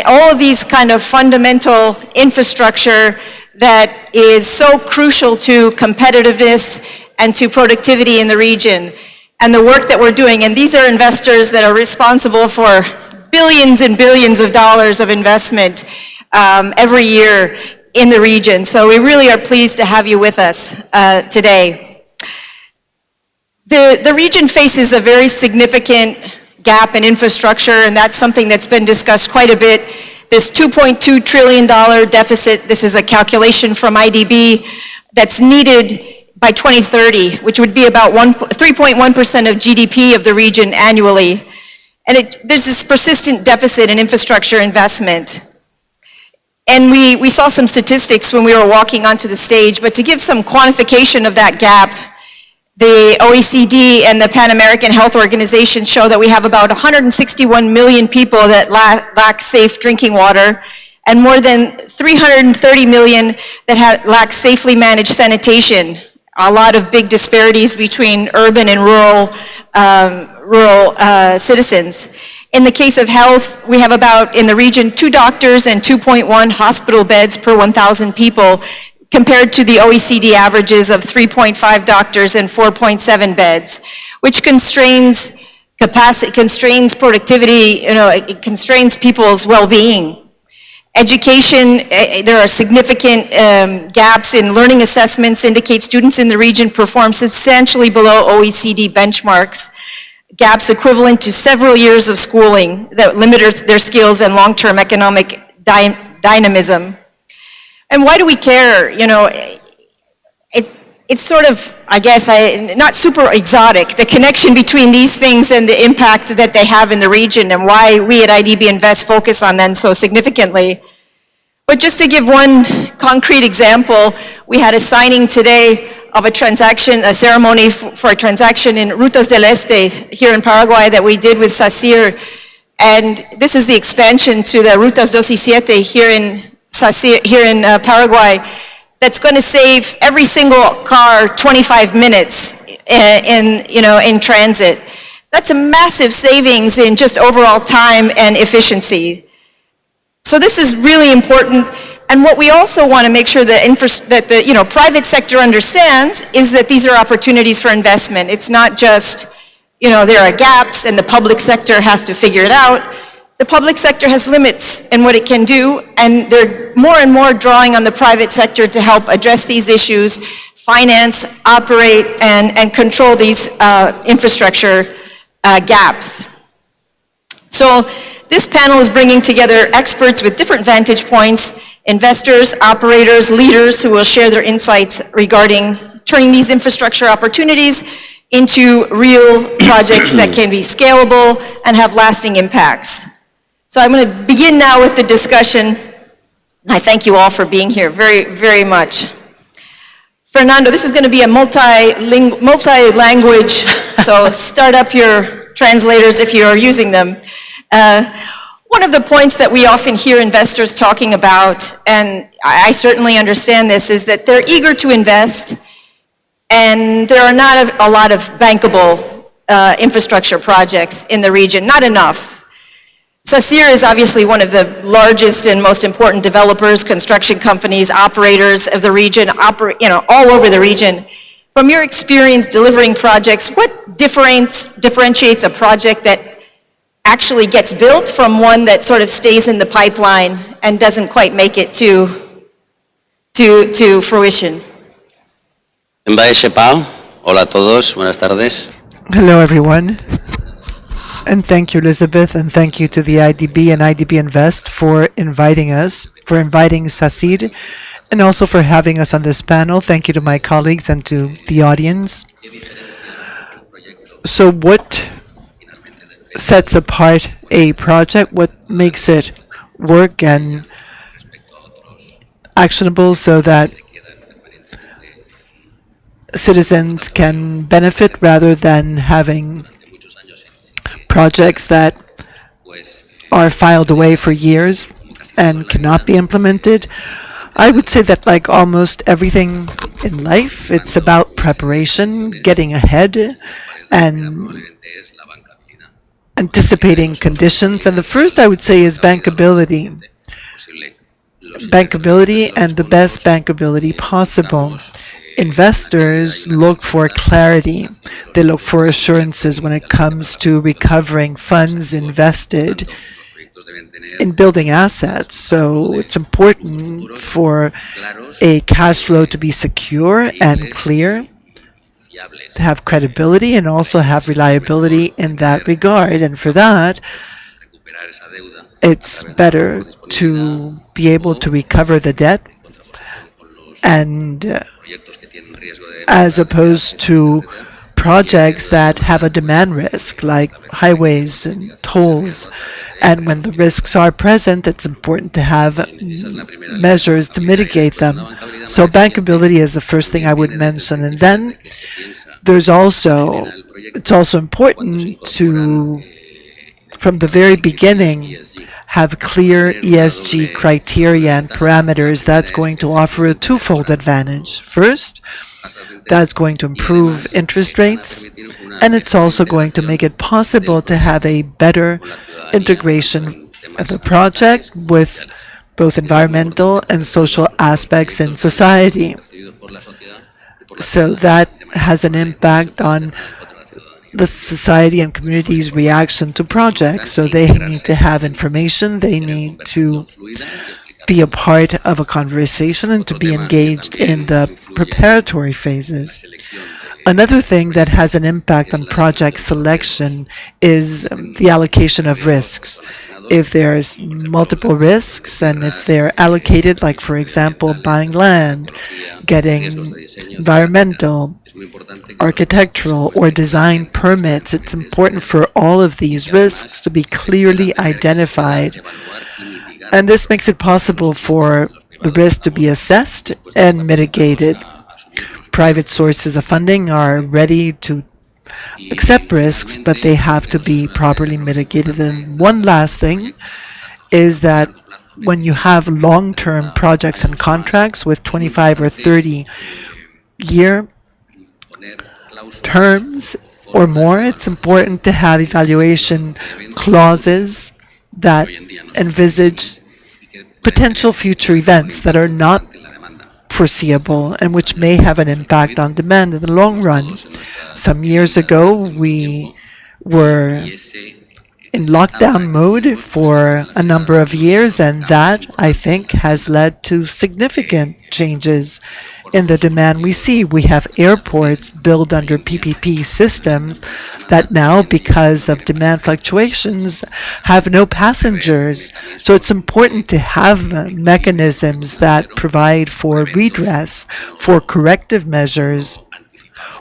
all of these kind of fundamental infrastructure that is so crucial to competitiveness and to productivity in the region and the work that we're doing. And these are investors that are responsible for billions and billions of dollars of investment every year in the region. So we really are pleased to have you with us today. The region faces a very significant gap in infrastructure, and that's something that's been discussed quite a bit. This $2.2 trillion deficit, this is a calculation from IDB, that's needed by 2030, which would be about 3.1% of GDP of the region annually. And there's this persistent deficit in infrastructure investment. And we saw some statistics when we were walking onto the stage, but to give some quantification of that gap, the OECD and the Pan American Health Organization show that we have about 161 million people that lack safe drinking water, and more than 330 million that lack safely managed sanitation. A lot of big disparities between urban and rural citizens. In the case of health, we have about, in the region, 2 doctors and 2.1 hospital beds per 1,000 people, compared to the OECD averages of 3.5 doctors and 4.7 beds, which constrains capacity, constrains productivity, it constrains people's well-being. Education, there are significant gaps in learning assessments, indicate students in the region perform substantially below OECD benchmarks, gaps equivalent to several years of schooling that limit their skills and long-term economic dynamism. And why do we care? It's sort of, I guess, not super exotic, the connection between these things and the impact that they have in the region and why we at IDB Invest focus on them so significantly. But just to give one concrete example, we had a signing today of a transaction, a ceremony for a transaction in Rutas del Este here in Paraguay that we did with SACIR. And this is the expansion to the Rutas 27 here in Paraguay, that's going to save every single car 25 minutes in transit. That's a massive savings in just overall time and efficiency. So this is really important. And what we also want to make sure that the private sector understands is that these are opportunities for investment. It's not just, there are gaps and the public sector has to figure it out. The public sector has limits in what it can do, and they're more and more drawing on the private sector to help address these issues, finance, operate, and control these infrastructure gaps. So this panel is bringing together experts with different vantage points, investors, operators, leaders who will share their insights regarding turning these infrastructure opportunities into real projects that can be scalable and have lasting impacts. So I'm going to begin now with the discussion. I thank you all for being here very, very much. Fernando, this is going to be a multi-language, so start up your translators if you are using them. One of the points that we often hear investors talking about, and I certainly understand this, is that they're eager to invest, and there are not a lot of bankable infrastructure projects in the region, not enough. SACIR is obviously one of the largest and most important developers, construction companies, operators of the region, all over the region. From your experience delivering projects, what differentiates a project that actually gets built from one that sort of stays in the pipeline and doesn't quite make it to fruition? Hola a todos, buenas tardes. Hello, everyone. And thank you, Elizabeth, and thank you to the IDB and IDB Invest for inviting us, for inviting Sacid, and also for having us on this panel. Thank you to my colleagues and to the audience. So what sets apart a project? What makes it work and actionable so that citizens can benefit rather than having projects that are filed away for years and cannot be implemented? I would say that, like almost everything in life, it's about preparation, getting ahead, and anticipating conditions. And the first I would say is bankability. Bankability and the best bankability possible. Investors look for clarity. They look for assurances when it comes to recovering funds invested in building assets. So it's important for a cash flow to be secure and clear, to have credibility and also have reliability in that regard. And for that, it's better to be able to recover the debt and as opposed to projects that have a demand risk, like highways and tolls. And when the risks are present, it's important to have measures to mitigate them. So bankability is the first thing I would mention. And then it's also important to, from the very beginning, have clear ESG criteria and parameters. That's going to offer a twofold advantage. First, that's going to improve interest rates, and it's also going to make it possible to have a better integration of the project with both environmental and social aspects in society. So that has an impact on the society and community's reaction to projects. So they need to have information, they need to be a part of a conversation and to be engaged in the preparatory phases. Another thing that has an impact on project selection is the allocation of risks. If there's multiple risks and if they're allocated, like for example, buying land, getting environmental, architectural, or design permits, it's important for all of these risks to be clearly identified. And this makes it possible for the risk to be assessed and mitigated. Private sources of funding are ready to accept risks, but they have to be properly mitigated. And one last thing is that when you have long-term projects and contracts with 25 or 30-year terms or more, it's important to have evaluation clauses that envisage potential future events that are not foreseeable and which may have an impact on demand in the long run. Some years ago, we were in lockdown mode for a number of years, and that, I think, has led to significant changes in the demand we see. We have airports built under PPP systems that now, because of demand fluctuations, have no passengers. So it's important to have mechanisms that provide for redress, for corrective measures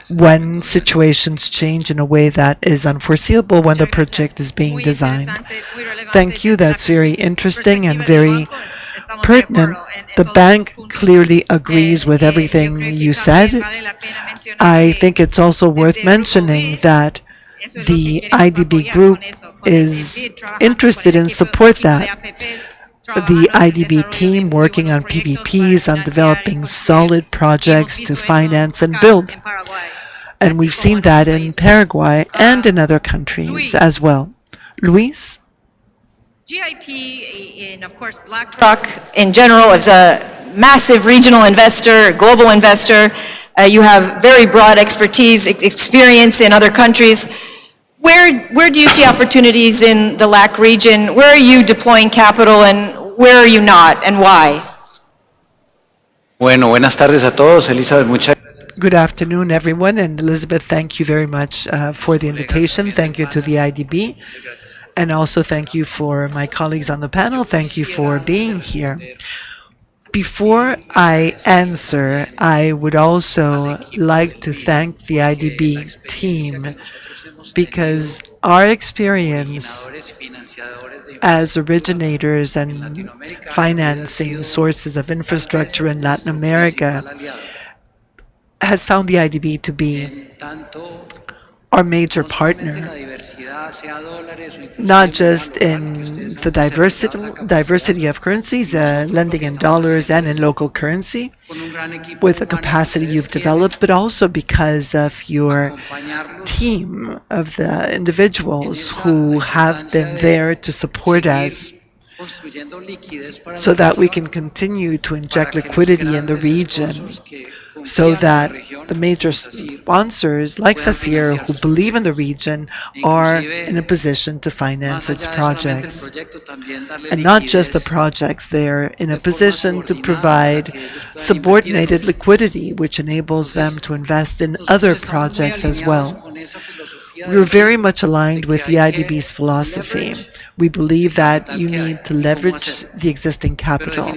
when situations change in a way that is unforeseeable when the project is being designed. Thank you. That's very interesting and very pertinent. The bank clearly agrees with everything you said. I think it's also worth mentioning that the IDB Group is interested in support that. The IDB team working on PPPs, on developing solid projects to finance and build. And we've seen that in Paraguay and in other countries as well. Luis? GIP, and of course BlackRock in general, is a massive regional investor, global investor. You have very broad expertise, experience in other countries. Where do you see opportunities in the LAC region? Where are you deploying capital and where are you not, and why? Bueno, buenas tardes a todos. Elizabeth, muchas Good afternoon, everyone. And Elizabeth, thank you very much for the invitation. Thank you to the IDB. And also thank you for my colleagues on the panel. Thank you for being here. Before I answer, I would also like to thank the IDB team because our experience as originators and financing sources of infrastructure in Latin America has found the IDB to be our major partner, not just in the diversity of currencies, lending in dollars and in local currency, with the capacity you've developed, but also because of your team of the individuals who have been there to support us so that we can continue to inject liquidity in the region, so that the major sponsors like SACIR who believe in the region are in a position to finance its projects. And not just the projects, they're in a position to provide subordinated liquidity, which enables them to invest in other projects as well. We're very much aligned with the IDB's philosophy. We believe that you need to leverage the existing capital.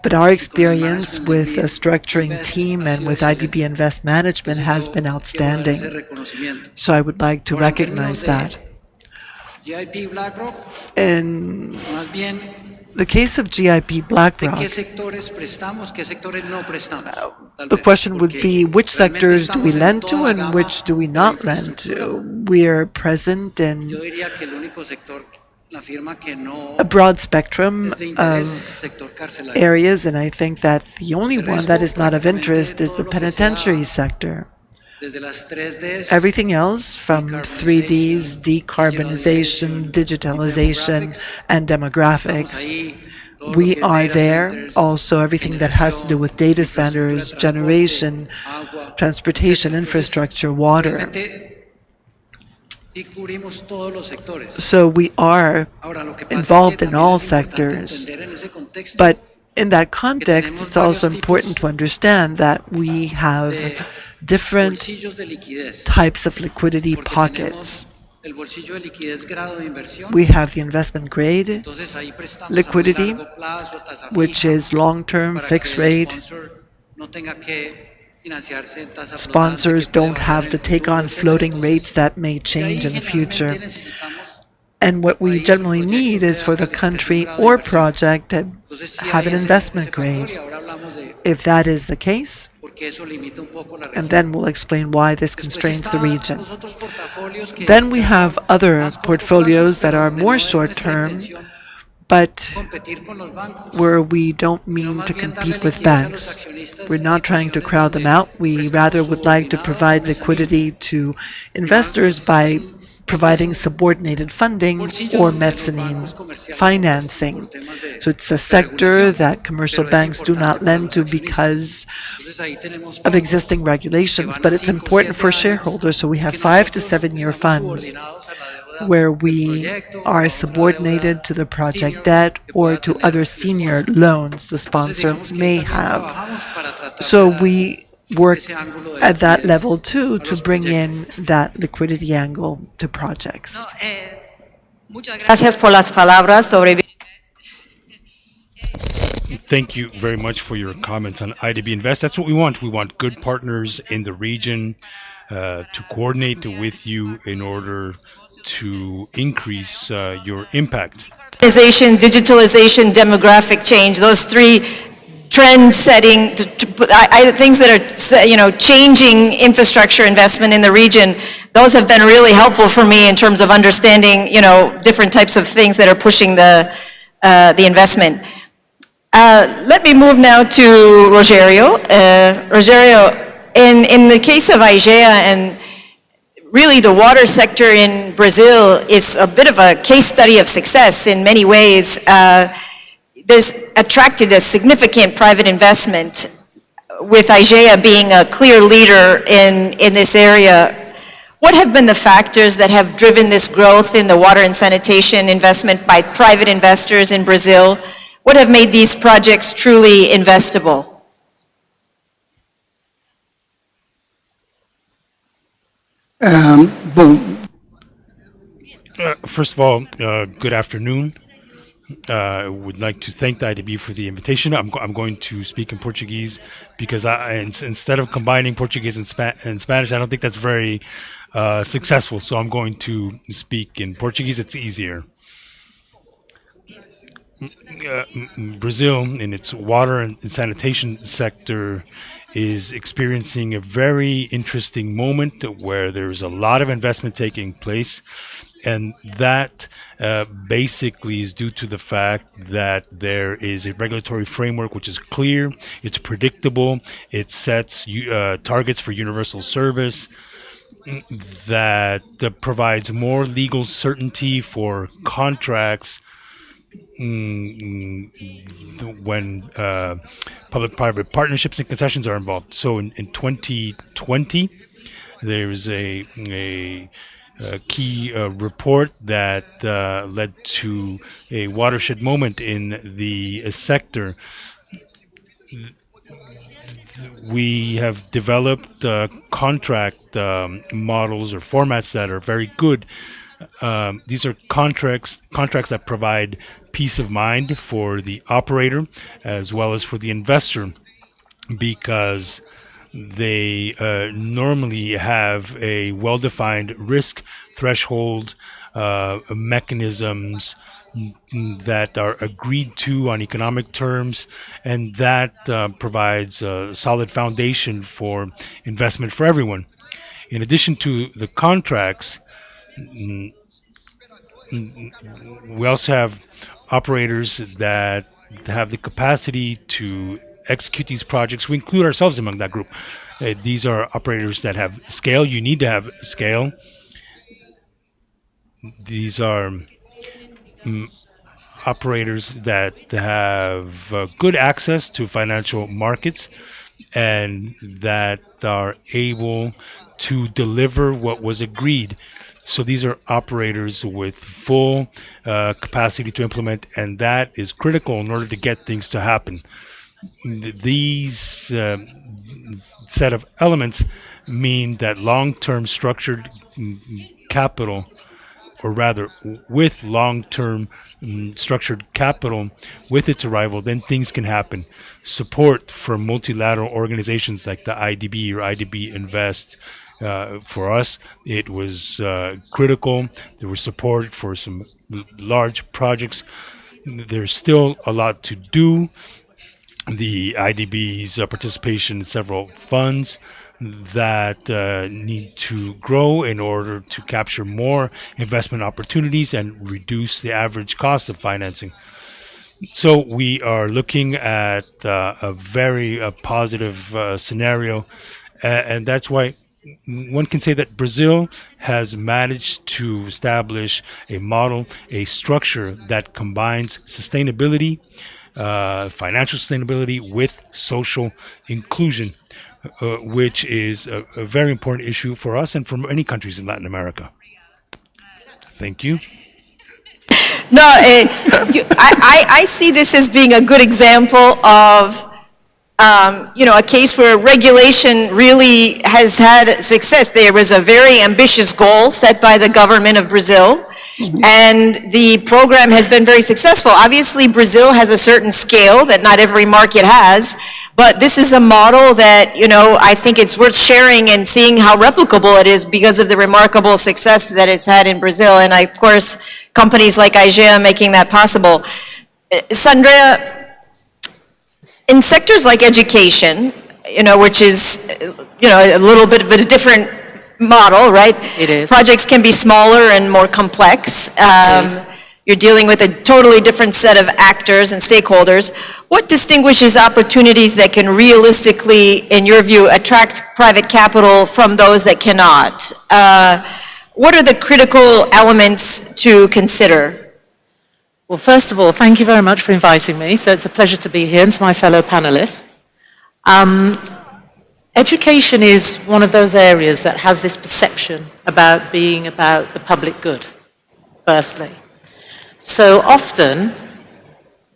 But our experience with a structuring team and with IDB Invest Management has been outstanding. So I would like to recognize that. In the case of GIP BlackRock, the question would be, which sectors do we lend to and which do we not lend to? We are present in a broad spectrum of areas, and I think that the only one that is not of interest is the penitentiary sector. Everything else from 3Ds, decarbonization, digitalization, and demographics, we are there. Also, everything that has to do with data centers, generation, transportation, infrastructure, water. So we are involved in all sectors. But in that context, it's also important to understand that we have different types of liquidity pockets. We have the investment grade liquidity, which is long-term, fixed rate. Sponsors don't have to take on floating rates that may change in the future. And what we generally need is for the country or project to have an investment grade. If that is the case, and then we'll explain why this constrains the region. Then we have other portfolios that are more short-term, but where we don't mean to compete with banks. We're not trying to crowd them out. We rather would like to provide liquidity to investors by providing subordinated funding or mezzanine financing. So it's a sector that commercial banks do not lend to because of existing regulations, but it's important for shareholders. So we have 5 to 7 year funds where we are subordinated to the project debt or to other senior loans the sponsor may have. So we work at that level too to bring in that liquidity angle to projects. Gracias por las palabras sobre. Thank you very much for your comments on IDB Invest. That's what we want. We want good partners in the region to coordinate with you in order to increase your impact. Digitalization, demographic change, those three trend-setting things that are, changing infrastructure investment in the region. Those have been really helpful for me in terms of understanding, different types of things that are pushing the investment. Let me move now to Rogerio. Rogerio, in the case of IGEA and really the water sector in Brazil is a bit of a case study of success in many ways. There's attracted a significant private investment with IGEA being a clear leader in this area. What have been the factors that have driven this growth in the water and sanitation investment by private investors in Brazil? What have made these projects truly investable? First of all, good afternoon. I would like to thank the IDB for the invitation. I'm going to speak in Portuguese because instead of combining Portuguese and Spanish, I don't think that's very successful. So I'm going to speak in Portuguese. It's easier. Brazil, in its water and sanitation sector, is experiencing a very interesting moment where there's a lot of investment taking place. And that basically is due to the fact that there is a regulatory framework which is clear, it's predictable, it sets targets for universal service, that provides more legal certainty for contracts when public-private partnerships and concessions are involved. So in 2020, there was a key report that led to a watershed moment in the sector. We have developed contract models or formats that are very good. These are contracts that provide peace of mind for the operator as well as for the investor, because they normally have a well-defined risk threshold, mechanisms that are agreed to on economic terms, and that provides a solid foundation for investment for everyone. In addition to the contracts, we also have operators that have the capacity to execute these projects. We include ourselves among that group. These are operators that have scale. You need to have scale. These are operators that have good access to financial markets and that are able to deliver what was agreed. So these are operators with full capacity to implement, and that is critical in order to get things to happen. These set of elements mean that long-term structured capital, or rather with long-term structured capital, with its arrival, then things can happen. Support from multilateral organizations like the IDB or IDB Invest, for us, it was critical. There was support for some large projects. There's still a lot to do. The IDB's participation in several funds that need to grow in order to capture more investment opportunities and reduce the average cost of financing. So we are looking at a very positive scenario, and that's why one can say that Brazil has managed to establish a model, a structure that combines sustainability, financial sustainability with social inclusion, which is a very important issue for us and for many countries in Latin America. Thank you. No, I see this as being a good example of a case where regulation really has had success. There was a very ambitious goal set by the government of Brazil, and the program has been very successful. Obviously, Brazil has a certain scale that not every market has, but this is a model that, I think it's worth sharing and seeing how replicable it is because of the remarkable success that it's had in Brazil, and of course, companies like IGEA making that possible. Sandra, in sectors like education, which is, a little bit of a different model, right? It is. Projects can be smaller and more complex. You're dealing with a totally different set of actors and stakeholders. What distinguishes opportunities that can realistically, in your view, attract private capital from those that cannot? What are the critical elements to consider? Well, first of all, thank you very much for inviting me. So it's a pleasure to be here, and to my fellow panelists. Education is one of those areas that has this perception about being about the public good, firstly. So often,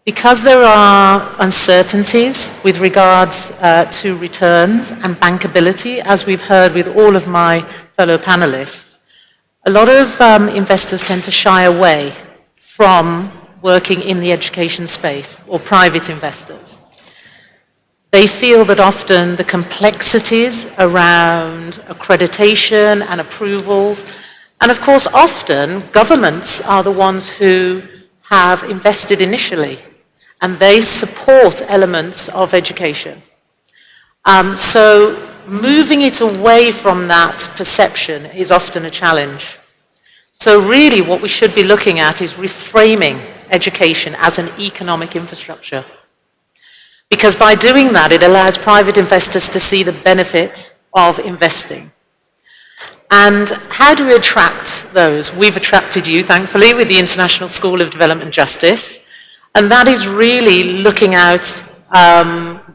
Because there are uncertainties with regards to returns and bankability, as we've heard with all of my fellow panelists, a lot of investors tend to shy away from working in the education space, or private investors. They feel that often the complexities around accreditation and approvals, and of course often governments are the ones who have invested initially, and they support elements of education. So moving it away from that perception is often a challenge. So really what we should be looking at is reframing education as an economic infrastructure. Because by doing that, it allows private investors to see the benefit of investing. And how do we attract those? We've attracted you, thankfully, with the International School of Development Justice. And that is really looking out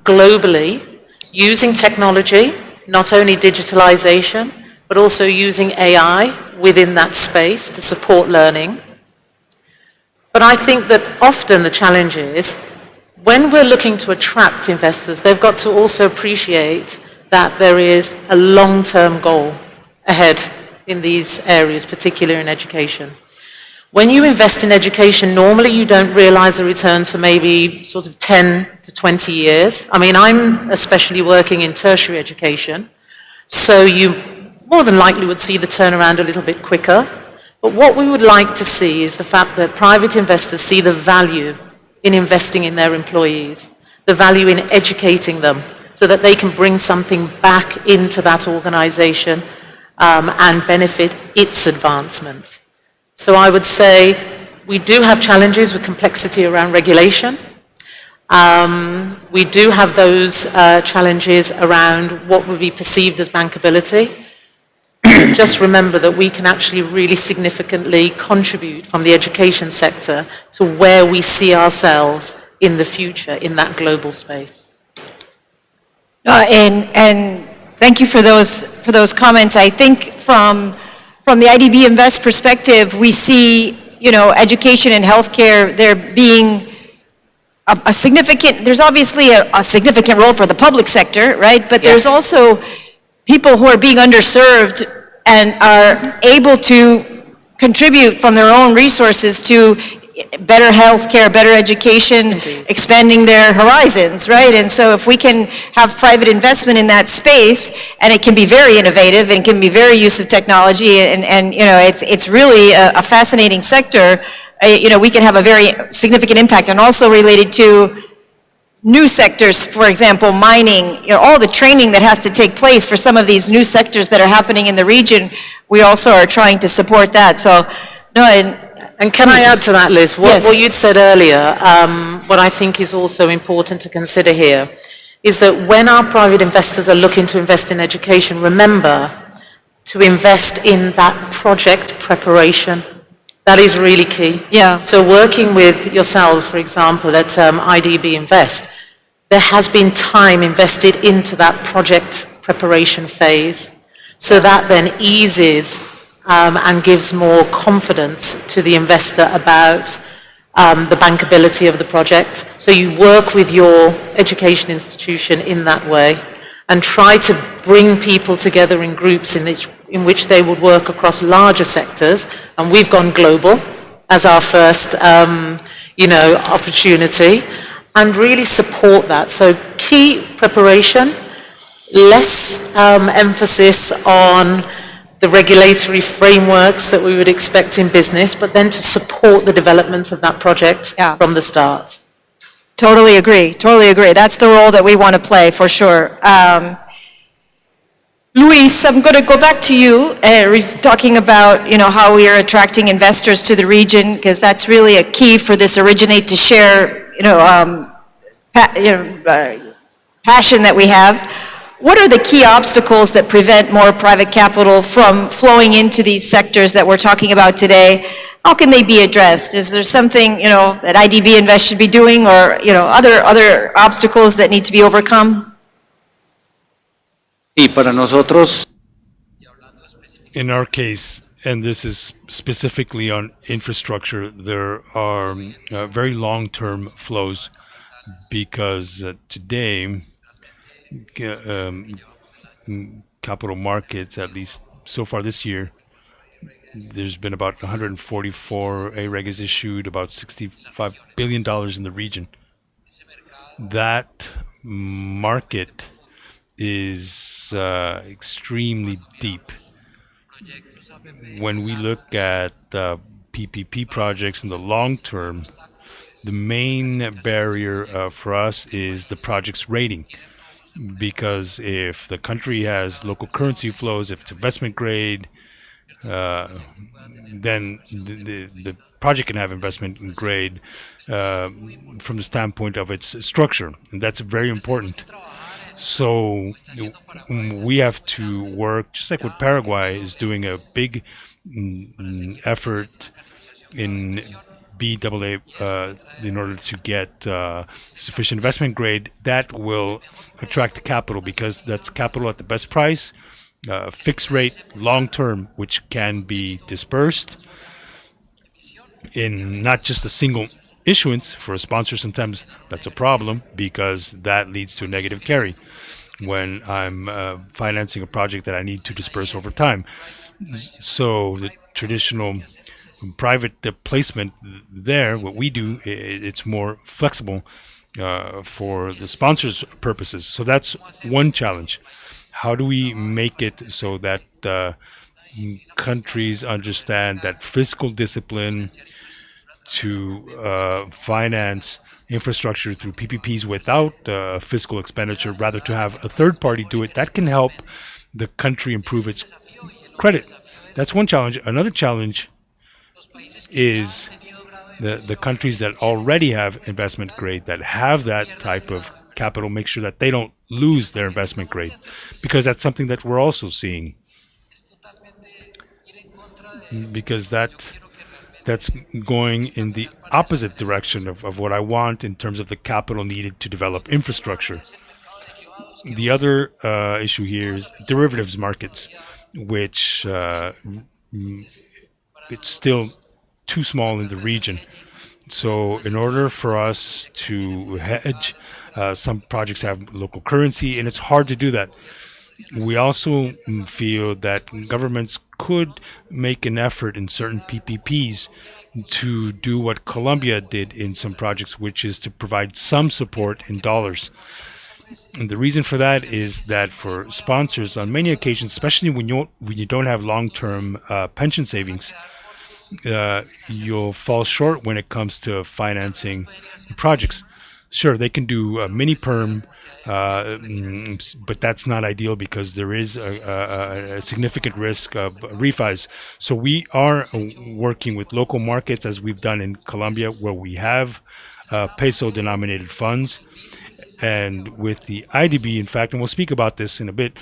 globally, using technology, not only digitalization, but also using AI within that space to support learning. But I think that often the challenge is, when we're looking to attract investors, they've got to also appreciate that there is a long-term goal ahead in these areas, particularly in education. When you invest in education, normally you don't realize the returns for maybe sort of 10 to 20 years. I mean, I'm especially working in tertiary education, so you more than likely would see the turnaround a little bit quicker. But what we would like to see is the fact that private investors see the value in investing in their employees, the value in educating them, so that they can bring something back into that organization and benefit its advancement. So I would say we do have challenges with complexity around regulation. We do have those challenges around what would be perceived as bankability. Just remember that we can actually really significantly contribute from the education sector to where we see ourselves in the future in that global space. And thank you for those comments. I think from the IDB Invest perspective, we see, education and healthcare, there being a significant, there's obviously a significant role for the public sector, right? But there's also people who are being underserved and are able to contribute from their own resources to better healthcare, better education, expanding their horizons, right? And so if we can have private investment in that space, and it can be very innovative and can be very use of technology, and it's really a fascinating sector, we can have a very significant impact. And also related to new sectors, for example, mining, all the training that has to take place for some of these new sectors that are happening in the region, we also are trying to support that. So, and can I add to that, Liz? What you'd said earlier, what I think is also important to consider here, is that when our private investors are looking to invest in education, remember to invest in that project preparation. That is really key. Yeah. So working with yourselves, for example, at IDB Invest, there has been time invested into that project preparation phase. So that then eases and gives more confidence to the investor about the bankability of the project. So you work with your education institution in that way and try to bring people together in groups in which they would work across larger sectors. And we've gone global as our first opportunity, and really support that. So key preparation, less emphasis on the regulatory frameworks that we would expect in business, but then to support the development of that project from the start. Totally agree. That's the role that we want to play, for sure. Luis, I'm going to go back to you, talking about how we are attracting investors to the region, because that's really a key for this originate to share passion that we have. What are the key obstacles that prevent more private capital from flowing into these sectors that we're talking about today? How can they be addressed? Is there something that IDB Invest should be doing, or other obstacles that need to be overcome? Y para nosotros, in our case, and this is specifically on infrastructure, there are very long-term flows because today capital markets, at least so far this year, there's been about 144 AREGs issued, about $65 billion in the region. That market is extremely deep. When we look at PPP projects in the long term, the main barrier for us is the project's rating. Because if the country has local currency flows, if it's investment grade, then the project can have investment grade from the standpoint of its structure, and that's very important. So we have to work, just like what Paraguay is doing, a big effort in BAA in order to get sufficient investment grade. That will attract capital because that's capital at the best price, fixed rate, long term, which can be dispersed in not just a single issuance. For a sponsor, sometimes that's a problem because that leads to a negative carry when I'm financing a project that I need to disperse over time. So the traditional private placement there, what we do, it's more flexible for the sponsor's purposes. So that's one challenge. How do we make it so that countries understand that fiscal discipline to finance infrastructure through PPPs without fiscal expenditure, rather to have a third party do it, that can help the country improve its credit. That's one challenge. Another challenge is the countries that already have investment grade, that have that type of capital, make sure that they don't lose their investment grade, because that's something that we're also seeing. Because that's going in the opposite direction of what I want in terms of the capital needed to develop infrastructure. The other issue here is derivatives markets, which it's still too small in the region. So in order for us to hedge, some projects have local currency, and it's hard to do that. We also feel that governments could make an effort in certain PPPs to do what Colombia did in some projects, which is to provide some support in dollars. And the reason for that is that for sponsors, on many occasions, especially when you don't have long-term pension savings, you'll fall short when it comes to financing projects. Sure, they can do a mini perm, but that's not ideal because there is a significant risk of refis. So we are working with local markets, as we've done in Colombia, where we have peso-denominated funds. And with the IDB, in fact, and we'll speak about this in a bit,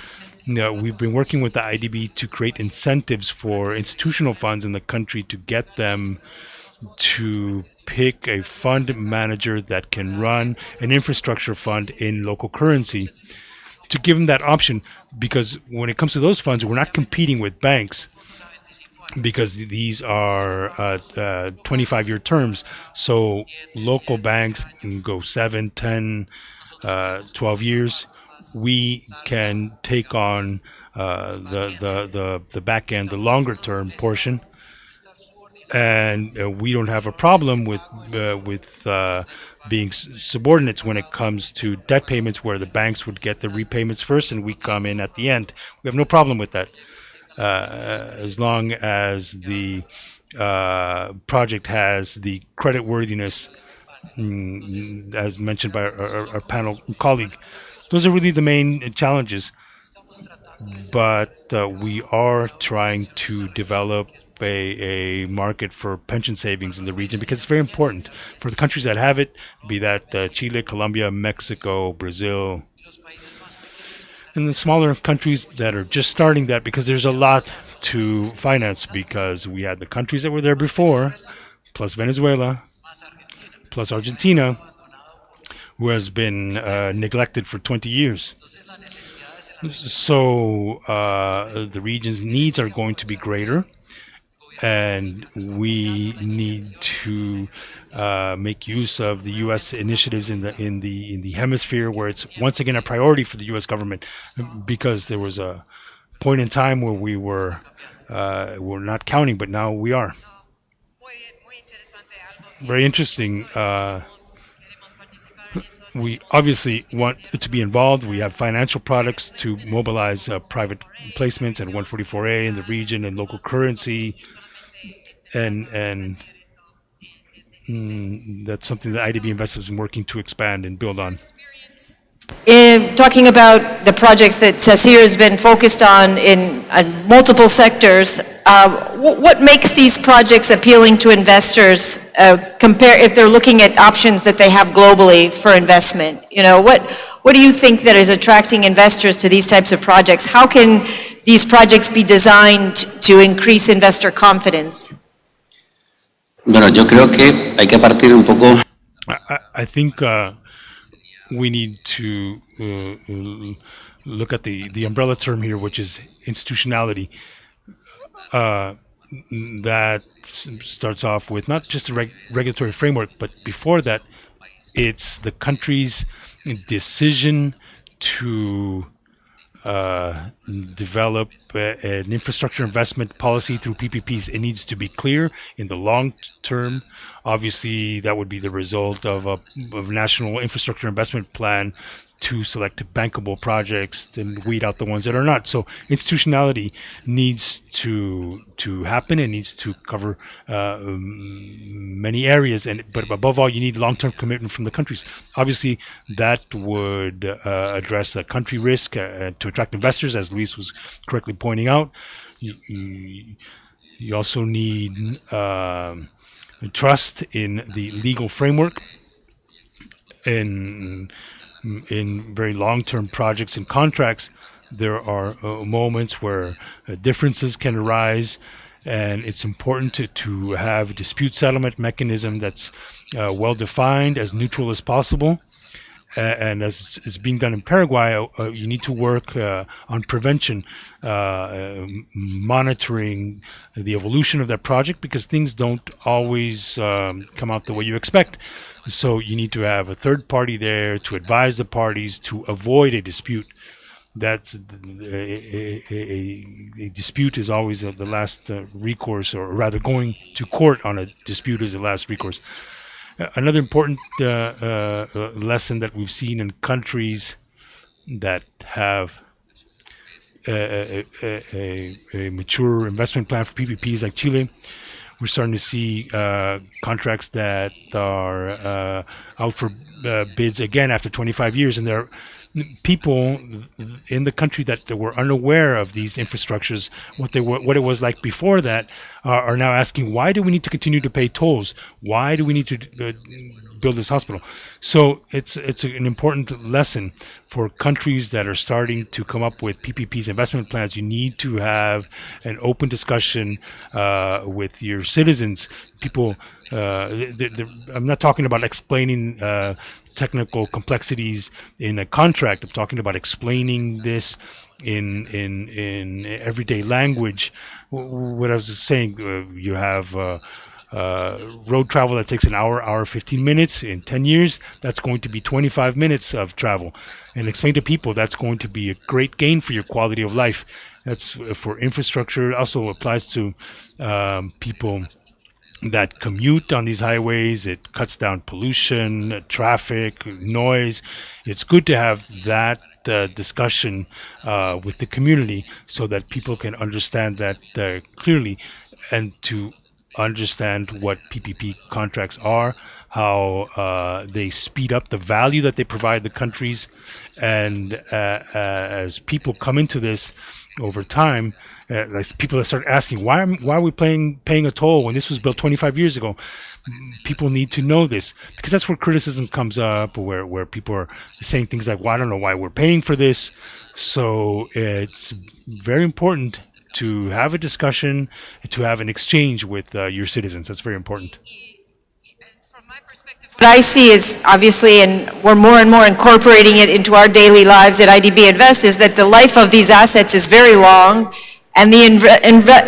we've been working with the IDB to create incentives for institutional funds in the country to get them to pick a fund manager that can run an infrastructure fund in local currency, to give them that option. Because when it comes to those funds, we're not competing with banks, because these are 25-year terms. So local banks can go 7, 10, 12 years. We can take on the back end, the longer term portion, and we don't have a problem with being subordinates when it comes to debt payments, where the banks would get the repayments first and we come in at the end. We have no problem with that, as long as the project has the credit worthiness, as mentioned by our panel colleague. Those are really the main challenges. But we are trying to develop a market for pension savings in the region, because it's very important for the countries that have it, be that Chile, Colombia, Mexico, Brazil, and the smaller countries that are just starting that, because there's a lot to finance, because we had the countries that were there before, plus Venezuela, plus Argentina, who has been neglected for 20 years. So the region's needs are going to be greater, and we need to make use of the U.S. initiatives in the hemisphere, where it's once again a priority for the U.S. government, because there was a point in time where we were not counting, but now we are. Very interesting. We obviously want to be involved. We have financial products to mobilize private placements at 144A in the region and local currency, and that's something that IDB Investors is working to expand and build on. In talking about the projects that Sasir has been focused on in multiple sectors, what makes these projects appealing to investors if they're looking at options that they have globally for investment? You know, what do you think that is attracting investors to these types of projects? How can these projects be designed to increase investor confidence? Bueno, yo creo que hay que partir un poco. I think we need to look at the umbrella term here, which is institutionality. That starts off with not just a regulatory framework, but before that, it's the country's decision to develop an infrastructure investment policy through PPPs. It needs to be clear in the long term. Obviously, that would be the result of a national infrastructure investment plan to select bankable projects and weed out the ones that are not. So institutionality needs to happen. It needs to cover many areas, but above all, you need long-term commitment from the countries. Obviously, that would address the country risk to attract investors, as Luis was correctly pointing out. You also need trust in the legal framework. In very long-term projects and contracts, there are moments where differences can arise, and it's important to have a dispute settlement mechanism that's well-defined, as neutral as possible. And as is being done in Paraguay, you need to work on prevention, monitoring the evolution of that project, because things don't always come out the way you expect. So you need to have a third party there to advise the parties to avoid a dispute. That a dispute is always the last recourse, or rather going to court on a dispute is the last recourse. Another important lesson that we've seen in countries that have a mature investment plan for PPPs like Chile, we're starting to see contracts that are out for bids again after 25 years, and there are people in the country that were unaware of these infrastructures, what it was like before that, are now asking, why do we need to continue to pay tolls? Why do we need to build this hospital? So it's an important lesson for countries that are starting to come up with PPPs, investment plans. You need to have an open discussion with your citizens. People, I'm not talking about explaining technical complexities in a contract. I'm talking about explaining this in everyday language. What I was saying, you have road travel that takes an hour 15 minutes. In 10 years, that's going to be 25 minutes of travel. And explain to people that's going to be a great gain for your quality of life. That's for infrastructure. It also applies to people that commute on these highways. It cuts down pollution, traffic, noise. It's good to have that discussion with the community so that people can understand that clearly, and to understand what PPP contracts are, how they speed up the value that they provide the countries. And as people come into this over time, like people that start asking, why are we paying a toll when this was built 25 years ago? People need to know this, because that's where criticism comes up, where people are saying things like, well, I don't know why we're paying for this. So it's very important to have a discussion, to have an exchange with your citizens. That's very important. What I see is, obviously, and we're more and more incorporating it into our daily lives at IDB Invest, is that the life of these assets is very long, and the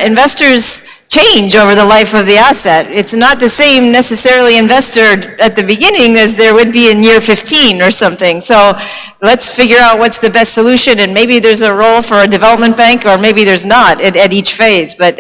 investors change over the life of the asset. It's not the same necessarily investor at the beginning as there would be in year 15 or something. So let's figure out what's the best solution, and maybe there's a role for a development bank, or maybe there's not at each phase. But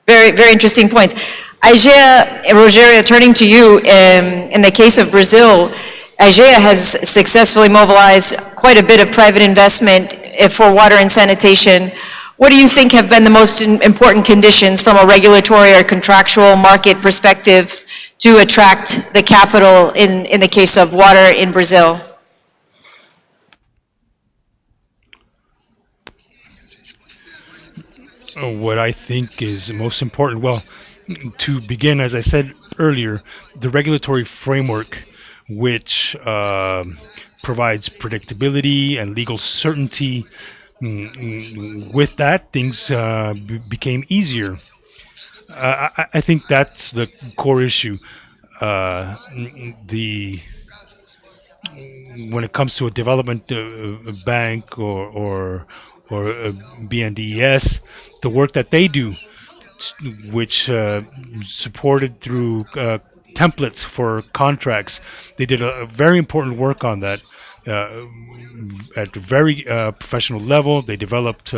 very, very interesting points. Aegea, Rogério, turning to you, in the case of Brazil, Aegea has successfully mobilized quite a bit of private investment for water and sanitation. What do you think have been the most important conditions from a regulatory or contractual market perspectives to attract the capital in the case of water in Brazil? What I think is most important, well, to begin, as I said earlier, the regulatory framework which provides predictability and legal certainty. With that, things became easier. I think that's the core issue. When it comes to a development bank or a BNDES, the work that they do, which supported through templates for contracts, they did a very important work on that. At a very professional level, they developed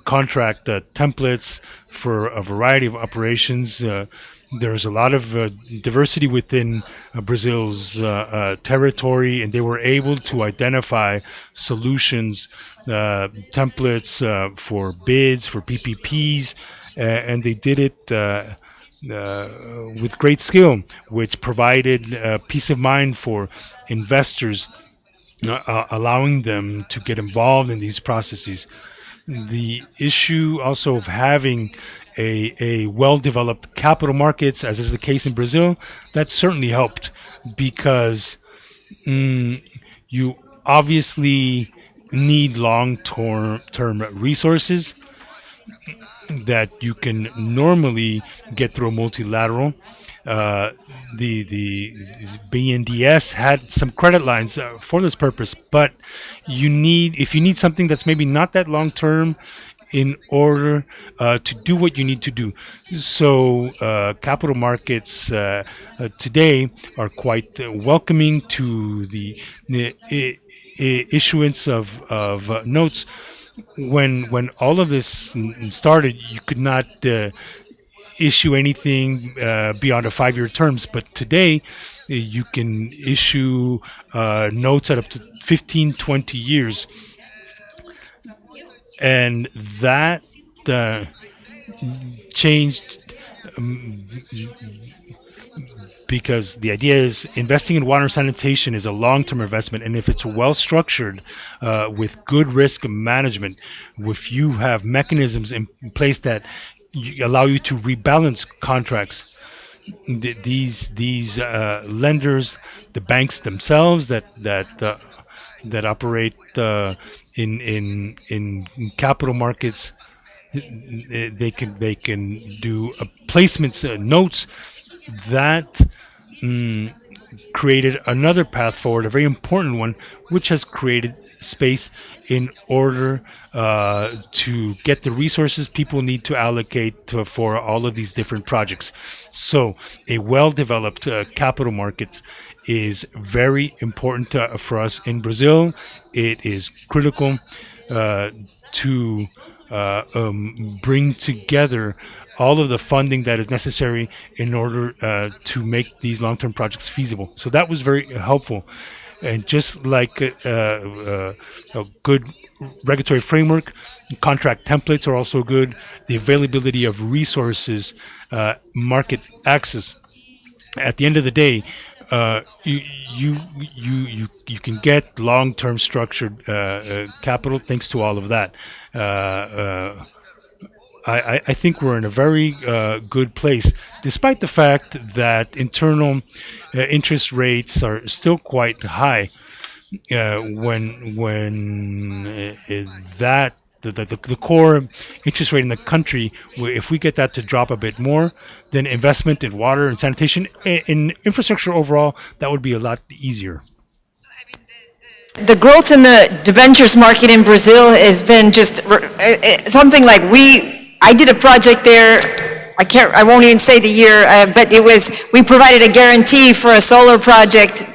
contract templates for a variety of operations. There's a lot of diversity within Brazil's territory, and they were able to identify solutions, templates for bids, for PPPs, and they did it with great skill, which provided peace of mind for investors, allowing them to get involved in these processes. The issue also of having a well-developed capital markets, as is the case in Brazil, that certainly helped, because you obviously need long-term resources that you can normally get through a multilateral. The BNDES had some credit lines for this purpose, but if you need something that's maybe not that long term in order to do what you need to do. So capital markets today are quite welcoming to the issuance of notes. When all of this started, you could not issue anything beyond a 5-year terms, but today you can issue notes at up to 15-20 years, and that changed because the idea is investing in water sanitation is a long-term investment, and if it's well structured with good risk management, if you have mechanisms in place that allow you to rebalance contracts, these lenders, the banks themselves that operate in capital markets, they can do placements, notes that created another path forward, a very important one, which has created space in order to get the resources people need to allocate for all of these different projects. So a well-developed capital market is very important for us in Brazil. It is critical to bring together all of the funding that is necessary in order to make these long-term projects feasible. So that was very helpful. And just like a good regulatory framework, contract templates are also good. The availability of resources, market access. At the end of the day, you can get long-term structured capital thanks to all of that. I think we're in a very good place, despite the fact that internal interest rates are still quite high. The core interest rate in the country, if we get that to drop a bit more, then investment in water and sanitation, in infrastructure overall, that would be a lot easier. The growth in the debentures market in Brazil has been just something like we I did a project there, I won't even say the year, but we provided a guarantee for a solar project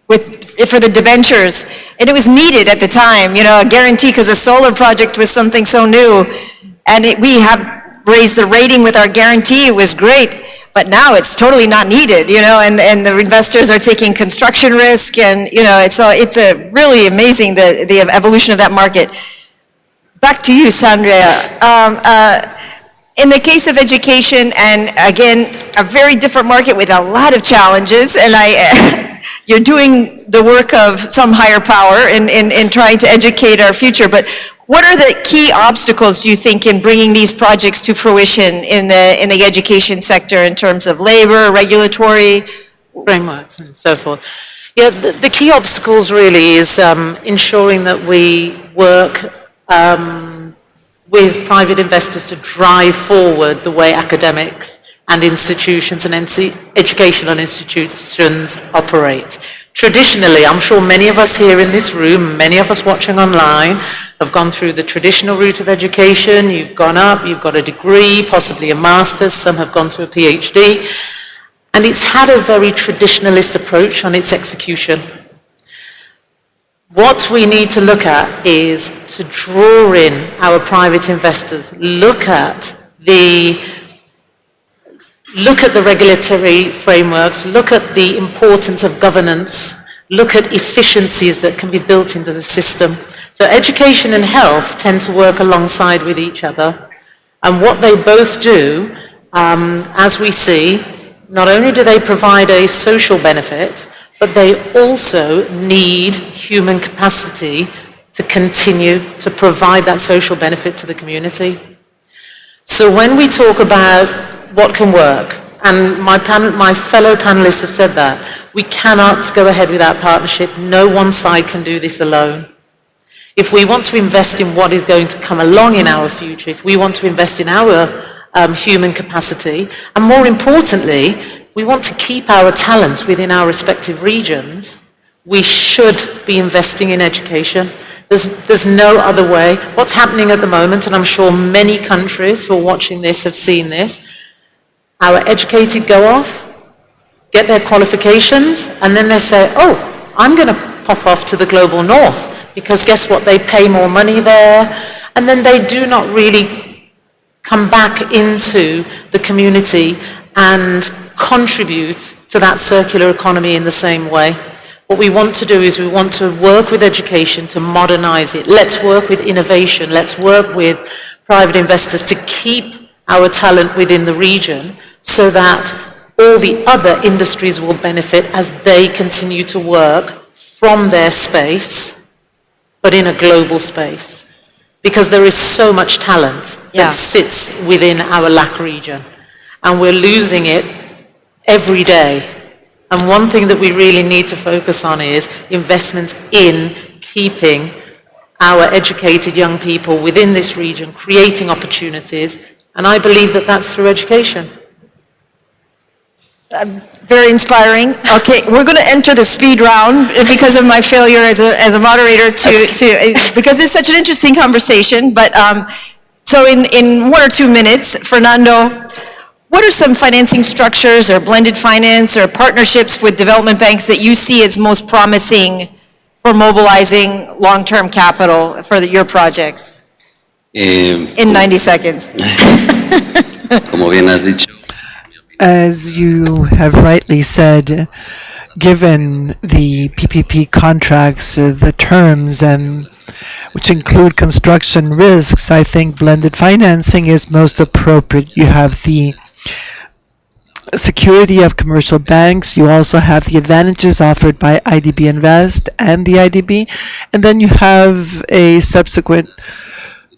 for the debentures, and it was needed at the time, a guarantee, because a solar project was something so new, and we have raised the rating with our guarantee. It was great, but now it's totally not needed, and the investors are taking construction risk, and it's a really amazing the evolution of that market. Back to you, Sandra. In the case of education, and again, a very different market with a lot of challenges, and you're doing the work of some higher power in trying to educate our future, but what are the key obstacles, do you think, in bringing these projects to fruition in the education sector in terms of labor, regulatory? Frameworks and so forth. Yeah, the key obstacles really is ensuring that we work with private investors to drive forward the way academics and institutions and educational institutions operate. Traditionally, I'm sure many of us here in this room, many of us watching online, have gone through the traditional route of education. You've gone up, you've got a degree, possibly a master's, some have gone to a PhD, and it's had a very traditionalist approach on its execution. What we need to look at is to draw in our private investors, look at the regulatory frameworks, look at the importance of governance, look at efficiencies that can be built into the system. So education and health tend to work alongside with each other. And what they both do, as we see, not only do they provide a social benefit, but they also need human capacity to continue to provide that social benefit to the community. So when we talk about what can work, and my fellow panelists have said that, we cannot go ahead without partnership. No one side can do this alone. If we want to invest in what is going to come along in our future, if we want to invest in our human capacity, and more importantly, we want to keep our talent within our respective regions, we should be investing in education. There's no other way. What's happening at the moment, and I'm sure many countries who are watching this have seen this, our educated go off, get their qualifications, and then they say, oh, I'm going to pop off to the global north, because guess what, they pay more money there, and then they do not really come back into the community and contribute to that circular economy in the same way. What we want to do is we want to work with education to modernize it. Let's work with innovation. Let's work with private investors to keep our talent within the region so that all the other industries will benefit as they continue to work from their space, but in a global space. Because there is so much talent that sits within our LAC region, and we're losing it every day. And one thing that we really need to focus on is investments in keeping our educated young people within this region, creating opportunities, and I believe that that's through education. Very inspiring. Okay, we're going to enter the speed round because of my failure as a moderator because it's such an interesting conversation. But so in 1 or 2 minutes, Fernando, what are some financing structures or blended finance or partnerships with development banks that you see as most promising for mobilizing long-term capital for your projects? In 90 seconds. Como bien has dicho. As you have rightly said, given the PPP contracts, the terms, and which include construction risks, I think blended financing is most appropriate. You have the security of commercial banks, you also have the advantages offered by IDB Invest and the IDB, and then you have a subsequent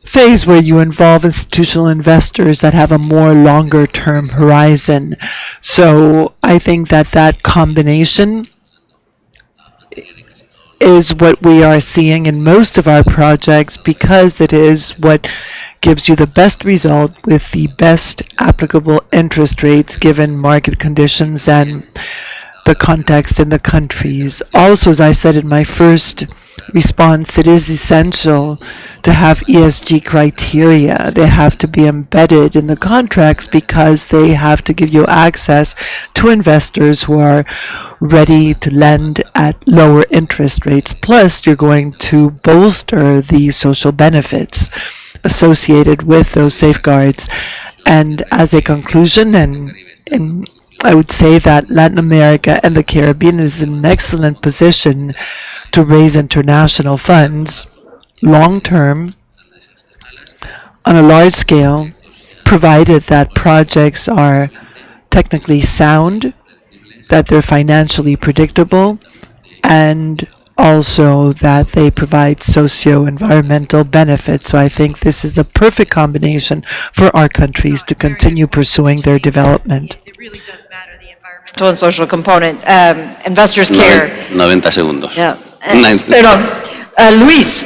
phase where you involve institutional investors that have a more longer term horizon. So I think that that combination is what we are seeing in most of our projects because it is what gives you the best result with the best applicable interest rates given market conditions and the context in the countries. Also, as I said in my first response, it is essential to have ESG criteria. They have to be embedded in the contracts because they have to give you access to investors who are ready to lend at lower interest rates. Plus, you're going to bolster the social benefits associated with those safeguards. And as a conclusion, and I would say that Latin America and the Caribbean is in an excellent position to raise international funds long term on a large scale, provided that projects are technically sound, that they're financially predictable, and also that they provide socio-environmental benefits. So I think this is the perfect combination for our countries to continue pursuing their development. And social component. Investors care. 90 segundos. Yeah. Luis,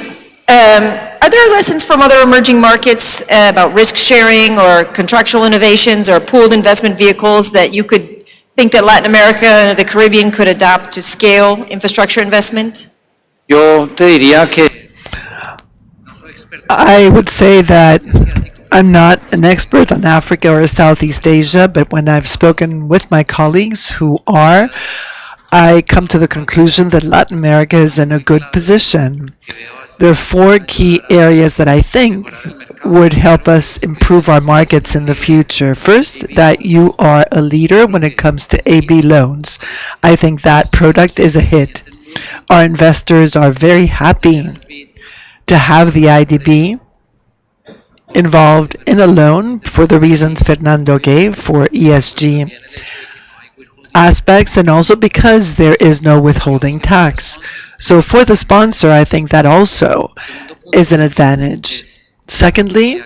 are there lessons from other emerging markets about risk sharing or contractual innovations or pooled investment vehicles that you could think that Latin America and the Caribbean could adopt to scale infrastructure investment? Yo te diría que I would say that I'm not an expert on Africa or Southeast Asia, but when I've spoken with my colleagues who are, I come to the conclusion that Latin America is in a good position. There are 4 key areas that I think would help us improve our markets in the future. First, that you are a leader when it comes to AB loans. I think that product is a hit. Our investors are very happy to have the IDB involved in a loan for the reasons Fernando gave for ESG aspects, and also because there is no withholding tax. So for the sponsor, I think that also is an advantage. Secondly,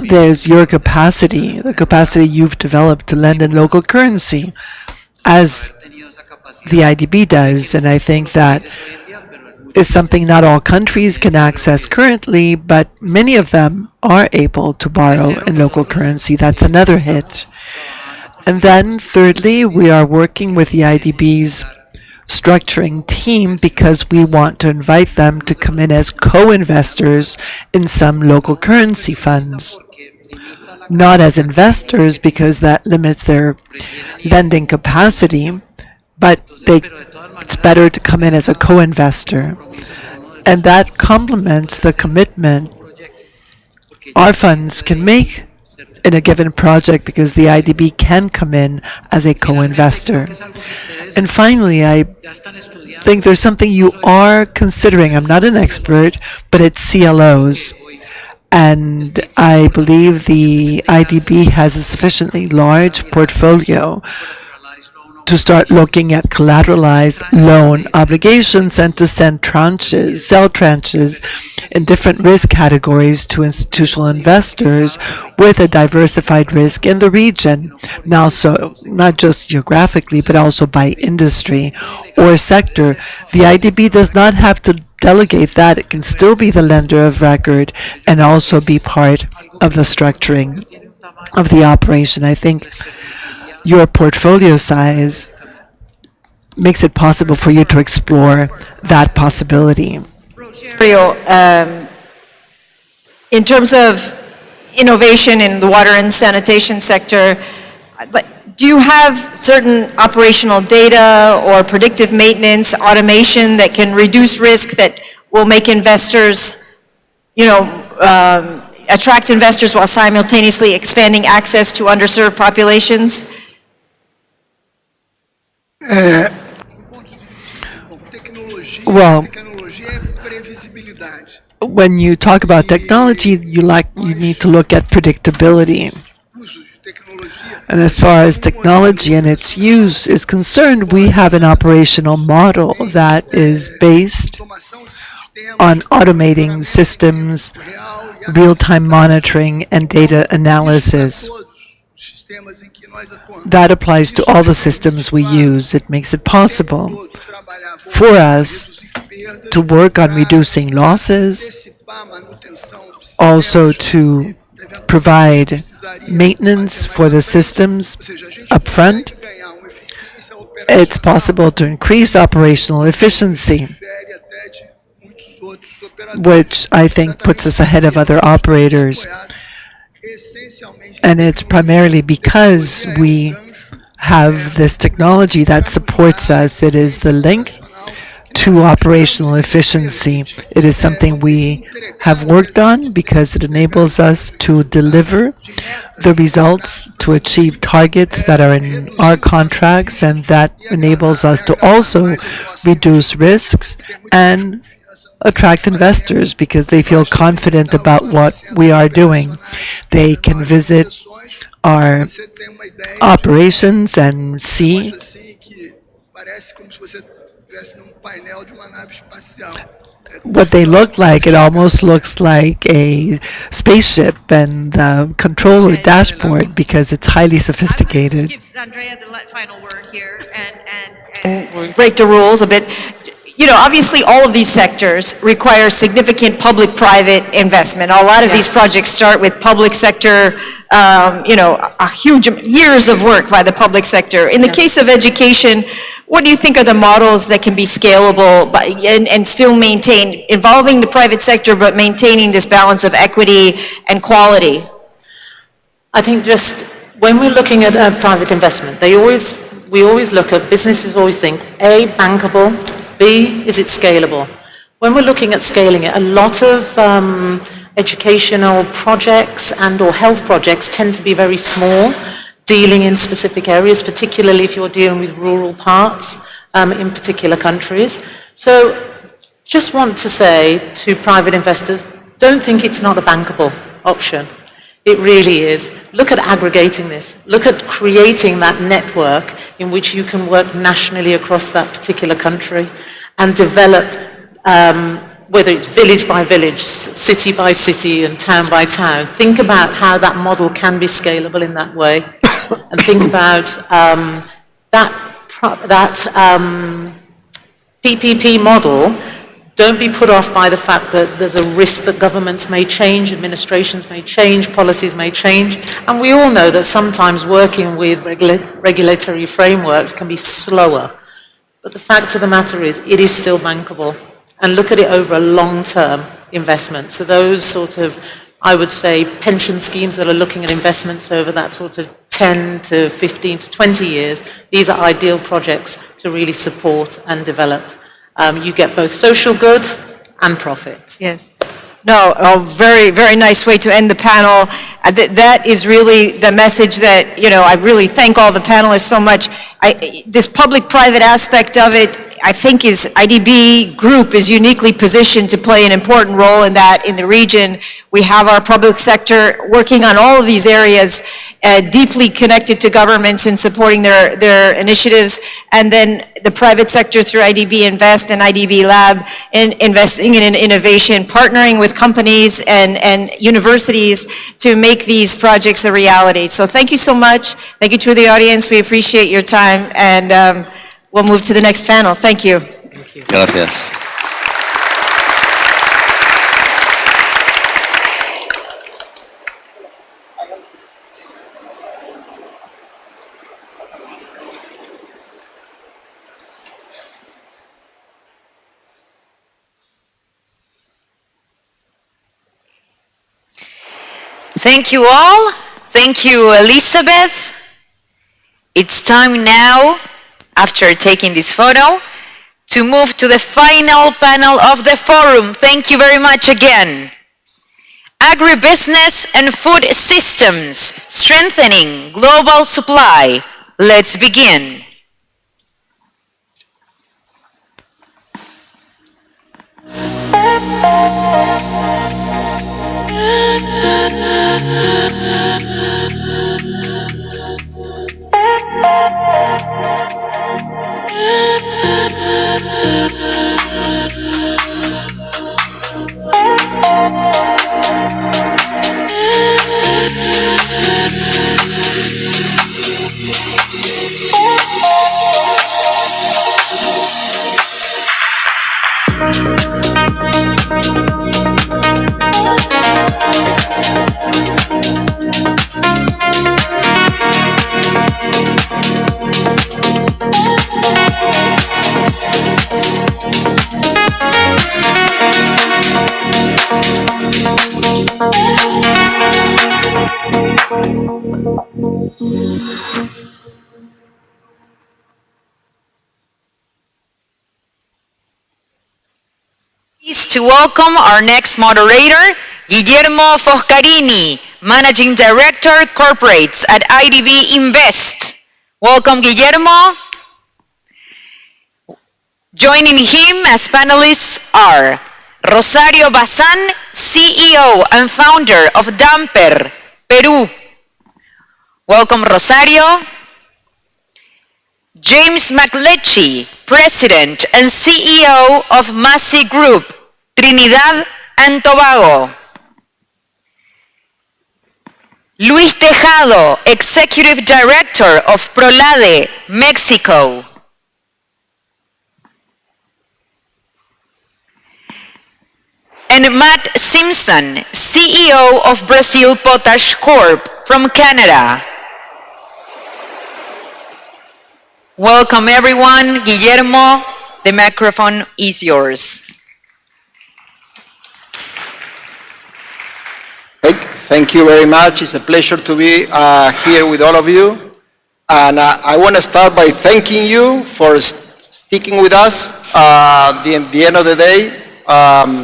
there's your capacity, the capacity you've developed to lend in local currency, as the IDB does, and I think that is something not all countries can access currently, but many of them are able to borrow in local currency. That's another hit. And then thirdly, we are working with the IDB's structuring team because we want to invite them to come in as co-investors in some local currency funds. Not as investors because that limits their lending capacity, but it's better to come in as a co-investor. And that complements the commitment our funds can make in a given project because the IDB can come in as a co-investor. And finally, I think there's something you are considering. I'm not an expert, but it's CLOs. And I believe the IDB has a sufficiently large portfolio to start looking at collateralized loan obligations and to sell tranches in different risk categories to institutional investors with a diversified risk in the region. Now, so not just geographically, but also by industry or sector. The IDB does not have to delegate that. It can still be the lender of record and also be part of the structuring of the operation. I think your portfolio size makes it possible for you to explore that possibility. In terms of innovation in the water and sanitation sector, do you have certain operational data or predictive maintenance, automation that can reduce risk that will make investors, attract investors while simultaneously expanding access to underserved populations? Well, when you talk about technology, you need to look at predictability. And as far as technology and its use is concerned, we have an operational model that is based on automating systems, real-time monitoring, and data analysis. That applies to all the systems we use. It makes it possible for us to work on reducing losses, also to provide maintenance for the systems upfront. It's possible to increase operational efficiency. which I think puts us ahead of other operators. And it's primarily because we have this technology that supports us. It is the link to operational efficiency. It is something we have worked on because it enables us to deliver the results, to achieve targets that are in our contracts, and that enables us to also reduce risks and attract investors because they feel confident about what we are doing. They can visit our operations and see what they look like. It almost looks like a spaceship and the controller dashboard because it's highly sophisticated. Andrea the final word here and break the rules a bit. You know, obviously all of these sectors require significant public-private investment. A lot of these projects start with public sector, a huge years of work by the public sector. In the case of education, what do you think are the models that can be scalable and still maintain, involving the private sector, but maintaining this balance of equity and quality? I think just when we're looking at private investment, we always look at, businesses always think, A, bankable, B, is it scalable? When we're looking at scaling it, a lot of educational projects and or health projects tend to be very small, dealing in specific areas, particularly if you're dealing with rural parts in particular countries. So just want to say to private investors, don't think it's not a bankable option. It really is. Look at aggregating this. Look at creating that network in which you can work nationally across that particular country and develop, whether it's village by village, city by city, and town by town. Think about how that model can be scalable in that way. And think about that PPP model. Don't be put off by the fact that there's a risk that governments may change, administrations may change, policies may change. And we all know that sometimes working with regulatory frameworks can be slower. But the fact of the matter is, it is still bankable. And look at it over a long-term investment. So those sort of, I would say, pension schemes that are looking at investments over that sort of 10 to 15 to 20 years, these are ideal projects to really support and develop. You get both social good and profit. Yes. No, a very, very nice way to end the panel. That is really the message that, I really thank all the panelists so much. This public-private aspect of it, I think IDB Group is uniquely positioned to play an important role in that in the region. We have our public sector working on all of these areas, deeply connected to governments in supporting their initiatives, and then the private sector through IDB Invest and IDB Lab in investing in innovation, partnering with companies and universities to make these projects a reality. So thank you so much. Thank you to the audience. We appreciate your time, and we'll move to the next panel. Thank you. Gracias. Thank you all. Thank you, Elizabeth. It's time now, after taking this photo, to move to the final panel of the forum. Thank you very much again. Agribusiness and food systems, strengthening global supply. Let's begin. Pleased to welcome our next moderator, Guillermo Foscarini, Managing Director, Corporates at IDB Invest. Welcome, Guillermo. Joining him as panelists are Rosario Bazán, CEO and founder of Damper, Peru. Welcome, Rosario. James McLetchie, President and CEO of Massey Group, Trinidad and Tobago. Luis Tejado, Executive Director of Prolade, Mexico. And Matt Simpson, CEO of Brazil Potash Corp. From Canada. Welcome everyone. Guillermo, the microphone is yours. Thank you very much. It's a pleasure to be here with all of you. And I want to start by thanking you for sticking with us at the end of the day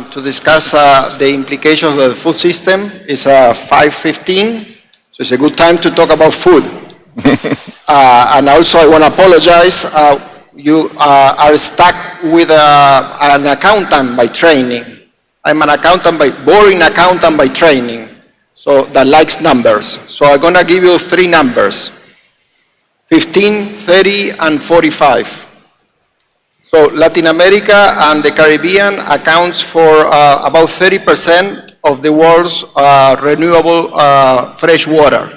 to discuss the implications of the food system. It's 5:15, so it's a good time to talk about food. And also I want to apologize. You are stuck with an accountant by training. I'm an boring accountant by training, so that likes numbers. So I'm going to give you three numbers: 15, 30, and 45. So Latin America and the Caribbean accounts for about 30% of the world's renewable fresh water,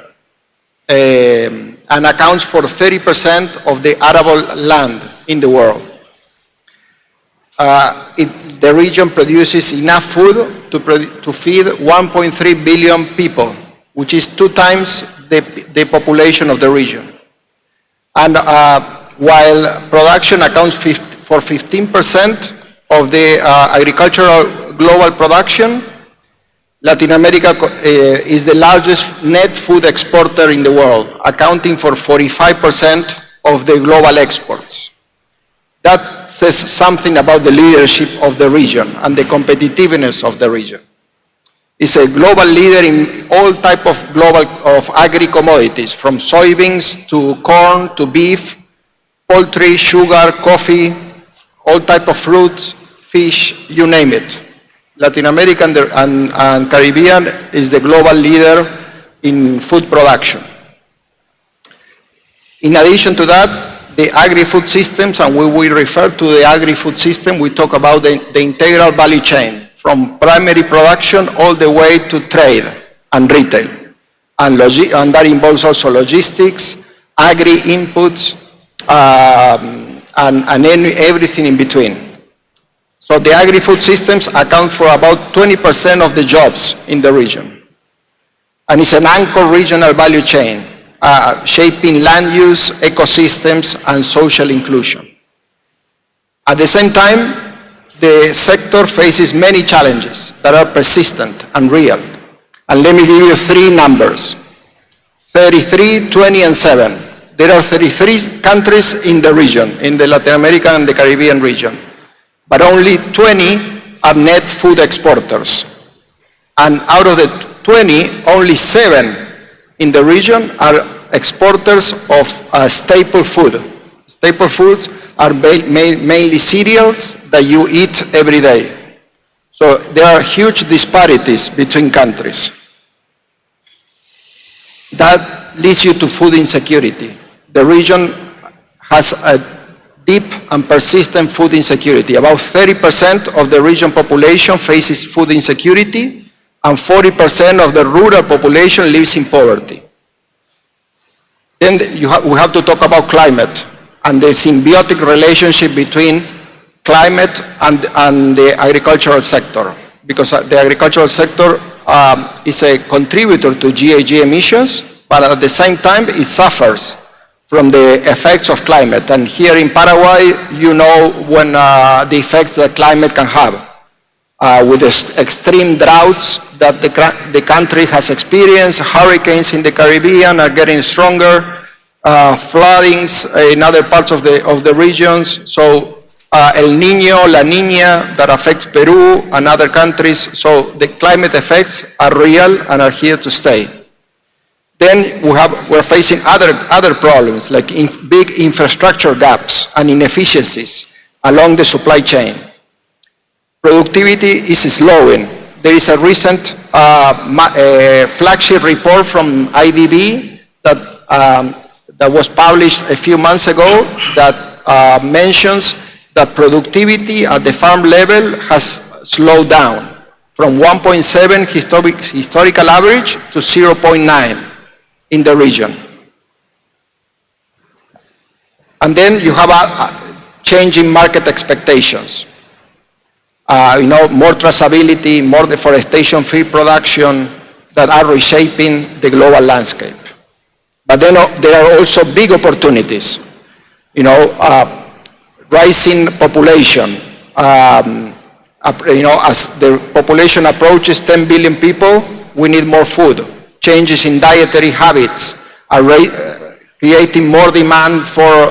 and accounts for 30% of the arable land in the world. The region produces enough food to feed 1.3 billion people, which is 2 times the population of the region. And while production accounts for 15% of the agricultural global production, Latin America is the largest net food exporter in the world, accounting for 45% of the global exports. That says something about the leadership of the region and the competitiveness of the region. It's a global leader in all type of agri-commodities, from soybeans to corn to beef, poultry, sugar, coffee, all type of fruits, fish, you name it. Latin America and Caribbean is the global leader in food production. In addition to that, the agri-food systems, and when we refer to the agri-food system, we talk about the integral value chain, from primary production all the way to trade and retail. And that involves also logistics, agri-inputs, and everything in between. So the agri-food systems account for about 20% of the jobs in the region. And it's an anchor regional value chain, shaping land use, ecosystems, and social inclusion. At the same time, the sector faces many challenges that are persistent and real. And let me give you 3 numbers: 33, 20, and 7. There are 33 countries in the region, in the Latin America and the Caribbean region, but only 20 are net food exporters. And out of the 20, only 7 in the region are exporters of staple food. Staple foods are mainly cereals that you eat every day. So there are huge disparities between countries. That leads you to food insecurity. The region has a deep and persistent food insecurity. About 30% of the region population faces food insecurity, and 40% of the rural population lives in poverty. Then we have to talk about climate and the symbiotic relationship between climate and the agricultural sector, because the agricultural sector is a contributor to GHG emissions, but at the same time it suffers from the effects of climate. And here in Paraguay, you know when the effects that climate can have, with the extreme droughts that the country has experienced. Hurricanes in the Caribbean are getting stronger, floodings in other parts of the regions. So El Niño, La Niña that affects Peru and other countries. So the climate effects are real and are here to stay. Then we're facing other problems like big infrastructure gaps and inefficiencies along the supply chain. Productivity is slowing. There is a recent flagship report from IDB that was published a few months ago that mentions that productivity at the farm level has slowed down from 1.7 historical average to 0.9 in the region. And then you have a change in market expectations. More traceability, more deforestation, free production that are reshaping the global landscape. But then there are also big opportunities. Rising population. As the population approaches 10 billion people, we need more food. Changes in dietary habits are creating more demand for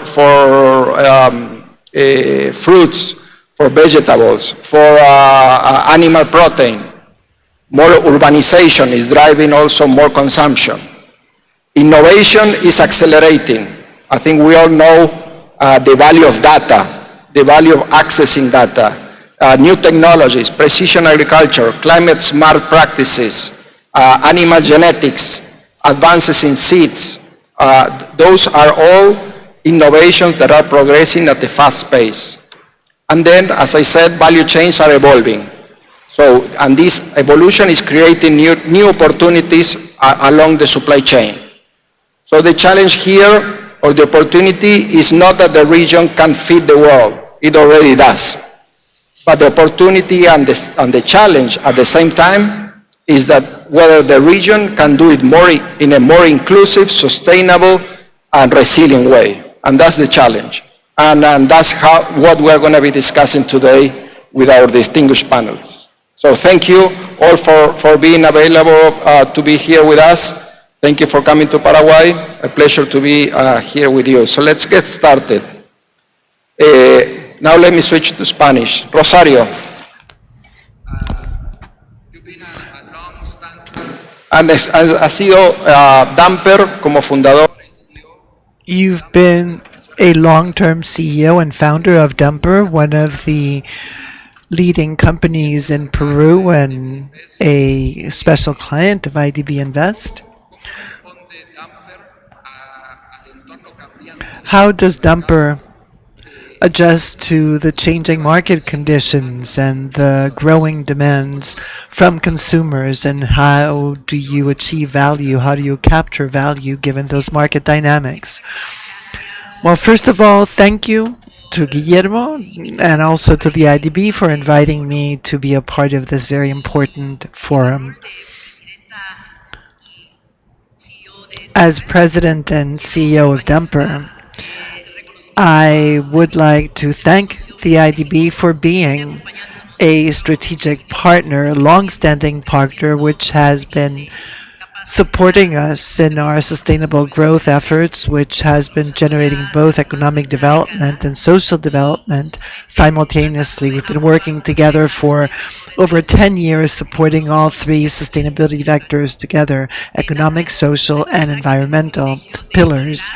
fruits, for vegetables, for animal protein. More urbanization is driving also more consumption. Innovation is accelerating. I think we all know the value of data, the value of accessing data, new technologies, precision agriculture, climate smart practices, animal genetics, advances in seeds. Those are all innovations that are progressing at a fast pace. And then, as I said, value chains are evolving. And this evolution is creating new opportunities along the supply chain. So the challenge here, or the opportunity, is not that the region can feed the world. It already does. But the opportunity and the challenge at the same time is that whether the region can do it in a more inclusive, sustainable, and resilient way. And that's the challenge. And that's what we're going to be discussing today with our distinguished panels. So thank you all for being available to be here with us. Thank you for coming to Paraguay. A pleasure to be here with you. So let's get started. Now let me switch to Spanish. Rosario. Has sido Damper como fundador. You've been a long-term CEO and founder of Dumper, one of the leading companies in Peru and a special client of IDB Invest. How does Dumper adjust to the changing market conditions and the growing demands from consumers, and how do you achieve value? How do you capture value given those market dynamics? Well, first of all, thank you to Guillermo and also to the IDB for inviting me to be a part of this very important forum. As President and CEO of Dumper, I would like to thank the IDB for being a strategic partner, a long-standing partner, which has been supporting us in our sustainable growth efforts, which has been generating both economic development and social development simultaneously. We've been working together for over 10 years, supporting all three sustainability vectors together: economic, social, and environmental pillars.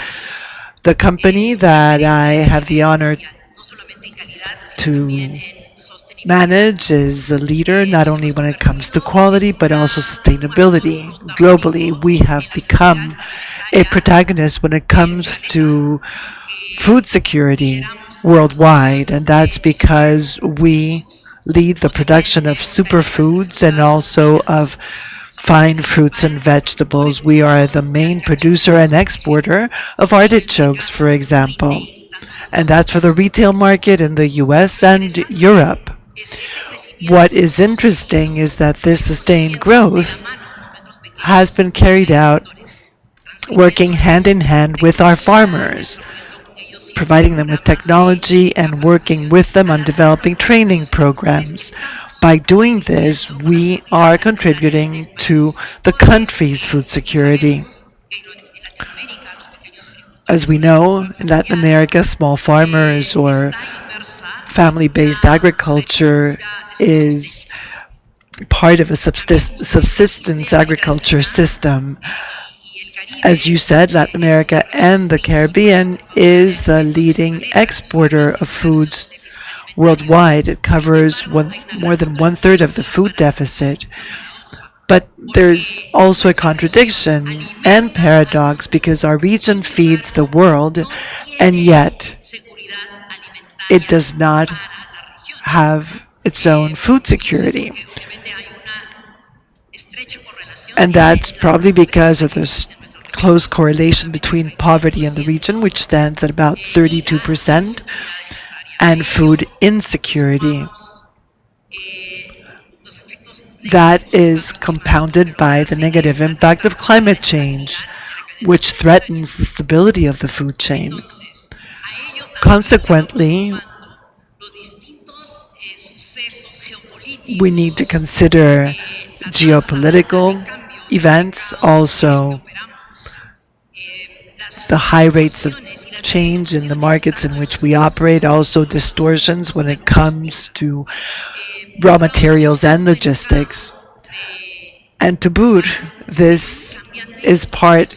The company that I have the honor to manage is a leader not only when it comes to quality but also sustainability. Globally, we have become a protagonist when it comes to food security worldwide, and that's because we lead the production of superfoods and also of fine fruits and vegetables. We are the main producer and exporter of artichokes, for example, and that's for the retail market in the US and Europe. What is interesting is that this sustained growth has been carried out working hand in hand with our farmers, providing them with technology and working with them on developing training programs. By doing this, we are contributing to the country's food security. As we know, in Latin America, small farmers or family-based agriculture is part of a subsistence agriculture system. As you said, Latin America and the Caribbean is the leading exporter of foods worldwide. It covers more than one-third of the food deficit. But there's also a contradiction and paradox because our region feeds the world, and yet it does not have its own food security. And that's probably because of this close correlation between poverty in the region, which stands at about 32%, and food insecurity. That is compounded by the negative impact of climate change, which threatens the stability of the food chain. Consequently, we need to consider geopolitical events, also the high rates of change in the markets in which we operate, also distortions when it comes to raw materials and logistics. And to boot, this is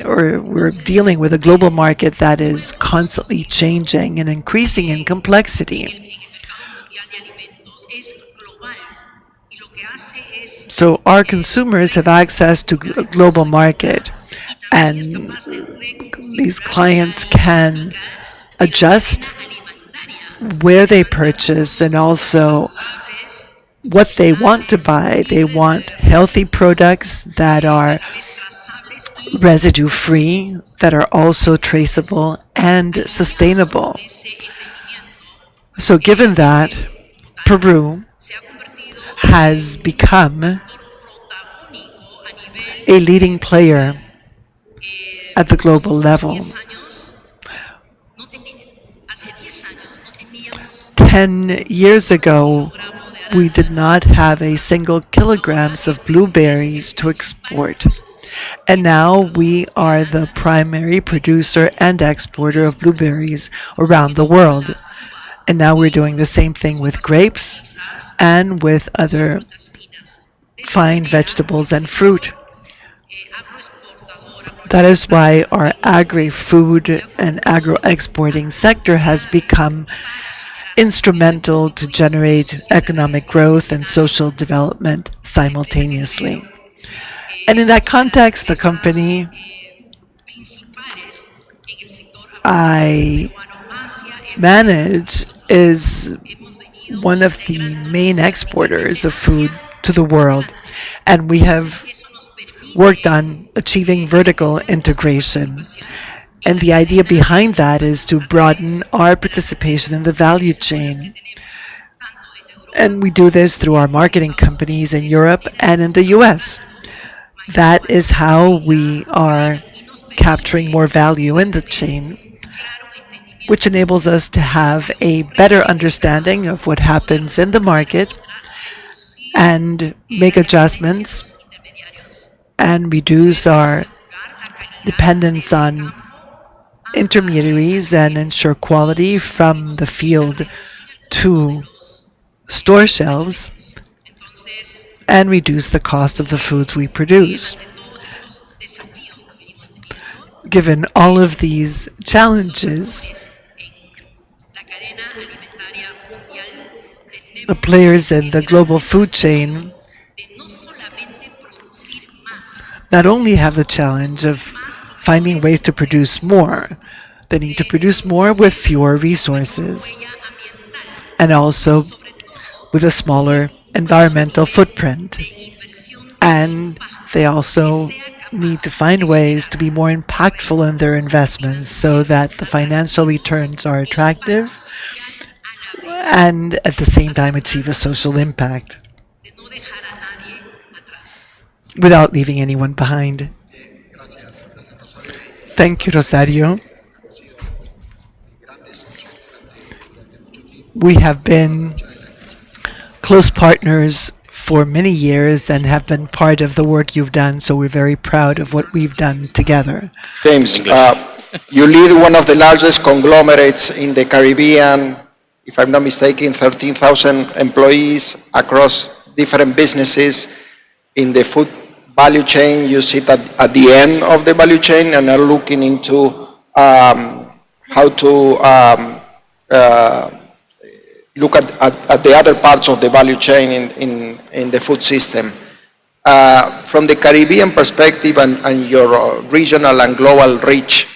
we're dealing with a global market that is constantly changing and increasing in complexity. So our consumers have access to a global market, and these clients can adjust where they purchase and also what they want to buy. They want healthy products that are residue-free, that are also traceable and sustainable. So given that, Peru has become a leading player at the global level. 10 years ago, we did not have a single kilograms of blueberries to export. And now we are the primary producer and exporter of blueberries around the world. And now we're doing the same thing with grapes and with other fine vegetables and fruit. That is why our agri-food and agro-exporting sector has become instrumental to generate economic growth and social development simultaneously. And in that context, the company I manage is one of the main exporters of food to the world, and we have worked on achieving vertical integration. And the idea behind that is to broaden our participation in the value chain. And we do this through our marketing companies in Europe and in the US. That is how we are capturing more value in the chain, which enables us to have a better understanding of what happens in the market and make adjustments and reduce our dependence on intermediaries and ensure quality from the field to store shelves and reduce the cost of the foods we produce. Given all of these challenges, the players in the global food chain not only have the challenge of finding ways to produce more, they need to produce more with fewer resources and also with a smaller environmental footprint. And they also need to find ways to be more impactful in their investments so that the financial returns are attractive and at the same time achieve a social impact without leaving anyone behind. Thank you, Rosario. We have been close partners for many years and have been part of the work you've done, so we're very proud of what we've done together. James, you lead one of the largest conglomerates in the Caribbean if I'm not mistaken, 13,000 employees across different businesses. In the food value chain, you sit at the end of the value chain and are looking into how to look at the other parts of the value chain in the food system. From the Caribbean perspective and your regional and global reach,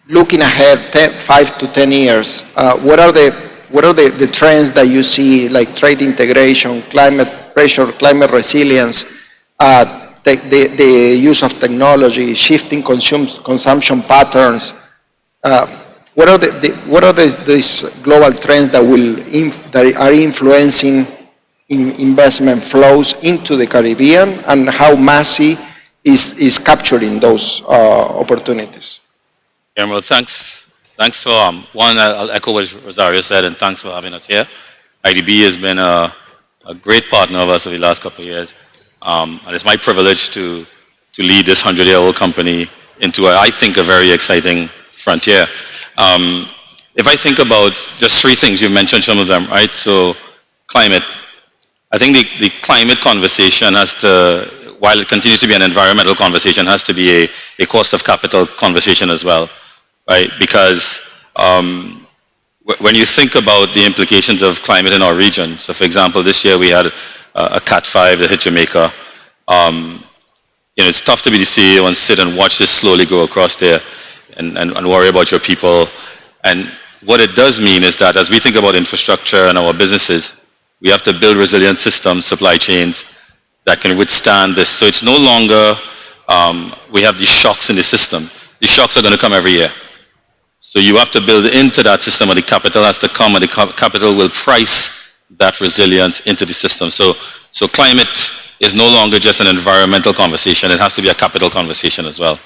looking ahead 5 to 10 years, what are the trends that you see, like trade integration, climate pressure, climate resilience, the use of technology, shifting consumption patterns? What are these global trends that are influencing investment flows into the Caribbean, and how Massey is capturing those opportunities? Yeah, well, thanks for, one, I'll echo what Rosario said, and thanks for having us here. IDB has been a great partner of us over the last couple of years, and it's my privilege to lead this 100-year-old company into, I think, a very exciting frontier. If I think about just three things, you mentioned some of them, right? So climate. I think the climate conversation has to, while it continues to be an environmental conversation, has to be a cost of capital conversation as well, right? Because when you think about the implications of climate in our region, so for example, this year we had a Cat 5 that hit Jamaica. It's tough to be the CEO and sit and watch this slowly go across there and worry about your people. And what it does mean is that as we think about infrastructure and our businesses, we have to build resilient systems, supply chains that can withstand this. So it's no longer we have these shocks in the system. These shocks are going to come every year. So you have to build into that system, and the capital has to come, and the capital will price that resilience into the system. So climate is no longer just an environmental conversation. It has to be a capital conversation as well.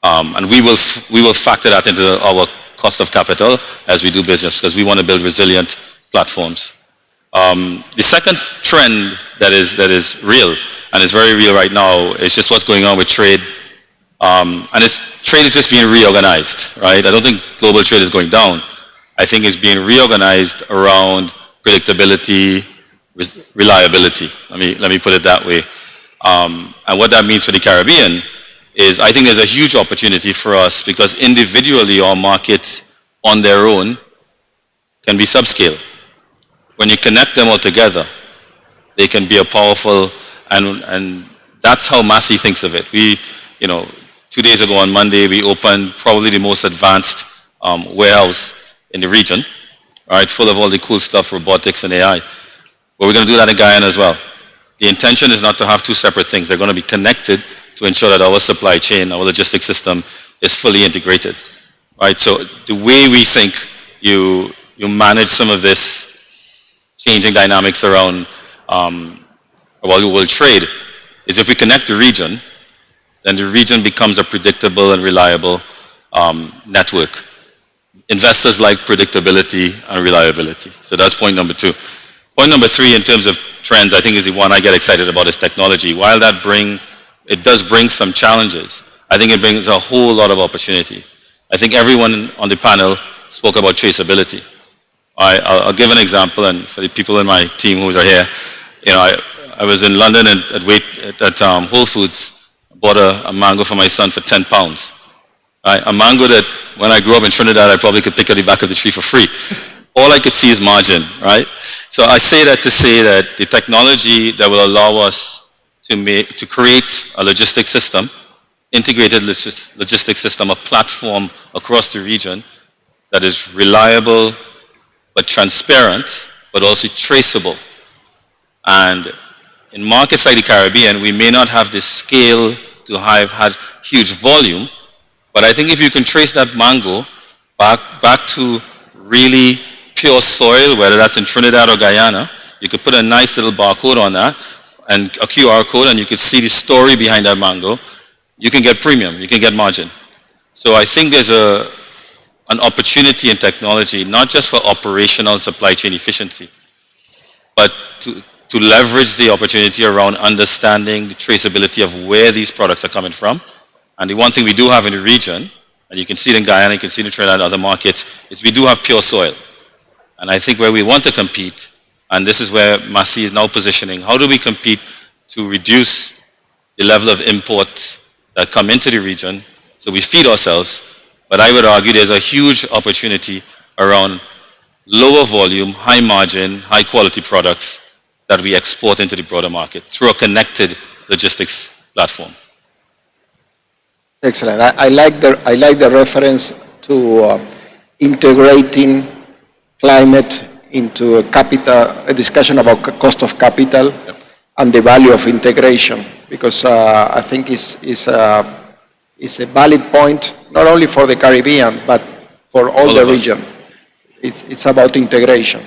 And we will factor that into our cost of capital as we do business, because we want to build resilient platforms. The second trend that is real, and is very real right now, is just what's going on with trade. And trade is just being reorganized, right? I don't think global trade is going down. I think it's being reorganized around predictability, reliability. Let me put it that way. And what that means for the Caribbean is, I think there's a huge opportunity for us, because individually our markets on their own can be subscale. When you connect them all together, they can be a powerful, and that's how Massey thinks of it. 2 days ago on Monday, we opened probably the most advanced warehouse in the region, all right, full of all the cool stuff, robotics and AI. But we're going to do that in Guyana as well. The intention is not to have two separate things. They're going to be connected to ensure that our supply chain, our logistics system is fully integrated, right? So the way we think you manage some of this changing dynamics around world trade is, if we connect the region, then the region becomes a predictable and reliable network. Investors like predictability and reliability. So that's point number two. Point number three, in terms of trends, I think is the one I get excited about, is technology. While it does bring some challenges, I think it brings a whole lot of opportunity. I think everyone on the panel spoke about traceability. I'll give an example, and for the people in my team who are here, I was in London at Whole Foods, bought a mango for my son for £10. Right? A mango that, when I grew up in Trinidad, I probably could pick at the back of the tree for free. All I could see is margin, right? So I say that to say that the technology that will allow us to create a logistics system, integrated logistics system, a platform across the region that is reliable but transparent, but also traceable. And in markets like the Caribbean, we may not have the scale to have had huge volume, but I think if you can trace that mango back to really pure soil, whether that's in Trinidad or Guyana, you could put a nice little barcode on that and a QR code, and you could see the story behind that mango. You can get premium, you can get margin. So I think there's an opportunity in technology, not just for operational supply chain efficiency, but to leverage the opportunity around understanding the traceability of where these products are coming from. And the one thing we do have in the region, and you can see it in Guyana, you can see it in Trinidad and other markets, is we do have pure soil. And I think where we want to compete, and this is where Masi is now positioning, how do we compete to reduce the level of imports that come into the region so we feed ourselves? But I would argue there's a huge opportunity around lower volume, high margin, high quality products that we export into the broader market through a connected logistics platform. Excellent. I like the reference to integrating climate into a discussion about cost of capital and the value of integration, because I think it's a valid point, not only for the Caribbean, but for all the region. It's about integration.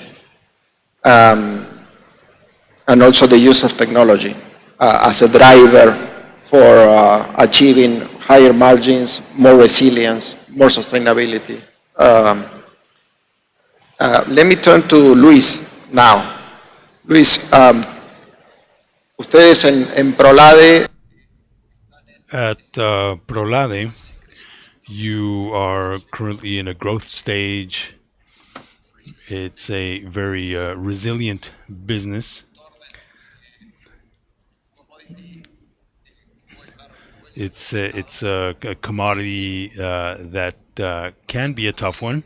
And also the use of technology as a driver for achieving higher margins, more resilience, more sustainability. Let me turn to Luis now. Luis, ustedes en Prolade. At Prolade, you are currently in a growth stage. It's a very resilient business. It's a commodity that can be a tough one.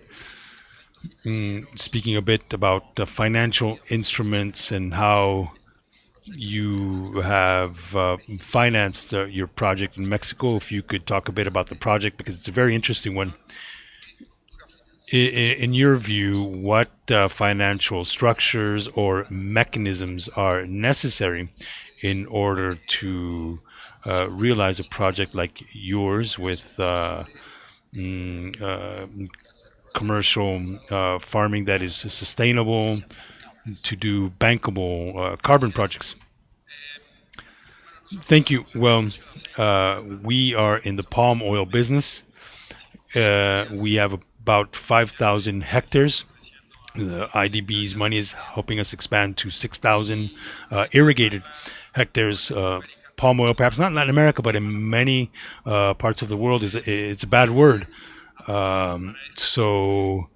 Speaking a bit about the financial instruments and how you have financed your project in Mexico, if you could talk a bit about the project, because it's a very interesting one. In your view, what financial structures or mechanisms are necessary in order to realize a project like yours with commercial farming that is sustainable, to do bankable carbon projects? Thank you. Well, we are in the palm oil business. We have about 5,000 hectares. The IDB's money is helping us expand to 6,000 irrigated hectares. Palm oil, perhaps not in Latin America, but in many parts of the world, it's a bad word. So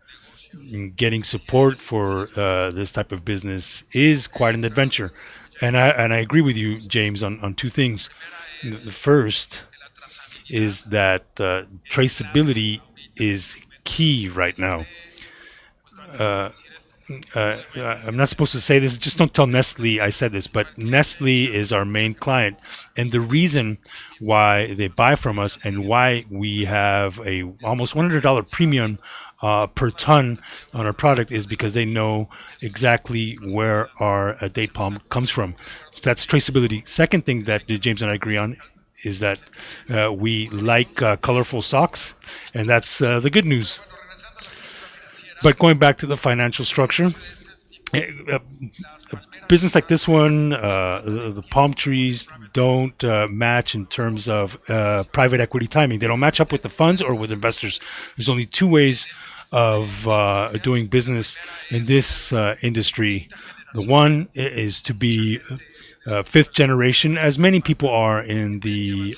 getting support for this type of business is quite an adventure. And I agree with you, James, on two things. The first is that traceability is key right now. I'm not supposed to say this, just don't tell Nestle I said this, but Nestle is our main client. And the reason why they buy from us and why we have a almost $100 premium per ton on our product is because they know exactly where our date palm comes from. So that's traceability. Second thing that James and I agree on is that we like colorful socks, and that's the good news. But going back to the financial structure, a business like this one, the palm trees don't match in terms of private equity timing. They don't match up with the funds or with investors. There's only two ways of doing business in this industry. The one is to be fifth generation, as many people are in the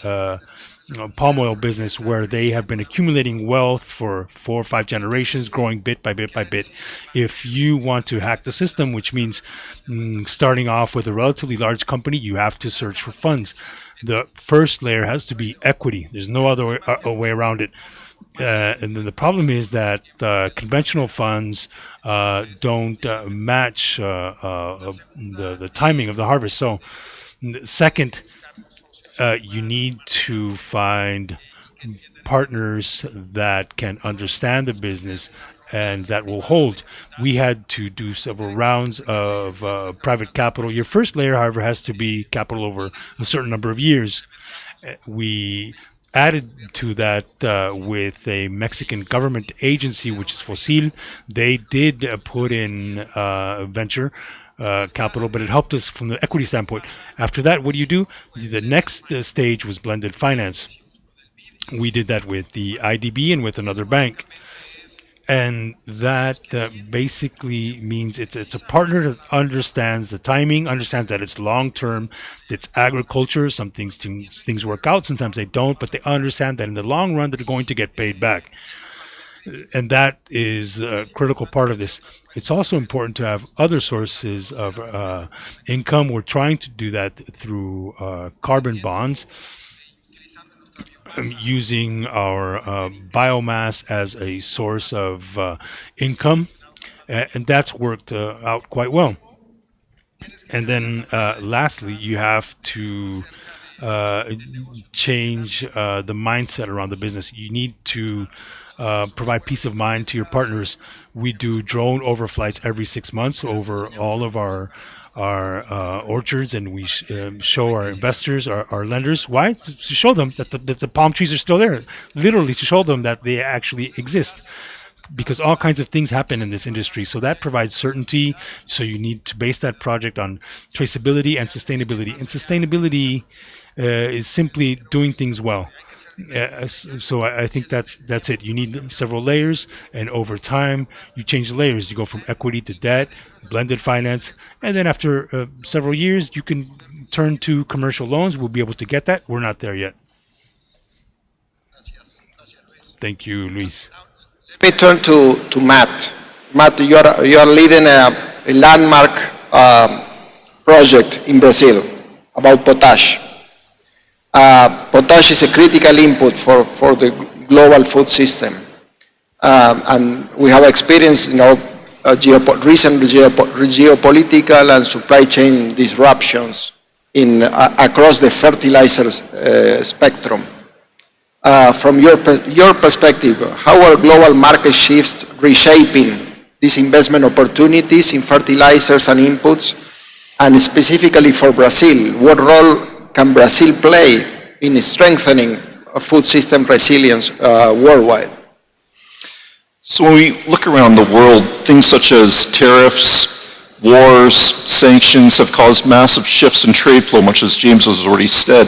palm oil business, where they have been accumulating wealth for 4 or 5 generations, growing bit by bit by bit. If you want to hack the system, which means starting off with a relatively large company, you have to search for funds. The first layer has to be equity. There's no other way around it. And then the problem is that conventional funds don't match the timing of the harvest. So, second, you need to find partners that can understand the business and that will hold. We had to do several rounds of private capital. Your first layer, however, has to be capital over a certain number of years. We added to that with a Mexican government agency, which is Fossil. They did put in venture capital, but it helped us from the equity standpoint. After that, what do? The next stage was blended finance. We did that with the IDB and with another bank. And that basically means it's a partner that understands the timing, understands that it's long term, it's agriculture. Some things work out, sometimes they don't, but they understand that in the long run they're going to get paid back. And that is a critical part of this. It's also important to have other sources of income. We're trying to do that through carbon bonds, using our biomass as a source of income, and that's worked out quite well. And then lastly, you have to change the mindset around the business. You need to provide peace of mind to your partners. We do drone overflights every 6 months over all of our orchards, and we show our investors, our lenders. Why? To show them that the palm trees are still there. Literally to show them that they actually exist. Because all kinds of things happen in this industry. So that provides certainty. So you need to base that project on traceability and sustainability. And sustainability is simply doing things well. So I think that's it. You need several layers, and over time, you change the layers. You go from equity to debt, blended finance, and then after several years, you can turn to commercial loans. We'll be able to get that. We're not there yet. Thank you, Luis. Let me turn to Matt. Matt, you are leading a landmark project in Brazil about potash. Potash is a critical input for the global food system. And we have experienced recent geopolitical and supply chain disruptions across the fertilizers spectrum. From your perspective, how are global market shifts reshaping these investment opportunities in fertilizers and inputs? And specifically for Brazil, what role can Brazil play in strengthening food system resilience worldwide? So when we look around the world, things such as tariffs, wars, sanctions have caused massive shifts in trade flow, much as James has already said.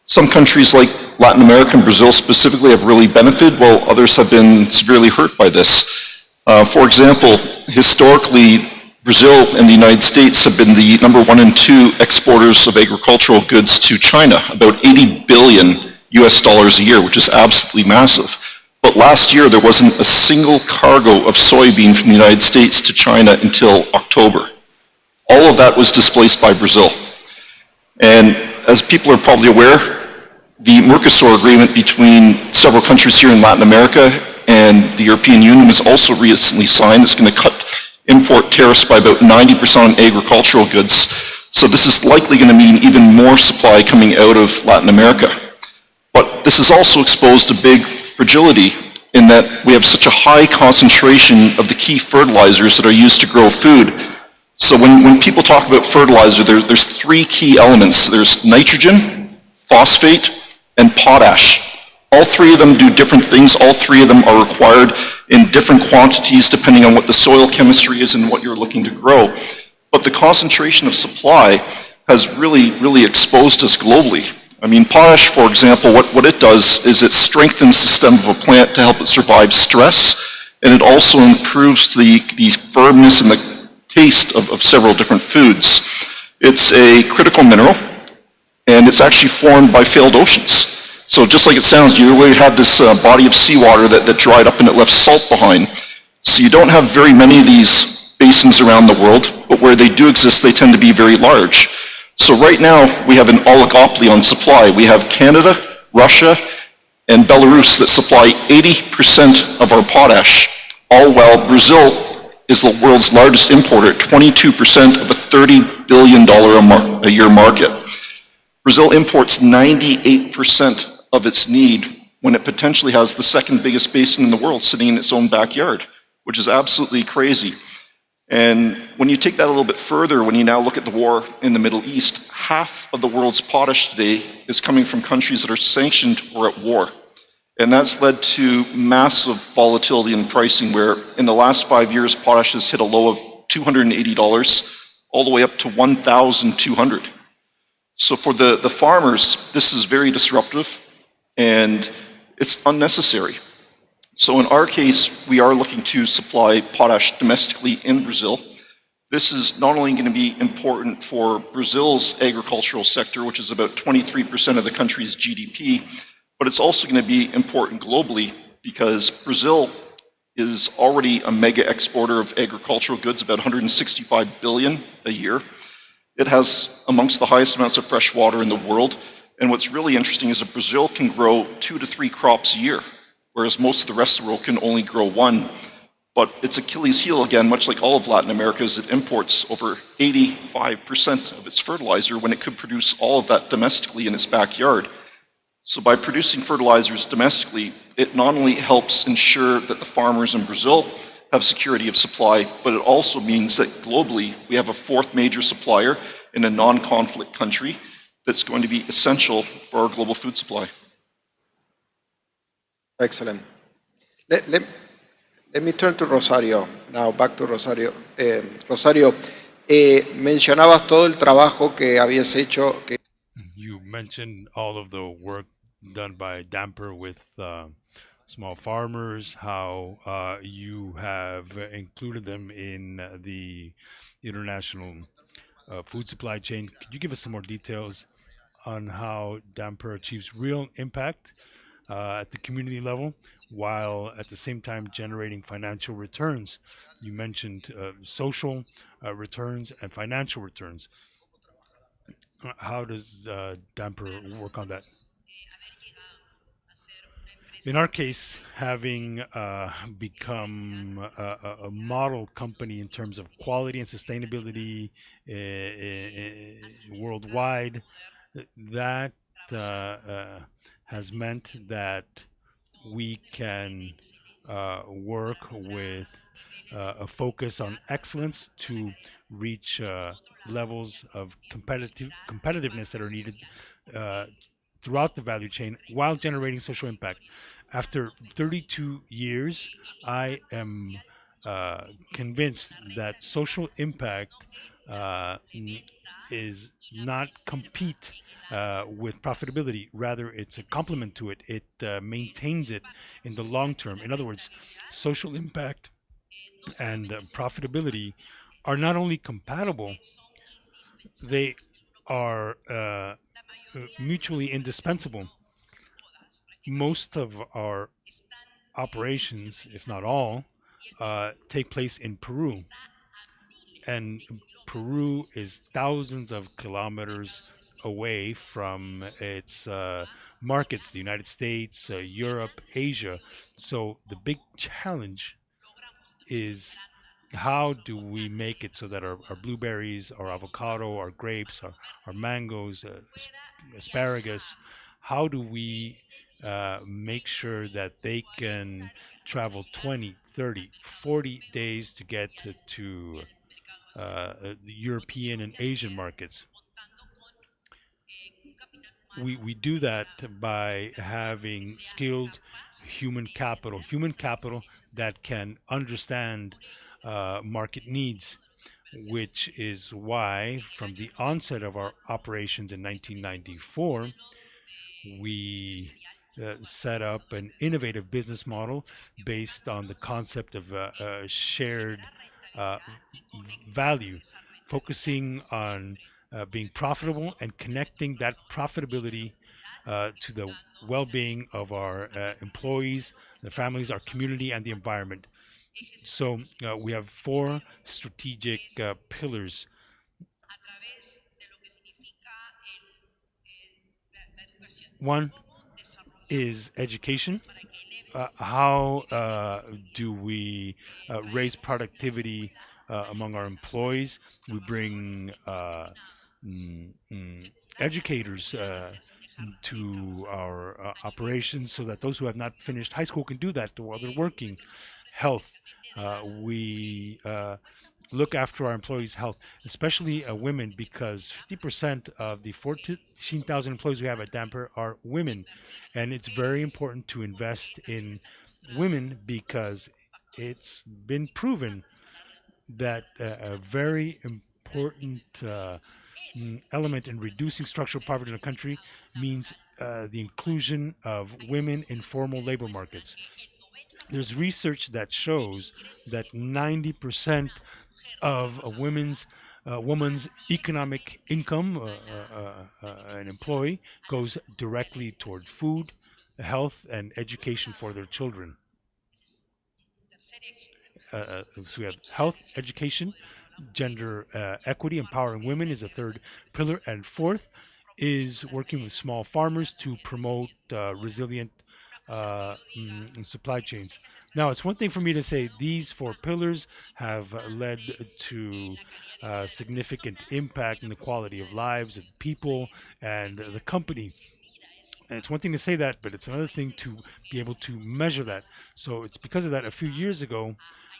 Some countries like Latin America and Brazil specifically have really benefited, while others have been severely hurt by this. For example, historically, Brazil and the United States have been the number 1 and 2 exporters of agricultural goods to China, about $80 billion US a year, which is absolutely massive. But last year, there wasn't a single cargo of soybean from the United States to China until October. All of that was displaced by Brazil. And as people are probably aware, the Mercosur agreement between several countries here in Latin America and the European Union was also recently signed. It's going to cut import tariffs by about 90% on agricultural goods. So this is likely going to mean even more supply coming out of Latin America. But this has also exposed a big fragility in that we have such a high concentration of the key fertilizers that are used to grow food. So when people talk about fertilizer, there's 3 key elements. There's nitrogen, phosphate, and potash. All 3 of them do different things. All 3 of them are required in different quantities depending on what the soil chemistry is and what you're looking to grow. But the concentration of supply has really exposed us globally. I mean, potash, for example, what it does is it strengthens the stem of a plant to help it survive stress, and it also improves the firmness and the taste of several different foods. It's a critical mineral, and it's actually formed by failed oceans. So just like it sounds, you really have this body of seawater that dried up and it left salt behind. So you don't have very many of these basins around the world, but where they do exist, they tend to be very large. So right now, we have an oligopoly on supply. We have Canada, Russia, and Belarus that supply 80% of our potash, all while Brazil is the world's largest importer at 22% of a $30 billion a year market. Brazil imports 98% of its need when it potentially has the 2nd biggest basin in the world sitting in its own backyard, which is absolutely crazy. And when you take that a little bit further, when you now look at the war in the Middle East, half of the world's potash today is coming from countries that are sanctioned or at war. And that's led to massive volatility in pricing, where in the last 5 years, potash has hit a low of $280 all the way up to $1,200. So for the farmers, this is very disruptive and it's unnecessary. So in our case, we are looking to supply potash domestically in Brazil. This is not only going to be important for Brazil's agricultural sector, which is about 23% of the country's GDP, but it's also going to be important globally because Brazil is already a mega exporter of agricultural goods, about 165 billion a year. It has amongst the highest amounts of fresh water in the world. And what's really interesting is that Brazil can grow 2 to 3 crops a year, whereas most of the rest of the world can only grow one. But its Achilles heel, again, much like all of Latin America, is it imports over 85% of its fertilizer when it could produce all of that domestically in its backyard. So by producing fertilizers domestically, it not only helps ensure that the farmers in Brazil have security of supply, but it also means that globally we have a fourth major supplier in a non-conflict country that's going to be essential for our global food supply. Excellent. Let me turn to Rosario. Now, back to Rosario. Rosario, mencionabas todo el trabajo que habías hecho. You mentioned all of the work done by Damper with small farmers, how you have included them in the international food supply chain. Could you give us some more details on how Damper achieves real impact at the community level, while at the same time generating financial returns? You mentioned social returns and financial returns. How does Damper work on that? In our case, having become a model company in terms of quality and sustainability worldwide, that has meant that we can work with a focus on excellence to reach levels of competitiveness that are needed throughout the value chain while generating social impact. After 32 years, I am convinced that social impact is not compete with profitability. Rather, it's a complement to it. It maintains it in the long term. In other words, social impact and profitability are not only compatible, they are mutually indispensable. Most of our operations, if not all, take place in Peru. And Peru is thousands of kilometers away from its markets, the United States, Europe, Asia. So the big challenge is how do we make it so that our blueberries, our avocado, our grapes, our mangoes, asparagus, how do we make sure that they can travel 20, 30, 40 days to get to the European and Asian markets? We do that by having skilled human capital that can understand market needs, which is why from the onset of our operations in 1994, we set up an innovative business model based on the concept of shared uh, value, focusing on being profitable and connecting that profitability to the well-being of our employees, the families, our community, and the environment. So we have four strategic pillars. One is education. How do we raise productivity among our employees? We bring educators to our operations so that those who have not finished high school can do that while they're working. Health. We look after our employees' health, especially women, because 50% of the 14,000 employees we have at Damper are women. And it's very important to invest in women because it's been proven that a very important element in reducing structural poverty in a country means the inclusion of women in formal labor markets. There's research that shows that 90% of a woman's economic income, an employee, goes directly toward food, health, and education for their children. So we have health, education, gender equity, empowering women is a third pillar, and fourth is working with small farmers to promote resilient supply chains. Now, it's one thing for me to say these four pillars have led to significant impact in the quality of lives of people and the company. And it's one thing to say that, but it's another thing to be able to measure that. So it's because of that, a few years ago,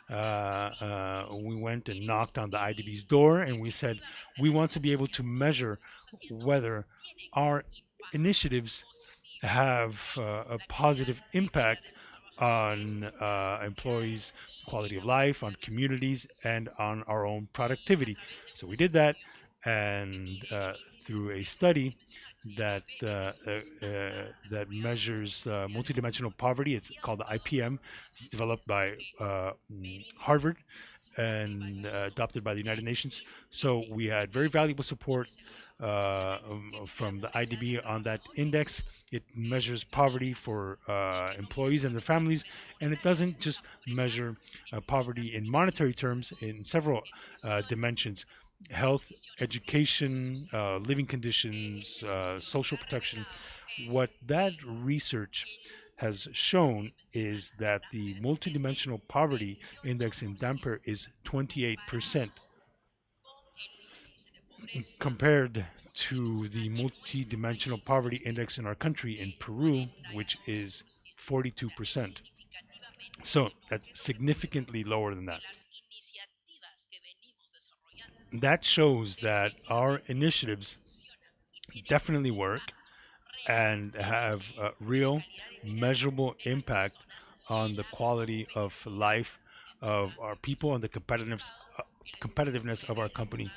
we went and knocked on the IDB's door and we said, we want to be able to measure whether our initiatives have a positive impact on employees' quality of life, on communities, and on our own productivity. So we did that, and through a study that that measures multidimensional poverty, it's called the IPM. It's developed by Harvard and adopted by the United Nations. So we had very valuable support from the IDB on that index. It measures poverty for employees and their families, and it doesn't just measure poverty in monetary terms in several dimensions: health, education, living conditions, social protection. What that research has shown is that the multidimensional poverty index in Damper is 28%, compared to the multidimensional poverty index in our country in Peru, which is 42%. So that's significantly lower than that. That shows that our initiatives definitely work and have a real measurable impact on the quality of life of our people and the competitiveness of our company.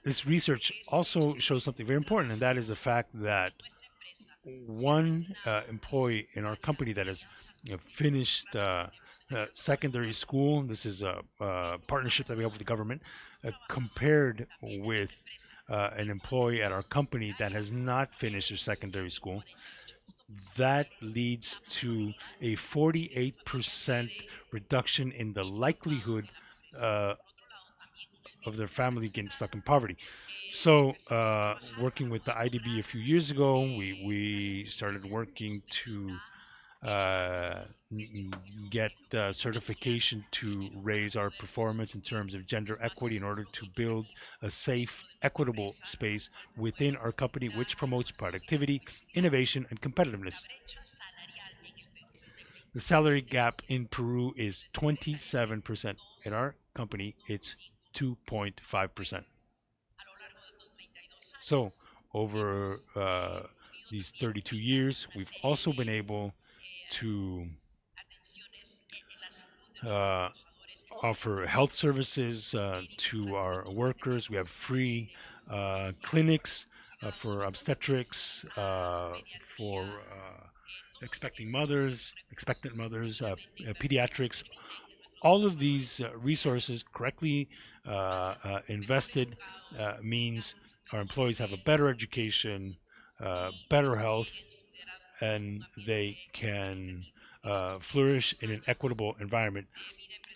This research also shows something very important, and that is the fact that one employee in our company that has finished secondary school, this is a partnership that we have with the government, compared with an employee at our company that has not finished their secondary school, that leads to a 48% reduction in the likelihood of their family getting stuck in poverty. So, working with the IDB a few years ago, we started working to get certification to raise our performance in terms of gender equity in order to build a safe, equitable space within our company which promotes productivity, innovation, and competitiveness. The salary gap in Peru is 27%. In our company, it's 2.5%. So, over these 32 years, we've also been able to offer health services to our workers. We have free clinics for obstetrics, for expectant mothers, pediatrics. All of these resources correctly invested means our employees have a better education, better health, and they can flourish in an equitable environment.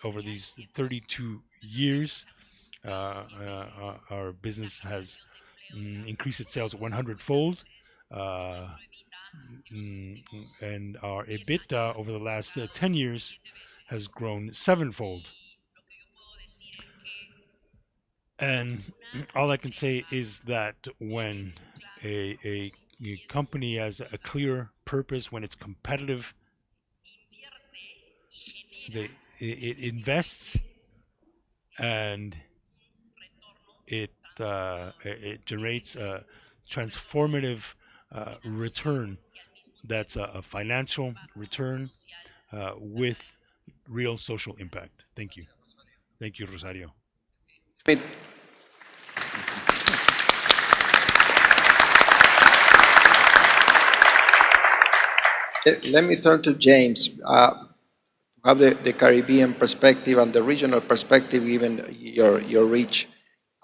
Over these 32 years, our business has increased its sales 100-fold, and our EBITDA over the last 10 years has grown 7-fold. And all I can say is that when a company has a clear purpose, when it's competitive, it invests and it generates a transformative return. That's a financial return with real social impact. Thank you. Thank you, Rosario. Let me turn to James. Have the Caribbean perspective and the regional perspective, given your reach.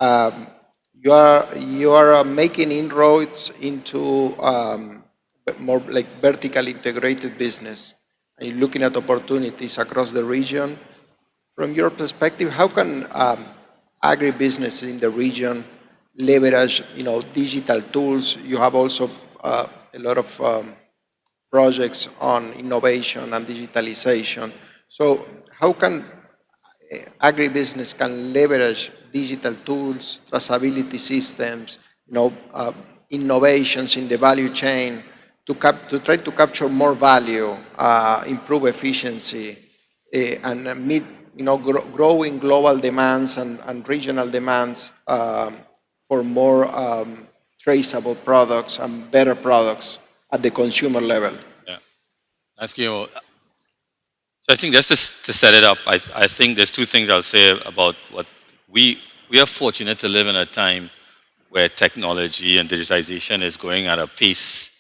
You are making inroads into more like vertical integrated business, and you're looking at opportunities across the region. From your perspective, how can agribusiness in the region leverage, digital tools? You have also a lot of projects on innovation and digitalization. So how can agribusiness can leverage digital tools, traceability systems, innovations in the value chain to try to capture more value, improve efficiency, and meet growing global demands and regional demands for more traceable products and better products at the consumer level. Yeah, thank you. So I think just to set it up, I think there's two things I'll say about what we are fortunate to live in a time where technology and digitization is going at a pace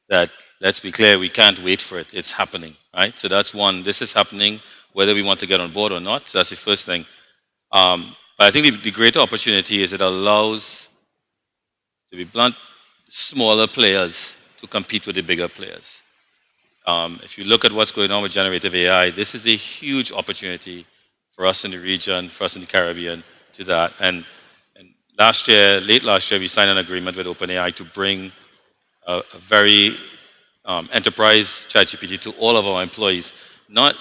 that, let's be clear, we can't wait for it. It's happening, right? So that's one. This is happening whether we want to get on board or not. So that's the first thing. But I think the greater opportunity is it allows, to be blunt, smaller players to compete with the bigger players. If you look at what's going on with generative AI, this is a huge opportunity for us in the region, for us in the Caribbean, to that. And late last year, we signed an agreement with OpenAI to bring a very enterprise ChatGPT to all of our employees, not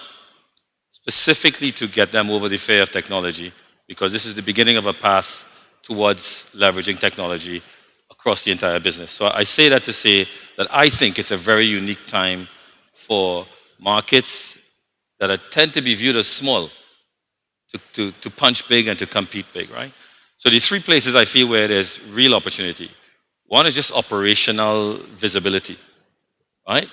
specifically to get them over the fear of technology, because this is the beginning of a path towards leveraging technology across the entire business. So I say that to say that I think it's a very unique time for markets that tend to be viewed as small to punch big and to compete big, right? So the three places I feel where there's real opportunity. One is just operational visibility, right?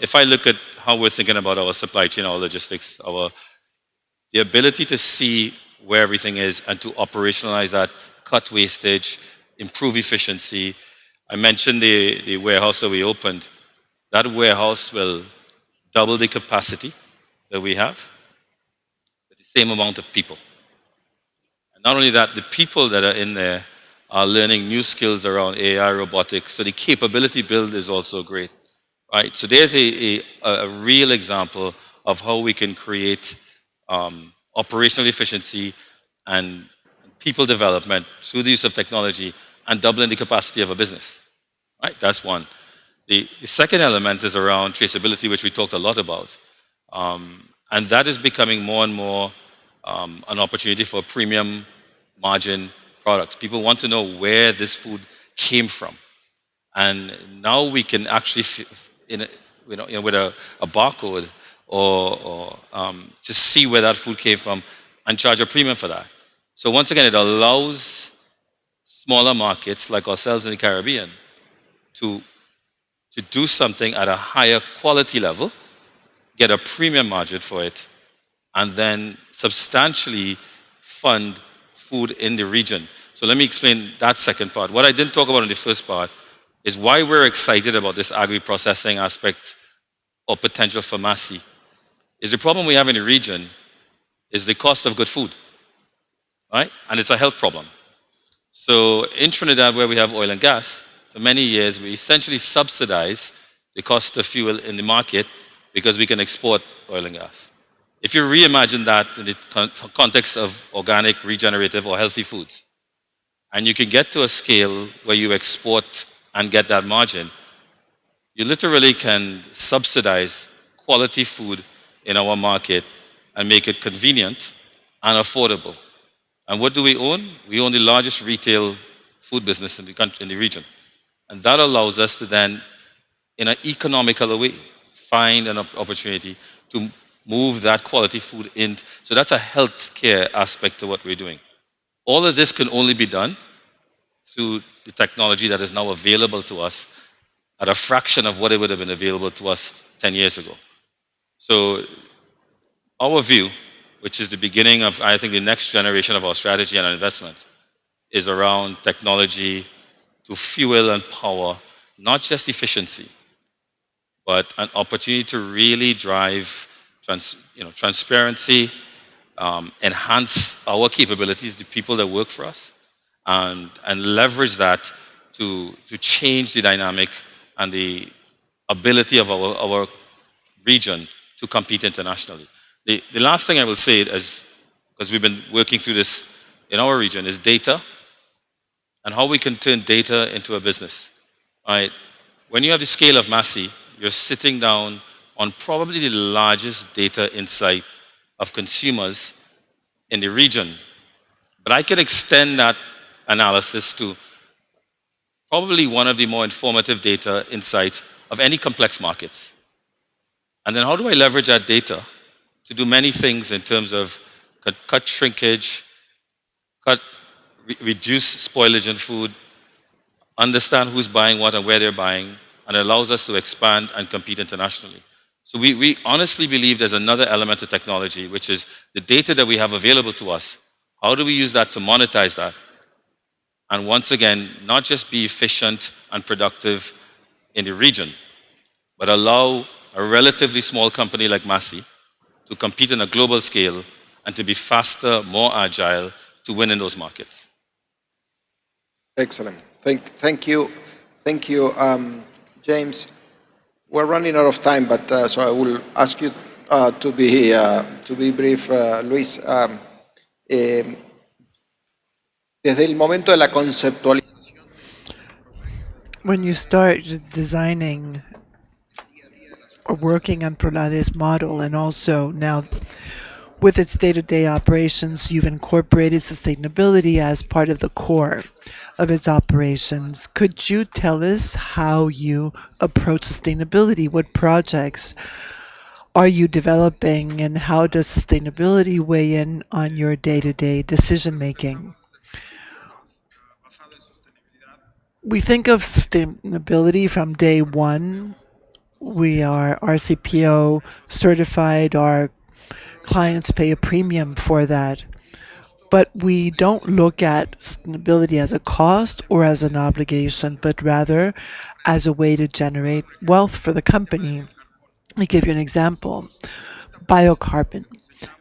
If I look at how we're thinking about our supply chain, our logistics, the ability to see where everything is and to operationalize that, cut wastage, improve efficiency. I mentioned the warehouse that we opened. That warehouse will double the capacity that we have with the same amount of people. And not only that, the people that are in there are learning new skills around AI, robotics, so the capability build is also great, right? So there's a real example of how we can create operational efficiency and people development through the use of technology and doubling the capacity of a business, right? That's one. The second element is around traceability, which we talked a lot about. And that is becoming more and more an opportunity for premium margin products. People want to know where this food came from. And now we can actually, with a barcode or just see where that food came from and charge a premium for that. So once again, it allows smaller markets like ourselves in the Caribbean to do something at a higher quality level, get a premium margin for it, and then substantially fund food in the region. So let me explain that second part. What I didn't talk about in the first part is why we're excited about this agri-processing aspect or potential for Massey. Is the problem we have in the region is the cost of good food, right? And it's a health problem. So in Trinidad, where we have oil and gas, for many years, we essentially subsidize the cost of fuel in the market because we can export oil and gas. If you reimagine that in the context of organic, regenerative, or healthy foods, and you can get to a scale where you export and get that margin, you literally can subsidize quality food in our market and make it convenient and affordable. And what do we own? We own the largest retail food business in the country, in the region. And that allows us to then, in an economical way, find an opportunity to move that quality food in. So that's a healthcare aspect to what we're doing. All of this can only be done through the technology that is now available to us at a fraction of what it would have been available to us 10 years ago. So our view, which is the beginning of, I think, the next generation of our strategy and our investment, is around technology to fuel and power not just efficiency, but an opportunity to really drive transparency, enhance our capabilities, the people that work for us, and leverage that to change the dynamic and the ability of our region to compete internationally. The last thing I will say is, because we've been working through this in our region, is data and how we can turn data into a business. Right? When you have the scale of Massey, you're sitting down on probably the largest data insight of consumers in the region. But I can extend that analysis to probably one of the more informative data insights of any complex markets. And then how do I leverage that data to do many things in terms of cut shrinkage, reduce spoilage in food, understand who's buying what and where they're buying, and it allows us to expand and compete internationally. So we honestly believe there's another element of technology, which is the data that we have available to us. How do we use that to monetize that? And once again, not just be efficient and productive in the region, but allow a relatively small company like Massey to compete on a global scale and to be faster, more agile, to win in those markets. Excellent. Thank you, James. We're running out of time, but so I will ask you to be brief, Luis. Desde el momento de la conceptualización. When you start designing or working on Prolade's model, and also now with its day-to-day operations, you've incorporated sustainability as part of the core of its operations. Could you tell us how you approach sustainability? What projects are you developing, and how does sustainability weigh in on your day-to-day decision-making? We think of sustainability from day one. We are RCPO certified. Our clients pay a premium for that. But we don't look at sustainability as a cost or as an obligation, but rather as a way to generate wealth for the company. Let me give you an example. Biocarbon.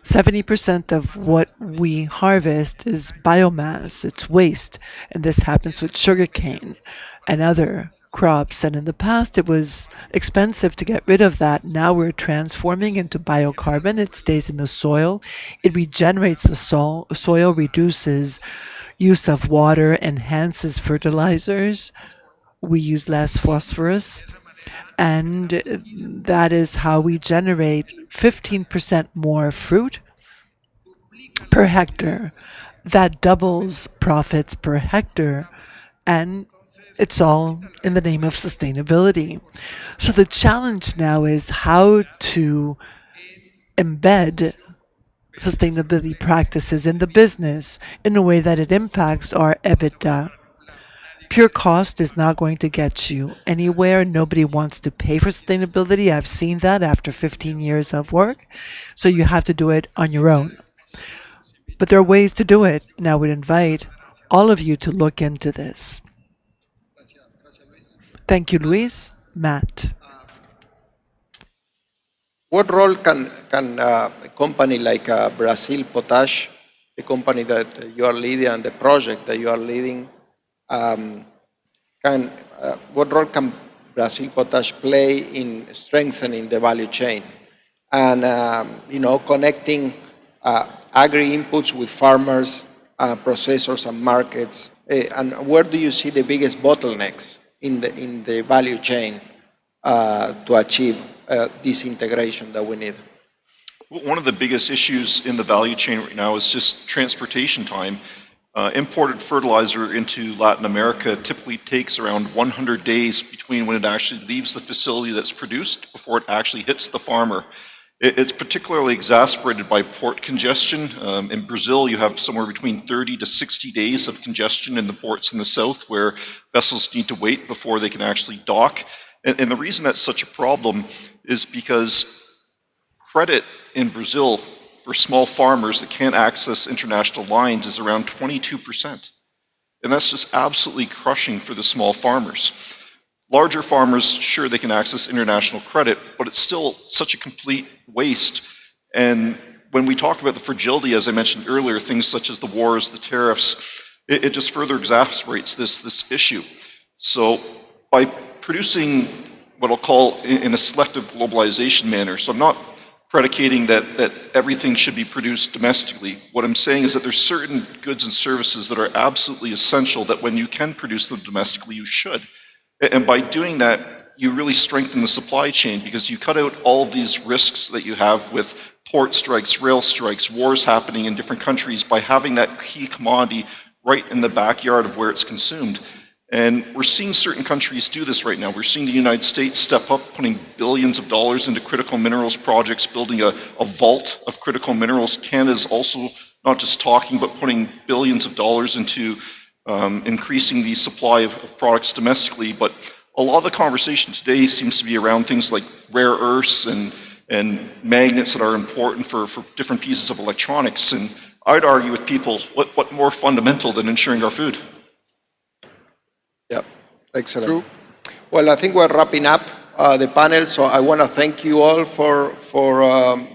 70% of what we harvest is biomass, it's waste, and this happens with sugarcane and other crops. And in the past, it was expensive to get rid of that. Now we're transforming into biocarbon. It stays in the soil. It regenerates the soil, reduces use of water, enhances fertilizers. We use less phosphorus. And that is how we generate 15% more fruit per hectare. That doubles profits per hectare, and it's all in the name of sustainability. So the challenge now is how to embed sustainability practices in the business in a way that it impacts our EBITDA. Pure cost is not going to get you anywhere. Nobody wants to pay for sustainability. I've seen that after 15 years of work. So you have to do it on your own. But there are ways to do it, and I would invite all of you to look into this. Thank you, Luis. Matt. What role can a company like Brazil Potash, the company that you are leading and the project that you are leading, what role can Brazil Potash play in strengthening the value chain and connecting agri-inputs with farmers, processors and markets, and where do you see the biggest bottlenecks in the value chain to achieve this integration that we need? Well, one of the biggest issues in the value chain right now is just transportation time. Imported fertilizer into Latin America typically takes around 100 days between when it actually leaves the facility that's produced before it actually hits the farmer. It's particularly exacerbated by port congestion. In Brazil, you have somewhere between 30 to 60 days of congestion in the ports in the south where vessels need to wait before they can actually dock. And the reason that's such a problem is because credit in Brazil for small farmers that can't access international lines is around 22%. And that's just absolutely crushing for the small farmers. Larger farmers, sure, they can access international credit, but it's still such a complete waste. And when we talk about the fragility, as I mentioned earlier, things such as the wars, the tariffs, it just further exacerbates this issue. So by producing what I'll call in a selective globalization manner, so I'm not predicating that everything should be produced domestically. What I'm saying is that there's certain goods and services that are absolutely essential that when you can produce them domestically, you should. And by doing that, you really strengthen the supply chain because you cut out all of these risks that you have with port strikes, rail strikes, wars happening in different countries by having that key commodity right in the backyard of where it's consumed. And we're seeing certain countries do this right now. We're seeing the United States step up, putting billions of dollars into critical minerals projects, building a vault of critical minerals. Canada's also not just talking, but putting billions of dollars into increasing the supply of products domestically. But a lot of the conversation today seems to be around things like rare earths and magnets that are important for different pieces of electronics. And I'd argue with people, what more fundamental than ensuring our food? Yeah, excellent. True. Well, I think we're wrapping up the panel, so I want to thank you all for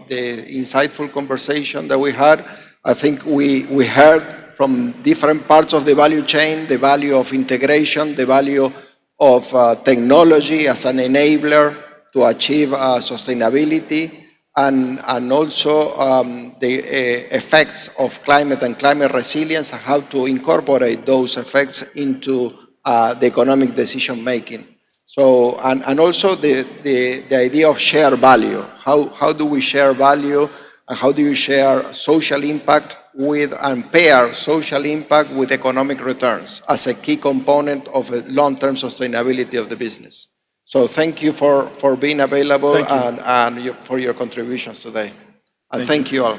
the insightful conversation that we had. I think we heard from different parts of the value chain, the value of integration, the value of technology as an enabler to achieve sustainability, and also the effects of climate and climate resilience and how to incorporate those effects into the economic decision making. So, and also the idea of shared value. How do we share value and how do you share social impact with and pair social impact with economic returns as a key component of a long-term sustainability of the business. So thank you for being available and for your contributions today. And thank you all.